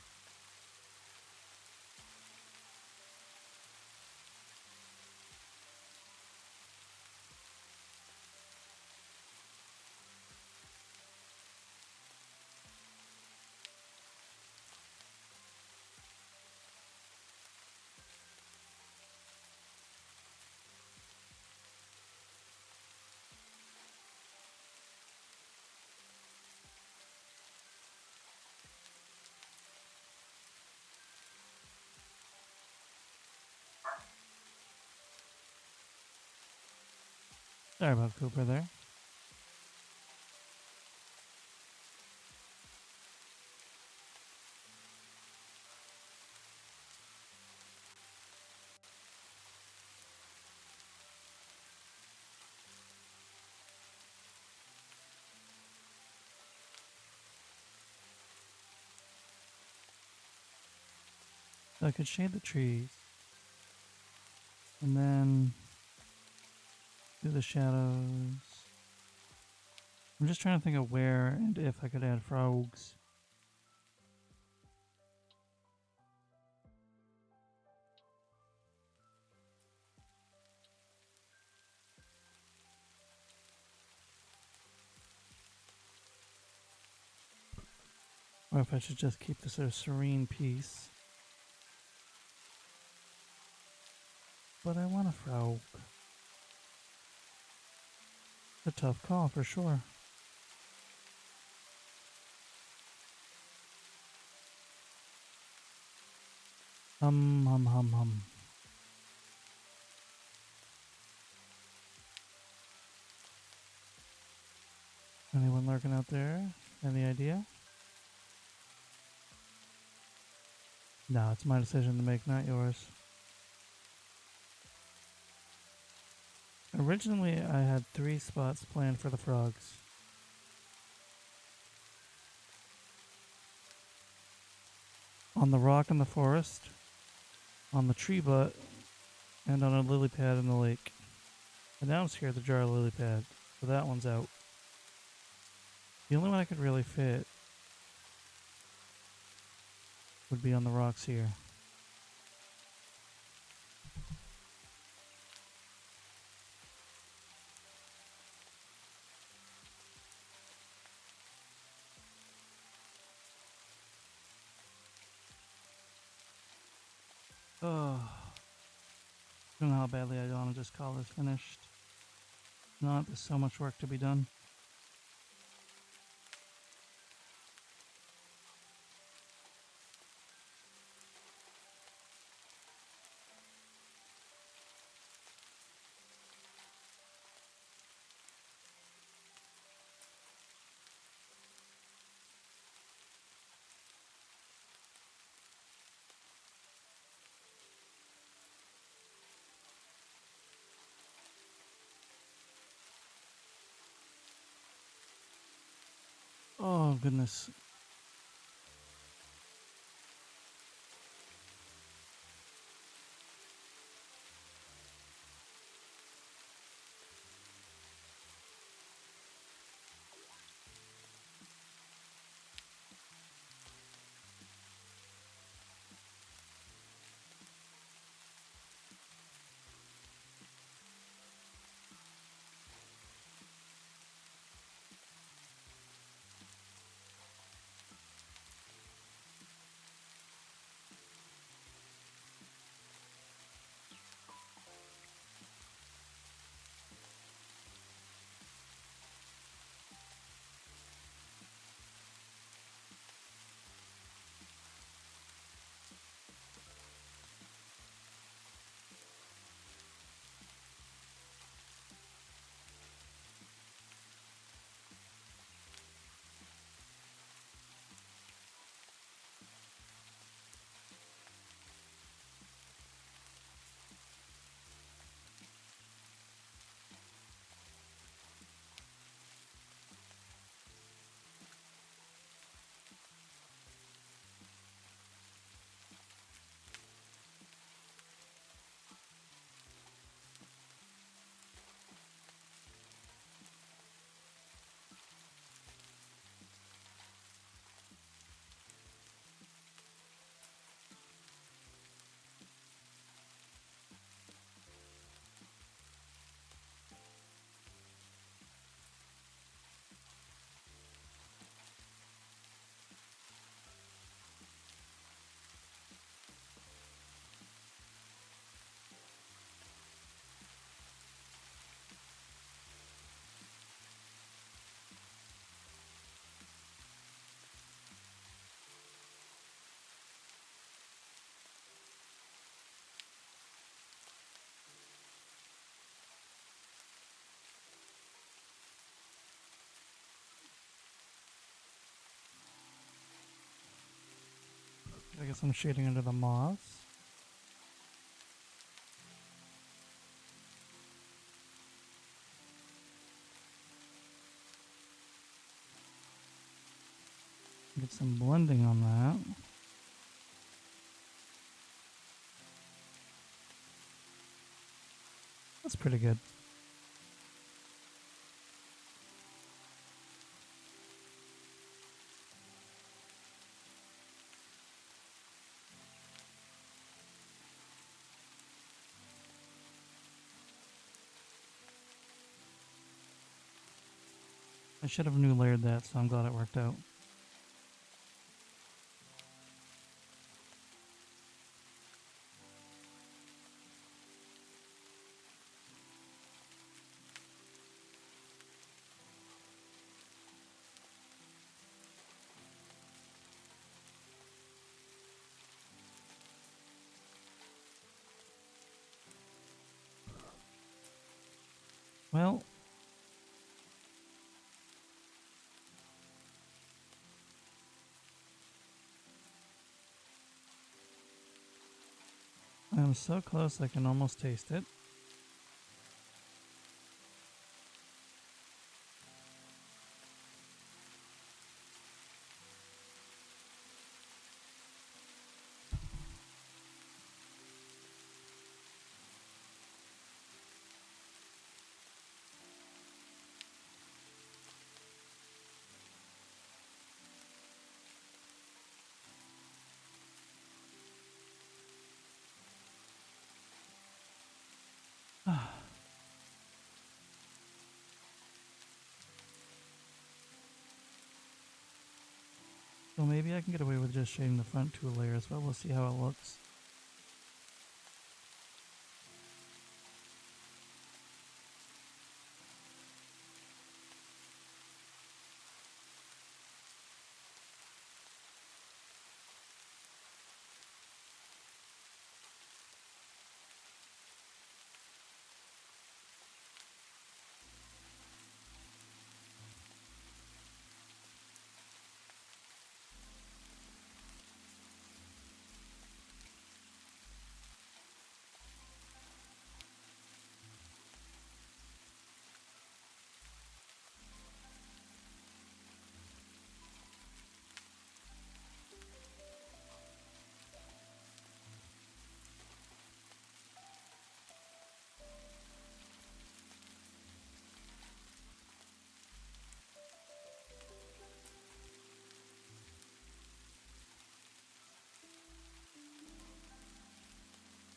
Sorry about Cooper there. So I could shade the trees. And then do the shadows. I'm just trying to think of where and if I could add frogs. Or if I should just keep this a serene peace. But I want a frog. It's a tough call for sure. Hum. Anyone lurking out there? Any idea? No, it's my decision to make, not yours. Originally, I had 3 spots planned for the frogs. On the rock in the forest, on the tree butt, and on a lily pad in the lake. And now I'm scared of the jar lily pad, so that one's out. The only one I could really fit would be on the rocks here. Oh, I don't know how badly I want to just call this finished. Not, there's so much work to be done. Oh, goodness. Gotta get some shading under the moss. Get some blending on that. That's pretty good. I should have new layered that, so I'm glad it worked out. Well, I'm so close I can almost taste it. So maybe I can get away with just shading the front two layers, but we'll see how it looks.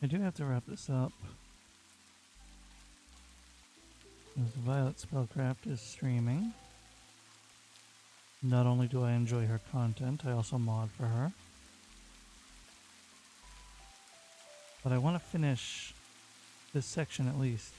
I do have to wrap this up. As Violet Spellcraft is streaming. Not only do I enjoy her content, I also mod for her. But I want to finish this section at least.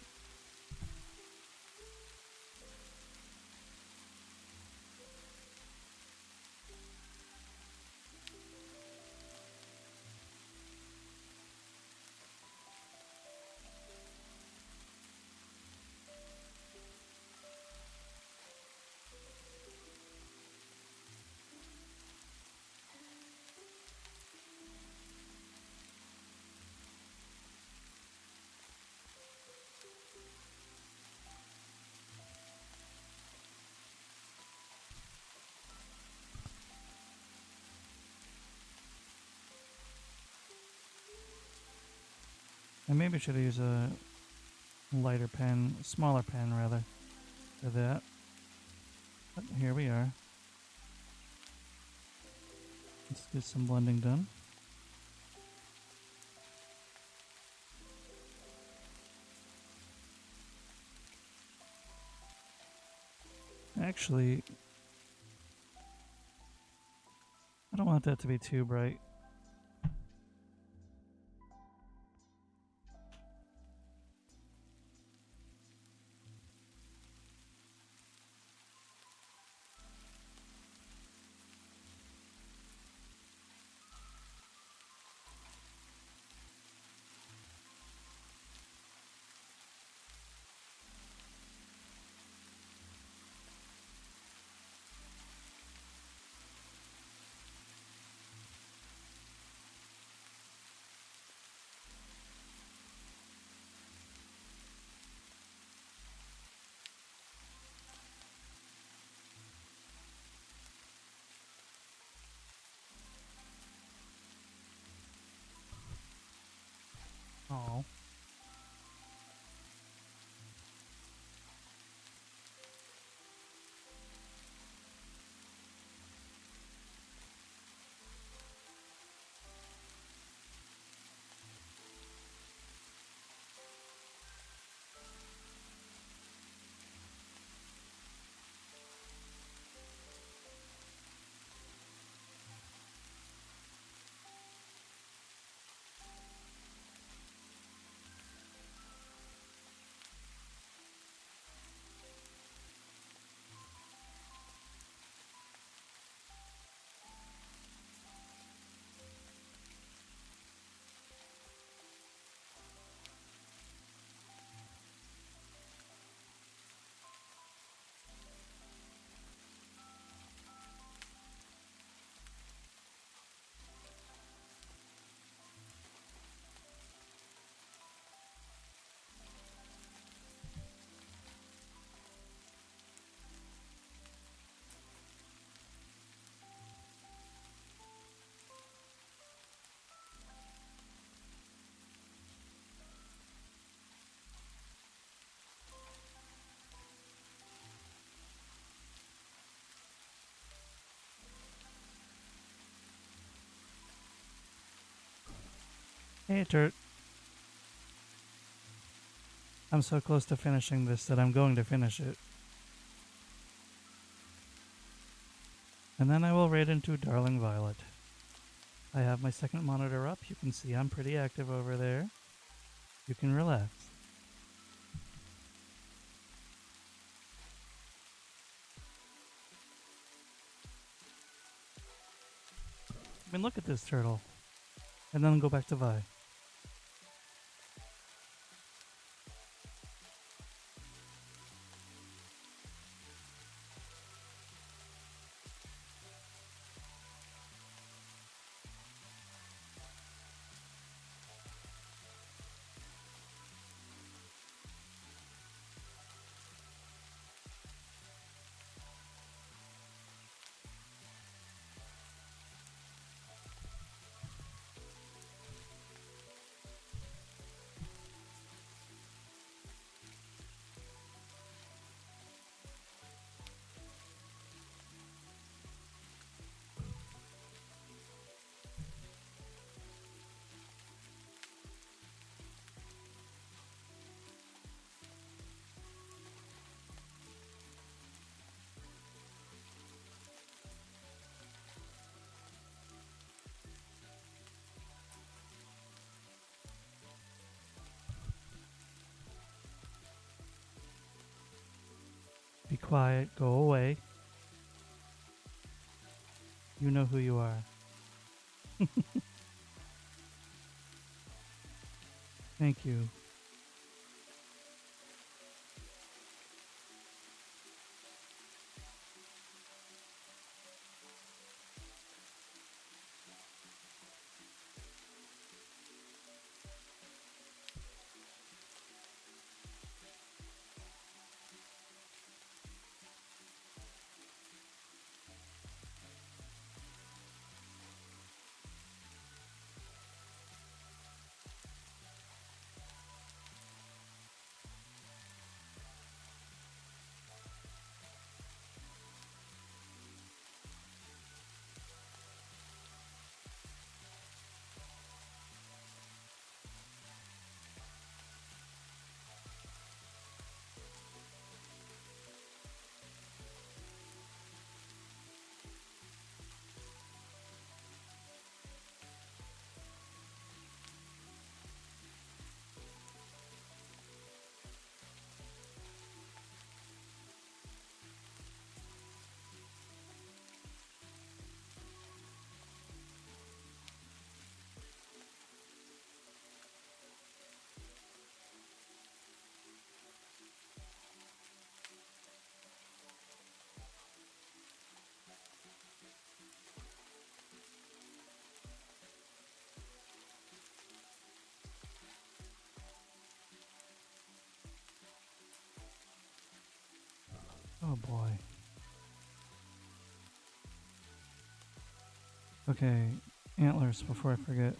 I maybe should use a lighter pen, smaller pen rather, for that. But here we are. Let's get some blending done. Actually, I don't want that to be too bright. Hey, Turt. I'm so close to finishing this that I'm going to finish it. And then I will raid into Darling Violet. I have my second monitor up. You can see I'm pretty active over there. You can relax. I mean, look at this turtle. And then go back to Vi. Be quiet. Go away. You know who you are. Thank you. Oh boy. Okay, antlers before I forget.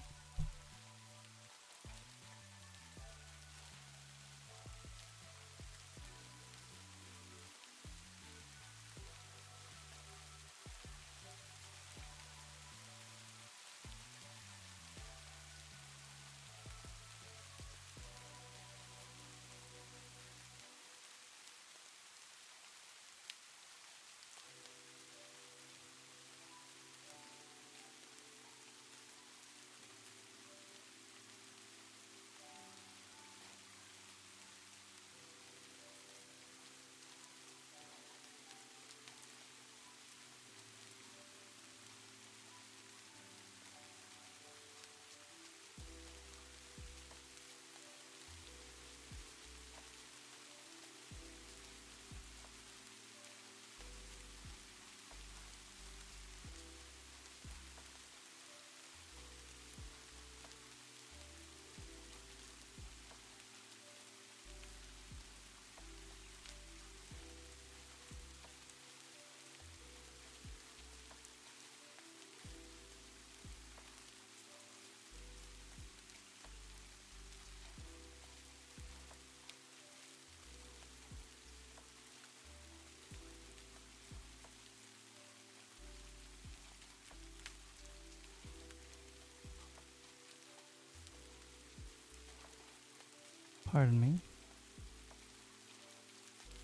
Pardon me.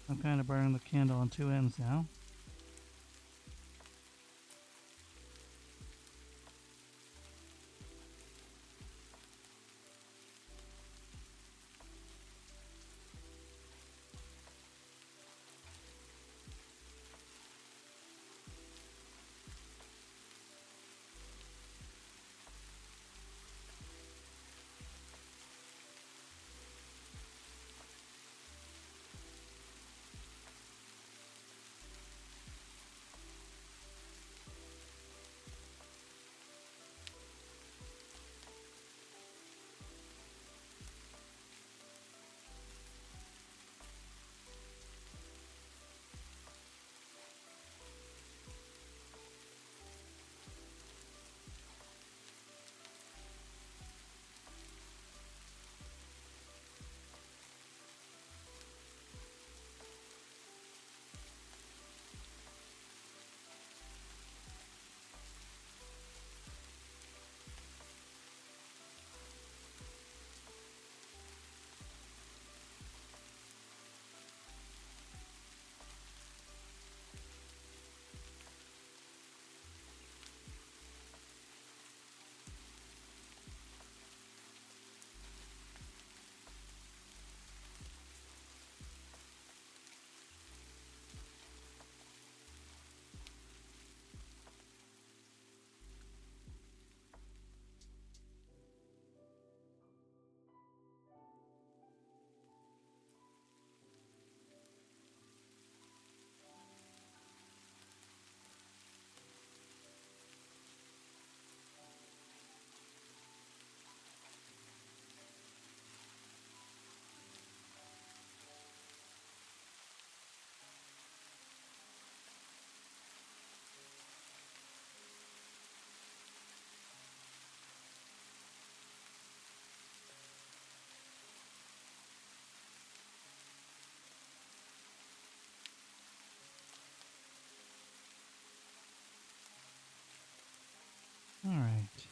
I'm kind of burning the candle on two ends now. Alright.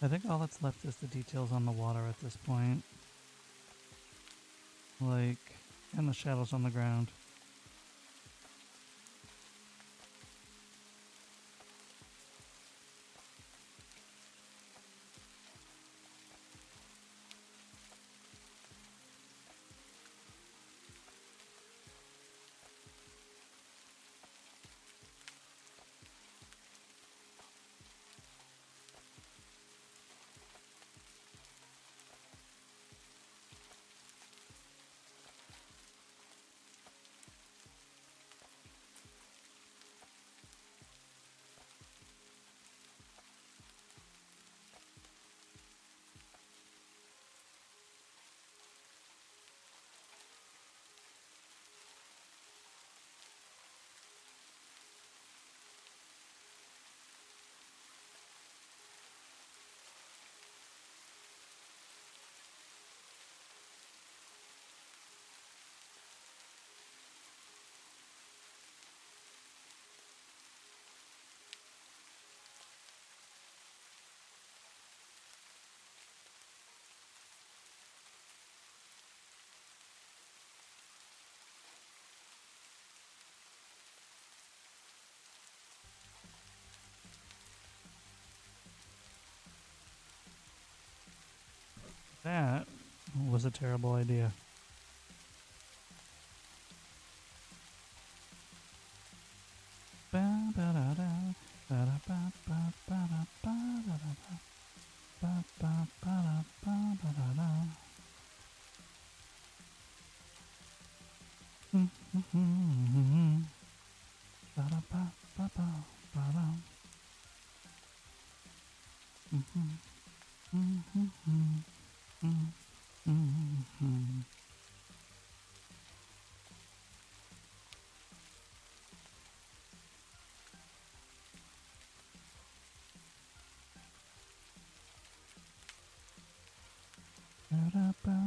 I think all that's left is the details on the water at this point. Like, and the shadows on the ground. That was a terrible idea. Mm-hmm. Da-da-ba.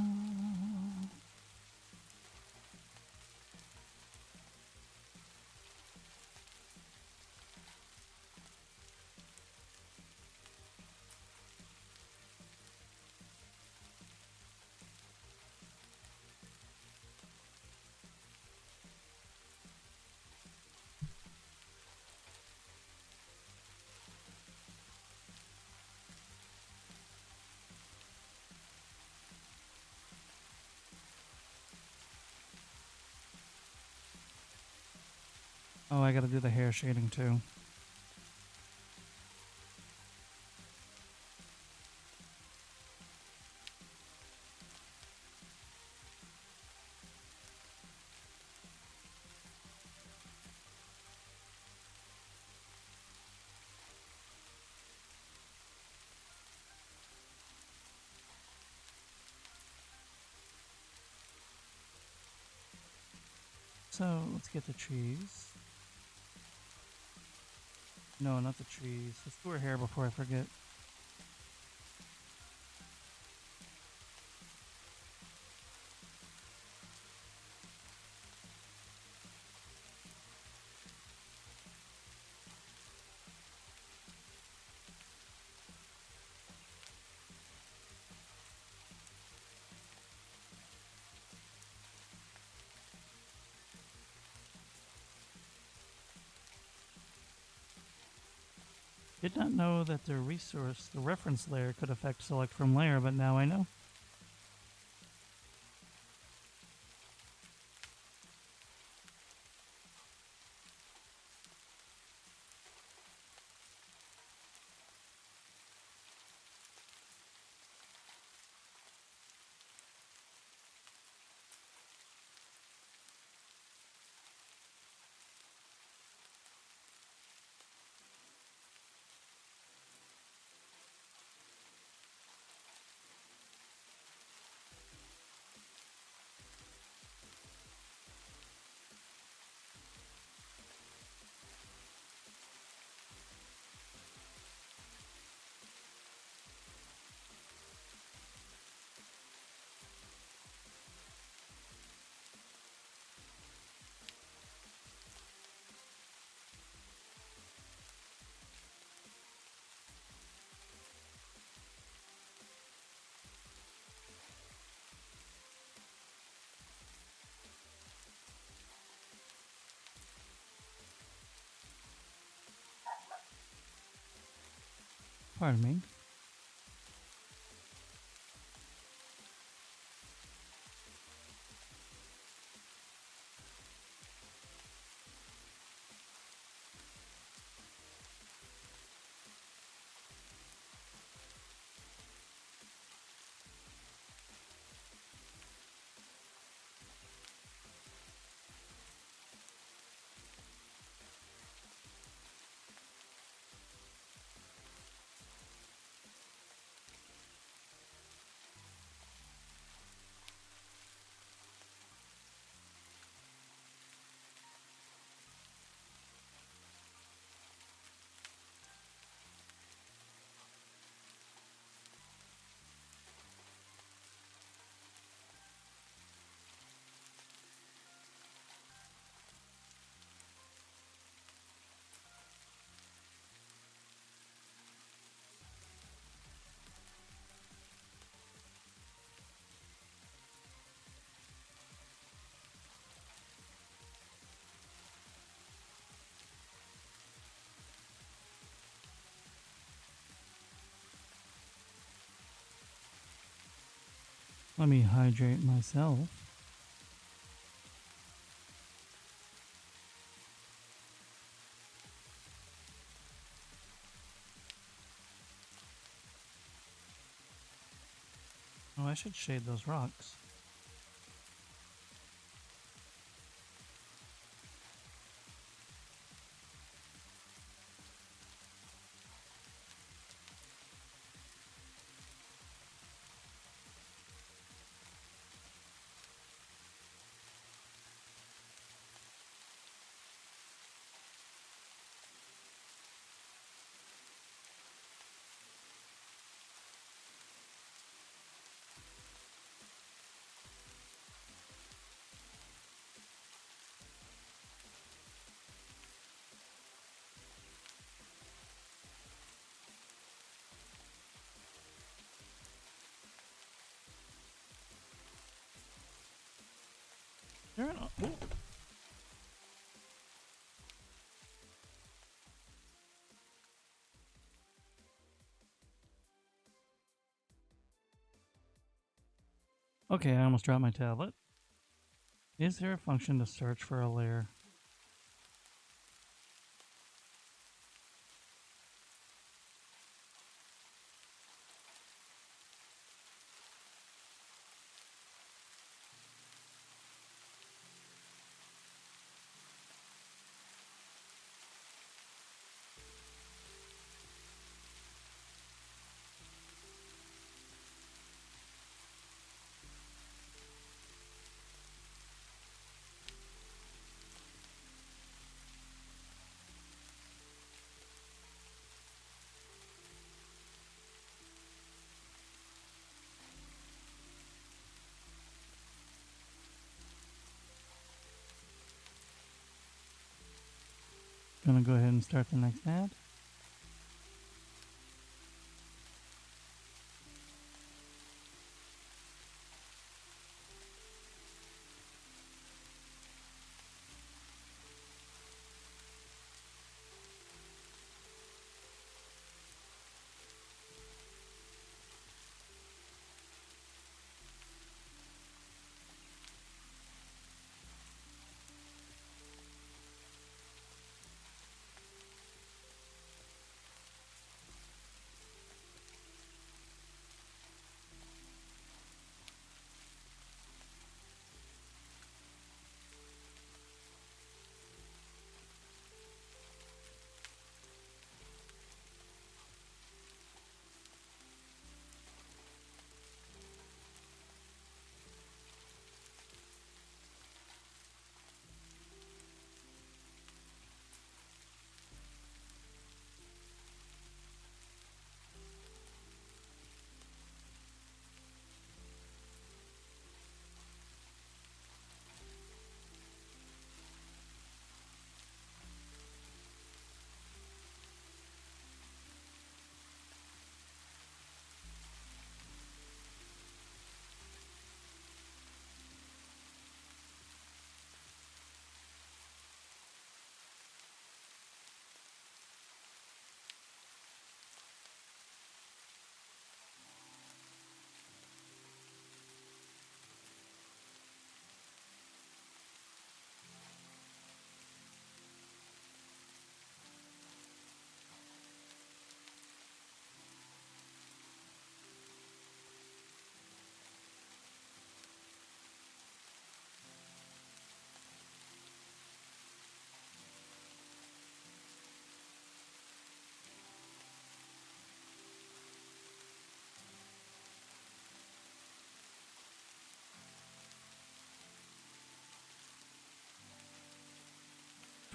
Oh, I gotta do the hair shading too. So let's get the trees. No, not the trees. Let's do her hair before I forget. Did not know that the reference layer could affect select from layer, but now I know. Pardon me. Let me hydrate myself. Oh, I should shade those rocks. Okay, I almost dropped my tablet. Is there a function to search for a layer? Gonna go ahead and start the next ad.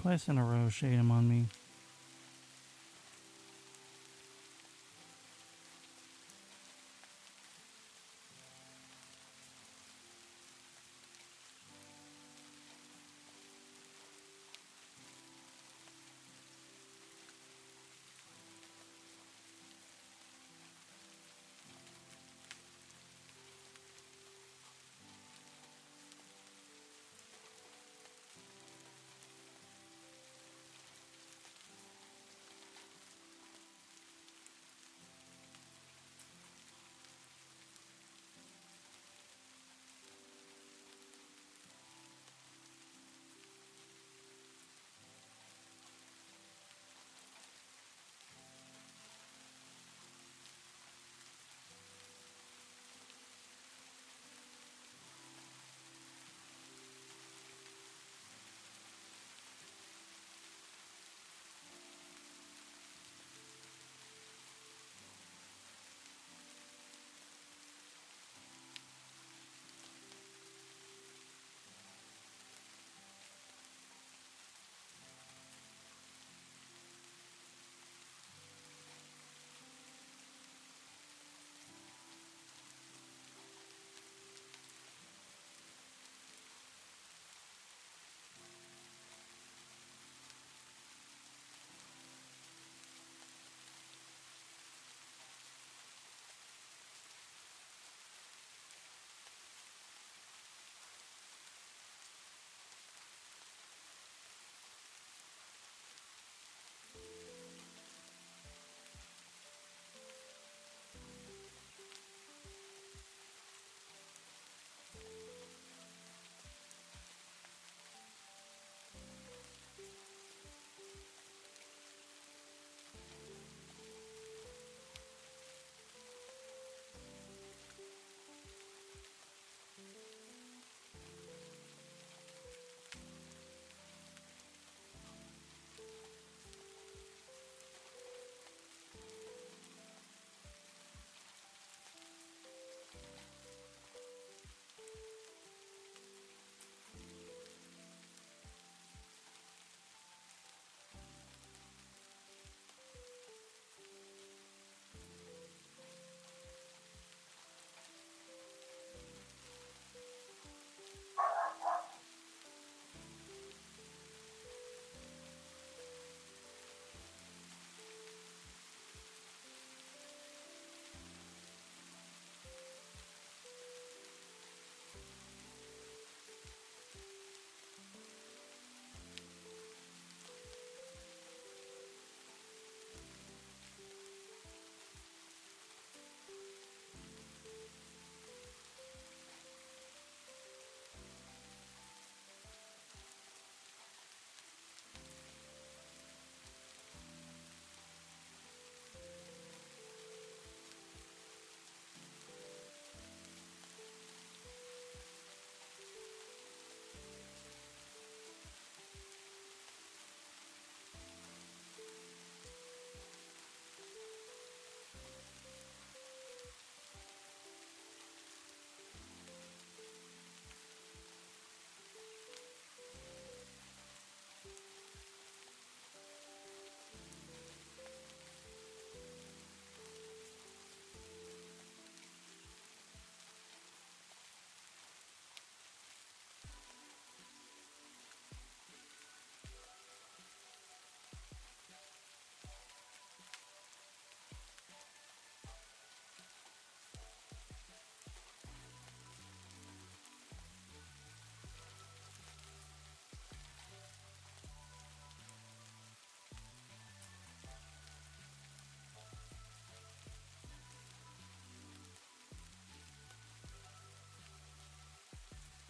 Twice in a row, shade him on me.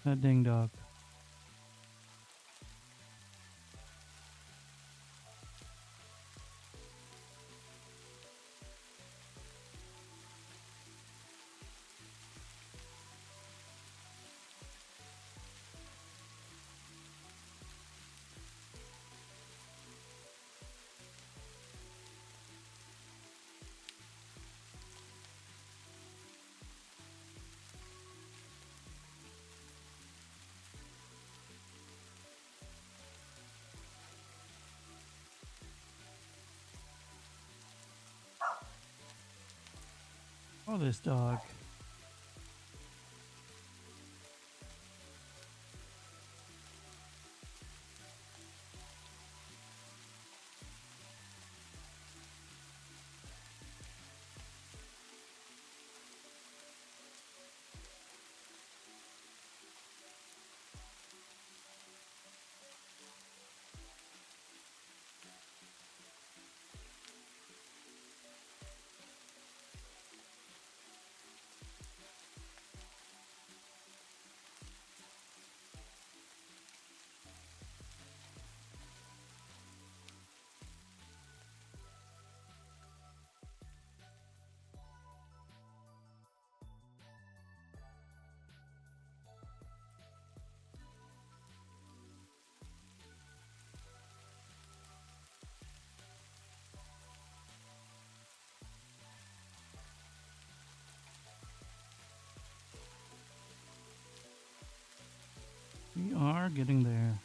That ding dog. Oh, this dog. We are getting there.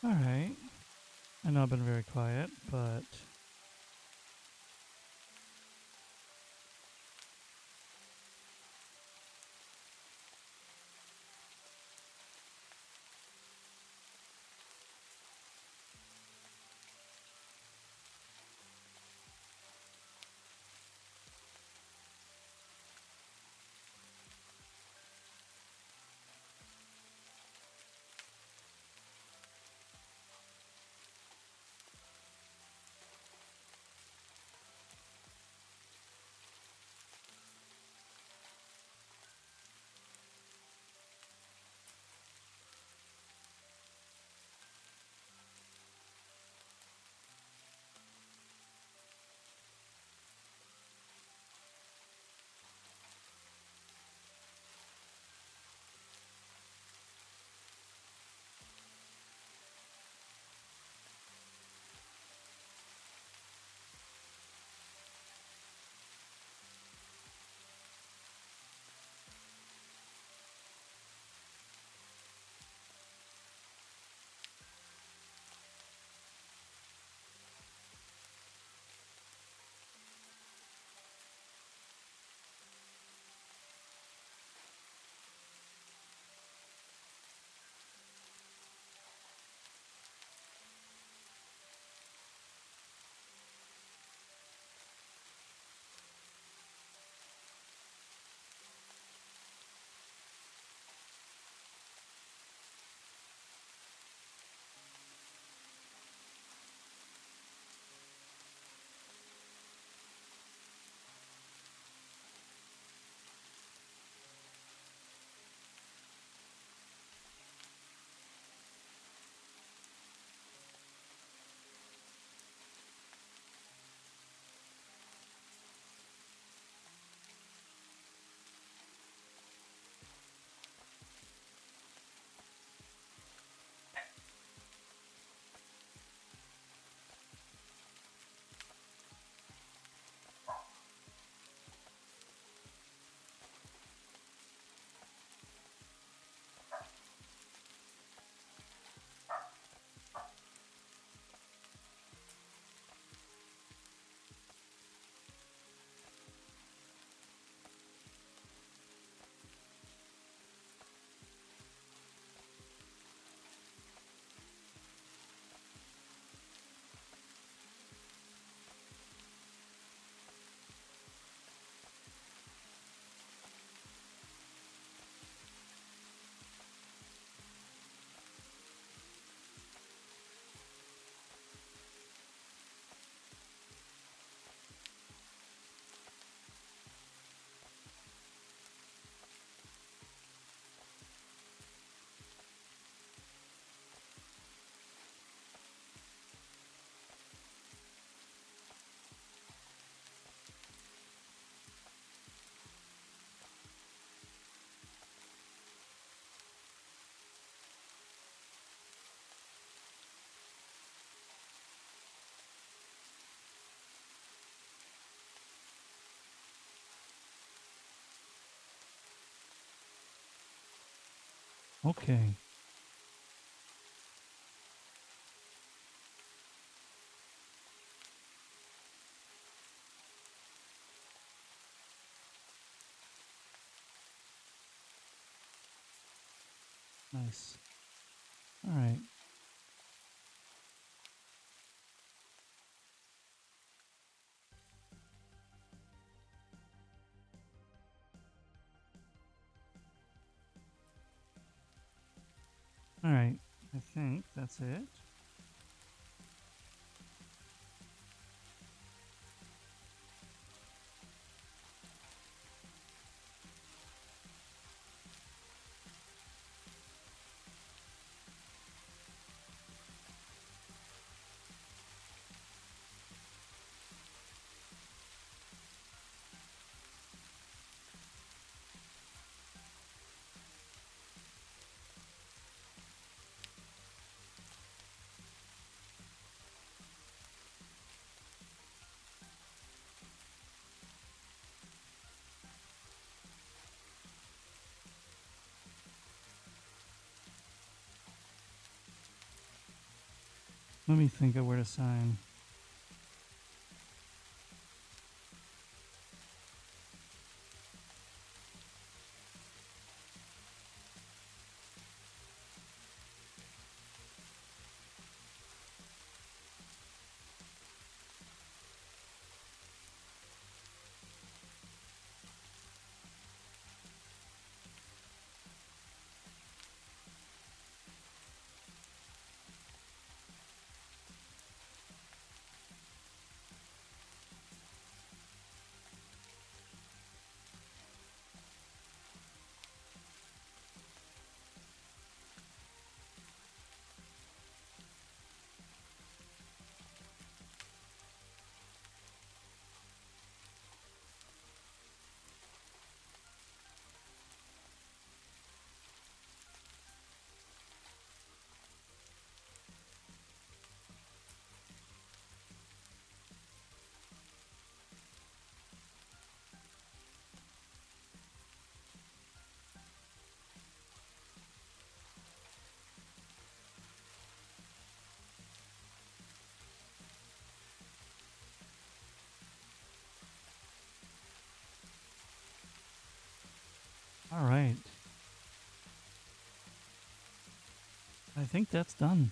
Alright. I know I've been very quiet, but okay. Nice. Alright. Alright. I think that's it. Let me think of where to sign. All right. I think that's done.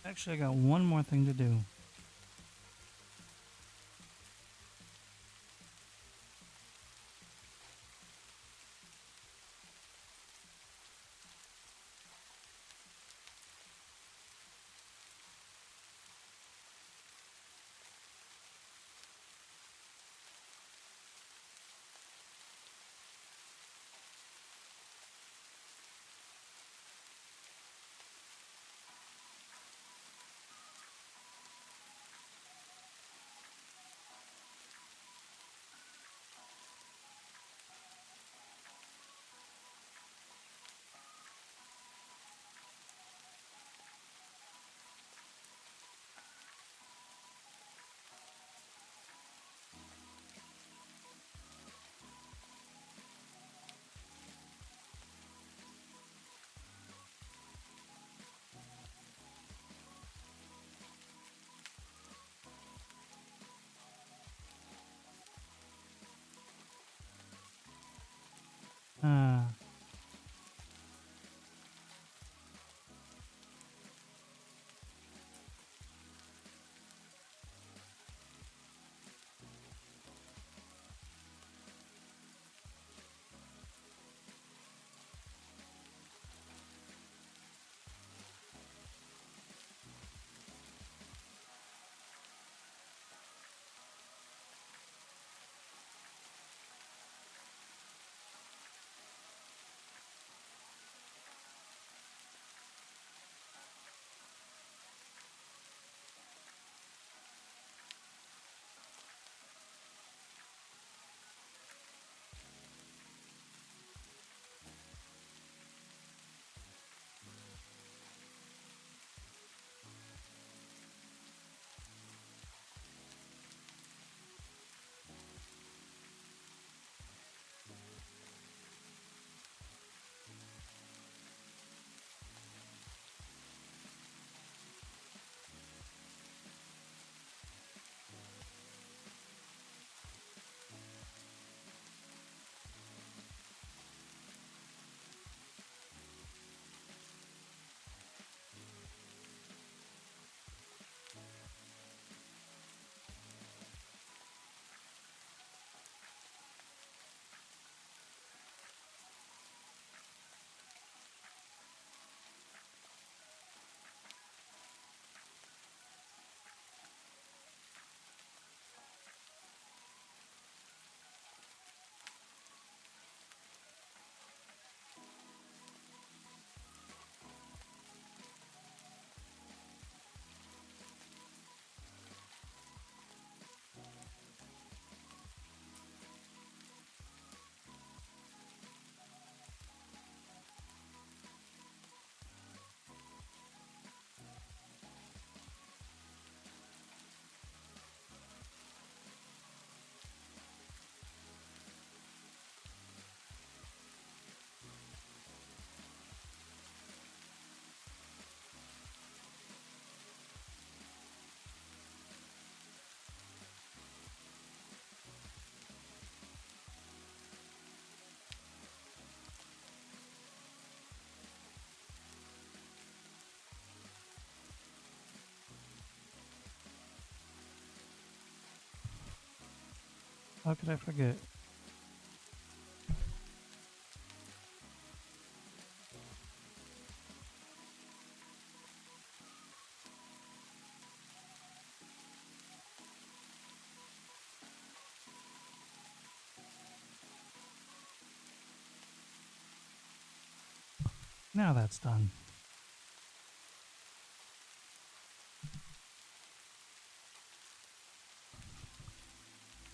Actually, I got one more thing to do. How could I forget? Now that's done.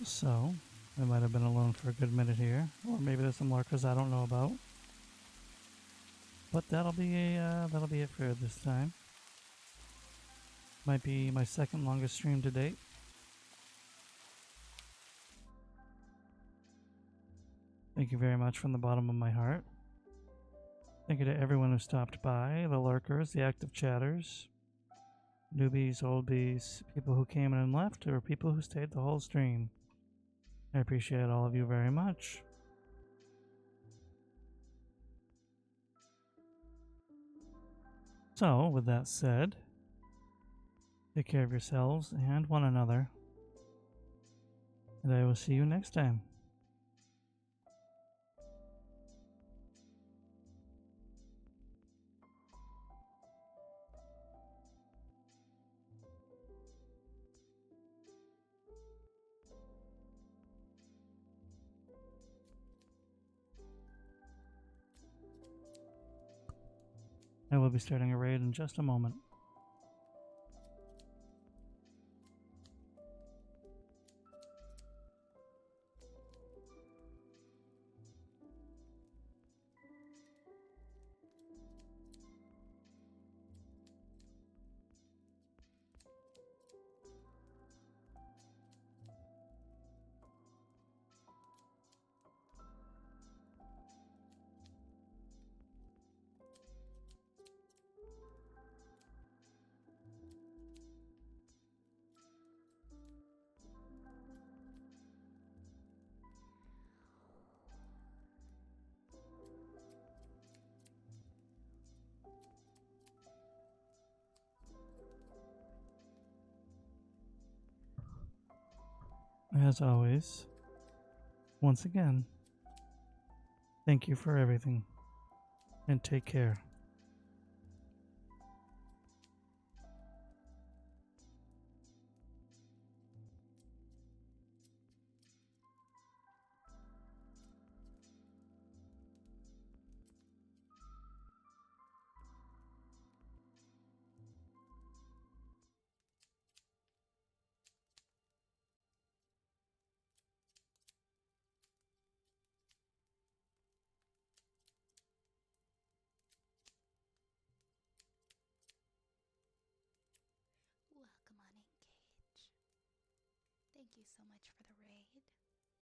So, I might have been alone for a good minute here, or maybe there's some lurkers I don't know about. But that'll be it for this time. Might be my second longest stream to date. Thank you very much from the bottom of my heart. Thank you to everyone who stopped by, the lurkers, the active chatters, newbies, oldies, people who came in and left, or people who stayed the whole stream. I appreciate all of you very much. So, with that said, take care of yourselves and one another, and I will see you next time. I will be starting a raid in just a moment. As always, once again, thank you for everything, and take care. Welcome on Engage. Thank you so much for the raid.